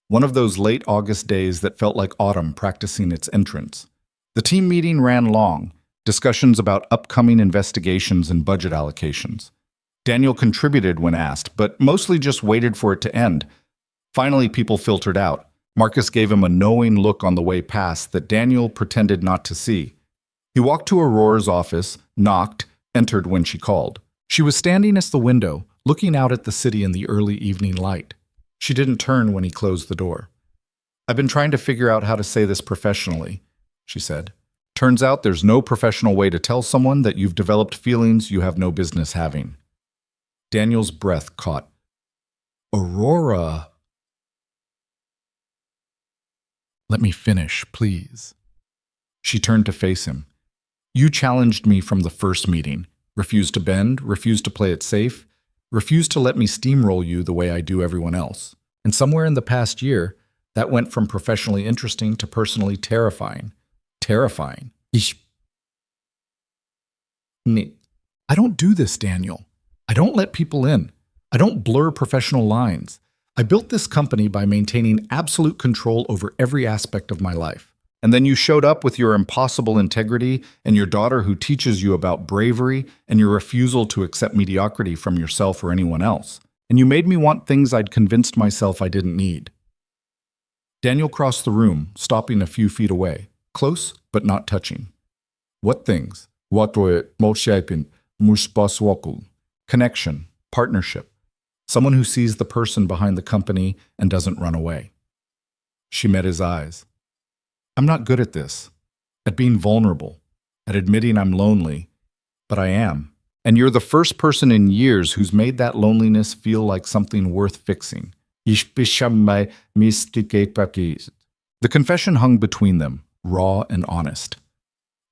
one of those late August days that felt like autumn practicing its entrance. The team meeting ran long, discussions about upcoming investigations and budget allocations. Daniel contributed when asked, but mostly just waited for it to end. Finally, people filtered out. Marcus gave him a knowing look on the way past that Daniel pretended not to see. He walked to Aurora's office, knocked, entered when she called. She was standing at the window, looking out at the city in the early evening light. She didn't turn when he closed the door. "I've been trying to figure out how to say this professionally," she said. "Turns out there's no professional way to tell someone that you've developed feelings you have no business having." Daniel's breath caught. "Aurora." "Let me finish, please." She turned to face him. "You challenged me from the first meeting, refused to bend, refused to play it safe, refused to let me steamroll you the way I do everyone else. And somewhere in the past year, that went from professionally interesting to personally terrifying. Terrifying. I don't do this, Daniel. I don't let people in. I don't blur professional lines. I built this company by maintaining absolute control over every aspect of my life. And then you showed up with your impossible integrity and your daughter who teaches you about bravery and your refusal to accept mediocrity from yourself or anyone else. And you made me want things I'd convinced myself I didn't need." Daniel crossed the room, stopping a few feet away, close but not touching. "What things?" "Connection, partnership, someone who sees the person behind the company and doesn't run away." She met his eyes. "I'm not good at this, at being vulnerable, at admitting I'm lonely, but I am. And you're the first person in years who's made that loneliness feel like something worth fixing." The confession hung between them, raw and honest.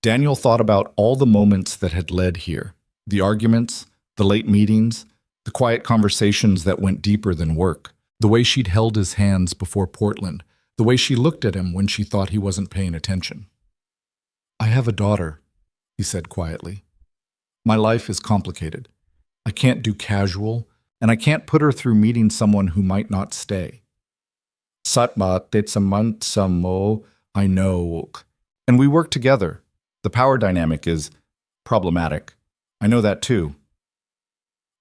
Daniel thought about all the moments that had led here, the arguments, the late meetings, the quiet conversations that went deeper than work, the way she'd held his hands before Portland, the way she looked at him when she thought he wasn't paying attention. "I have a daughter," he said quietly. "My life is complicated. I can't do casual, and I can't put her through meeting someone who might not stay." "I know. And we work together. The power dynamic is problematic. I know that too."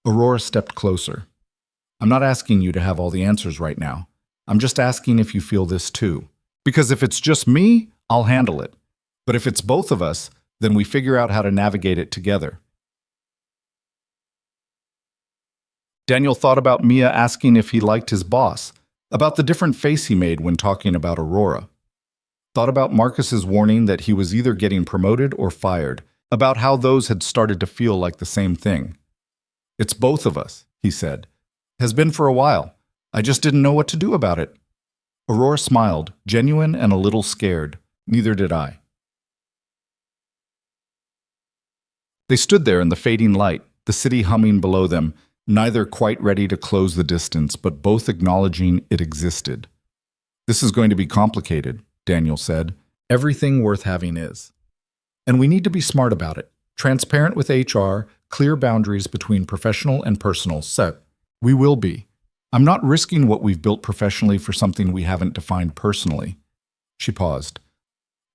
Aurora stepped closer. "I'm not asking you to have all the answers right now. I'm just asking if you feel this too. Because if it's just me, I'll handle it. But if it's both of us, then we figure out how to navigate it together." Daniel thought about Mia asking if he liked his boss, about the different face he made when talking about Aurora. Thought about Marcus's warning that he was either getting promoted or fired, about how those had started to feel like the same thing. "It's both of us," he said. "Has been for a while. I just didn't know what to do about it." Aurora smiled, genuine and a little scared. "Neither did I." They stood there in the fading light, the city humming below them, neither quite ready to close the distance, but both acknowledging it existed. "This is going to be complicated," Daniel said. "Everything worth having is. And we need to be smart about it, transparent with HR, clear boundaries between professional and personal. So, we will be. I'm not risking what we've built professionally for something we haven't defined personally." She paused.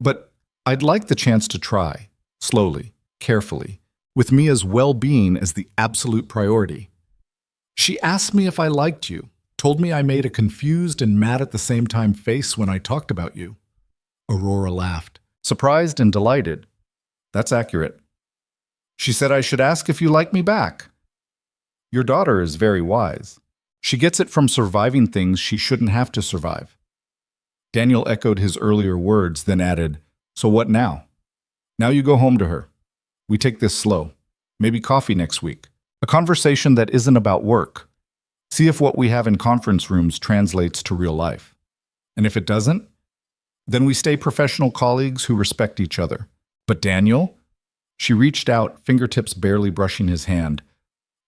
"But I'd like the chance to try, slowly, carefully, with Mia's well-being as the absolute priority." She asked me if I liked you, told me I made a confused and mad at the same time face when I talked about you. Aurora laughed, surprised and delighted. That's accurate. She said I should ask if you like me back. Your daughter is very wise. She gets it from surviving things she shouldn't have to survive. Daniel echoed his earlier words, then added, So what now? Now you go home to her. We take this slow. Maybe coffee next week. A conversation that isn't about work. See if what we have in conference rooms translates to real life. And if it doesn't, then we stay professional colleagues who respect each other. But Daniel? She reached out, fingertips barely brushing his hand.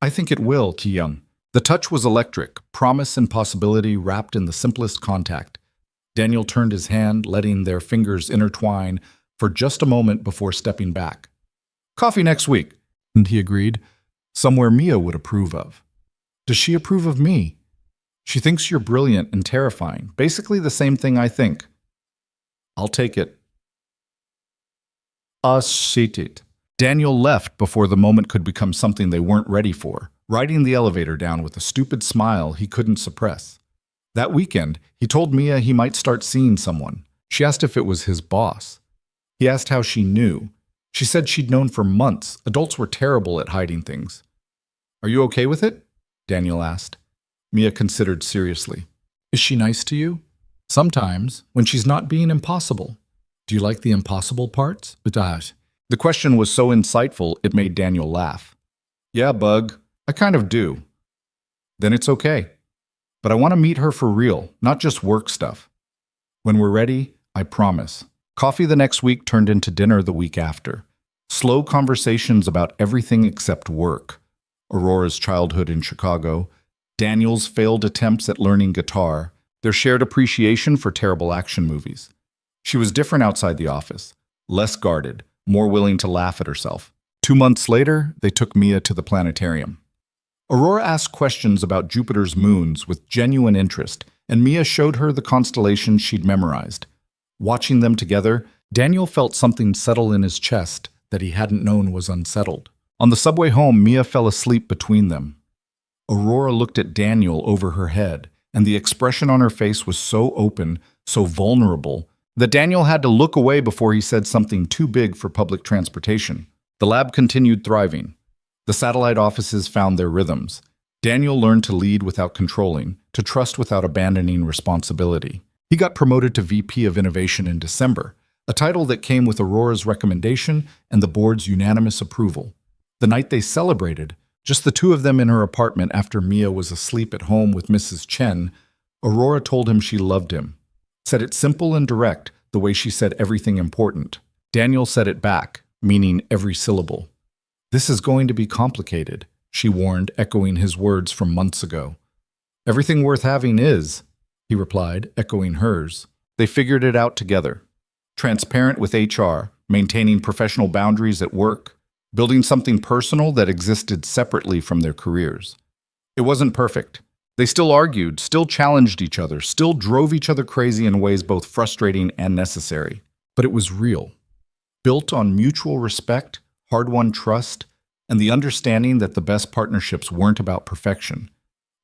I think it will, Ki-young. The touch was electric, promise and possibility wrapped in the simplest contact. Daniel turned his hand, letting their fingers intertwine for just a moment before stepping back. Coffee next week, and he agreed. Somewhere Mia would approve of. Does she approve of me? She thinks you're brilliant and terrifying, basically the same thing I think. I'll take it. Seated. Daniel left before the moment could become something they weren't ready for, riding the elevator down with a stupid smile he couldn't suppress. That weekend, he told Mia he might start seeing someone. She asked if it was his boss. He asked how she knew. She said she'd known for months. Adults were terrible at hiding things. Are you okay with it? Daniel asked. Mia considered seriously. Is she nice to you? Sometimes, when she's not being impossible. Do you like the impossible parts? The question was so insightful it made Daniel laugh. Yeah, Bug, I kind of do. Then it's okay. But I want to meet her for real, not just work stuff. When we're ready, I promise. Coffee the next week turned into dinner the week after. Slow conversations about everything except work. Aurora's childhood in Chicago, Daniel's failed attempts at learning guitar, their shared appreciation for terrible action movies. She was different outside the office, less guarded, more willing to laugh at herself. 2 months later, they took Mia to the planetarium. Aurora asked questions about Jupiter's moons with genuine interest, and Mia showed her the constellations she'd memorized. Watching them together, Daniel felt something settle in his chest that he hadn't known was unsettled. On the subway home, Mia fell asleep between them. Aurora looked at Daniel over her head, and the expression on her face was so open, so vulnerable, that Daniel had to look away before he said something too big for public transportation. The lab continued thriving. The satellite offices found their rhythms. Daniel learned to lead without controlling, to trust without abandoning responsibility. He got promoted to VP of Innovation in December, a title that came with Aurora's recommendation and the board's unanimous approval. The night they celebrated, just the two of them in her apartment after Mia was asleep at home with Mrs. Chen, Aurora told him she loved him. Said it simple and direct, the way she said everything important. Daniel said it back, meaning every syllable. This is going to be complicated, she warned, echoing his words from months ago. Everything worth having is, he replied, echoing hers. They figured it out together. Transparent with HR, maintaining professional boundaries at work, building something personal that existed separately from their careers. It wasn't perfect. They still argued, still challenged each other, still drove each other crazy in ways both frustrating and necessary. But it was real. Built on mutual respect, hard-won trust, and the understanding that the best partnerships weren't about perfection.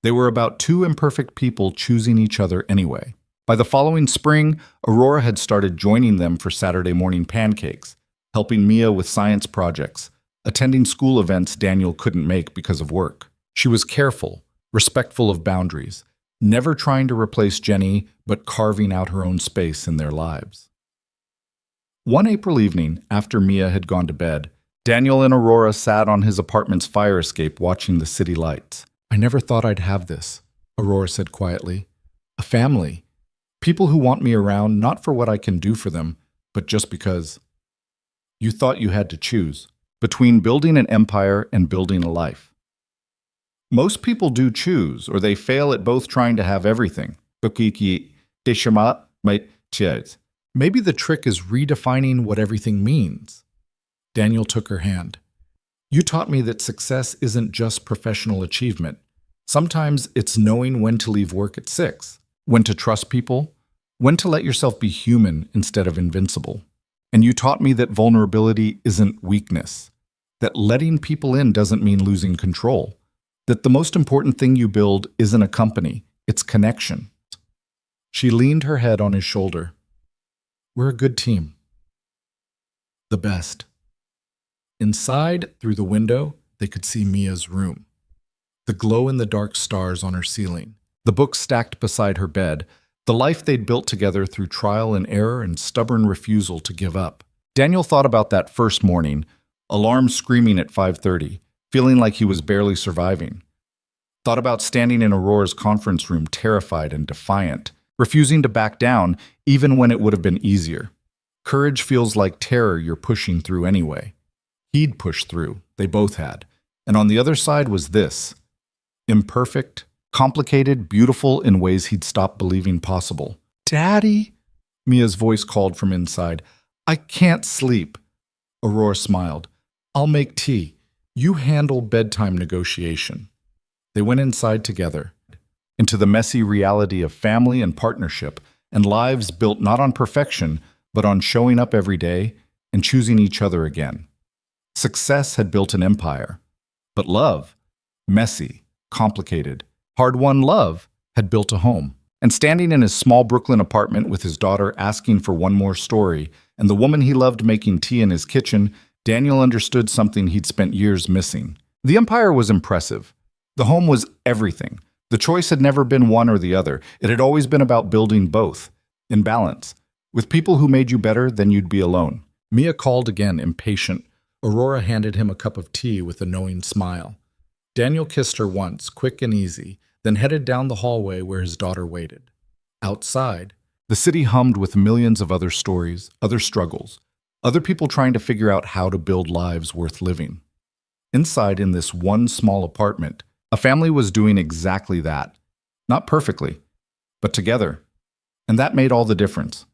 They were about two imperfect people choosing each other anyway. By the following spring, Aurora had started joining them for Saturday morning pancakes, helping Mia with science projects, attending school events Daniel couldn't make because of work. She was careful, respectful of boundaries, never trying to replace Jenny, but carving out her own space in their lives. One April evening, after Mia had gone to bed, Daniel and Aurora sat on his apartment's fire escape watching the city lights. I never thought I'd have this, Aurora said quietly. A family. People who want me around not for what I can do for them, but just because. You thought you had to choose between building an empire and building a life. Most people do choose, or they fail at both trying to have everything. Maybe the trick is redefining what everything means. Daniel took her hand. You taught me that success isn't just professional achievement. Sometimes it's knowing when to leave work at 6, when to trust people, when to let yourself be human instead of invincible. And you taught me that vulnerability isn't weakness, that letting people in doesn't mean losing control, That the most important thing you build isn't a company, it's connection. She leaned her head on his shoulder. We're a good team. The best. Inside, through the window, they could see Mia's room. The glow-in-the-dark stars on her ceiling, the books stacked beside her bed, the life they'd built together through trial and error and stubborn refusal to give up. Daniel thought about that first morning, alarm screaming at 5:30, feeling like he was barely surviving. Thought about standing in Aurora's conference room terrified and defiant, refusing to back down even when it would have been easier. Courage feels like terror you're pushing through anyway. He'd pushed through, they both had. And on the other side was this. Imperfect, complicated, beautiful in ways he'd stopped believing possible. Daddy? Mia's voice called from inside. I can't sleep. Aurora smiled. I'll make tea. You handle bedtime negotiation. They went inside together, into the messy reality of family and partnership, and lives built not on perfection, but on showing up every day and choosing each other again. Success had built an empire, but love, messy, complicated, hard-won love, had built a home. And standing in his small Brooklyn apartment with his daughter asking for one more story, and the woman he loved making tea in his kitchen, Daniel understood something he'd spent years missing. The empire was impressive. The home was everything. The choice had never been one or the other. It had always been about building both, in balance, with people who made you better than you'd be alone. Mia called again, impatient. Aurora handed him a cup of tea with a knowing smile. Daniel kissed her once, quick and easy, then headed down the hallway where his daughter waited. Outside, the city hummed with millions of other stories, other struggles, other people trying to figure out how to build lives worth living. Inside, in this one small apartment, a family was doing exactly that. Not perfectly, but together. And that made all the difference.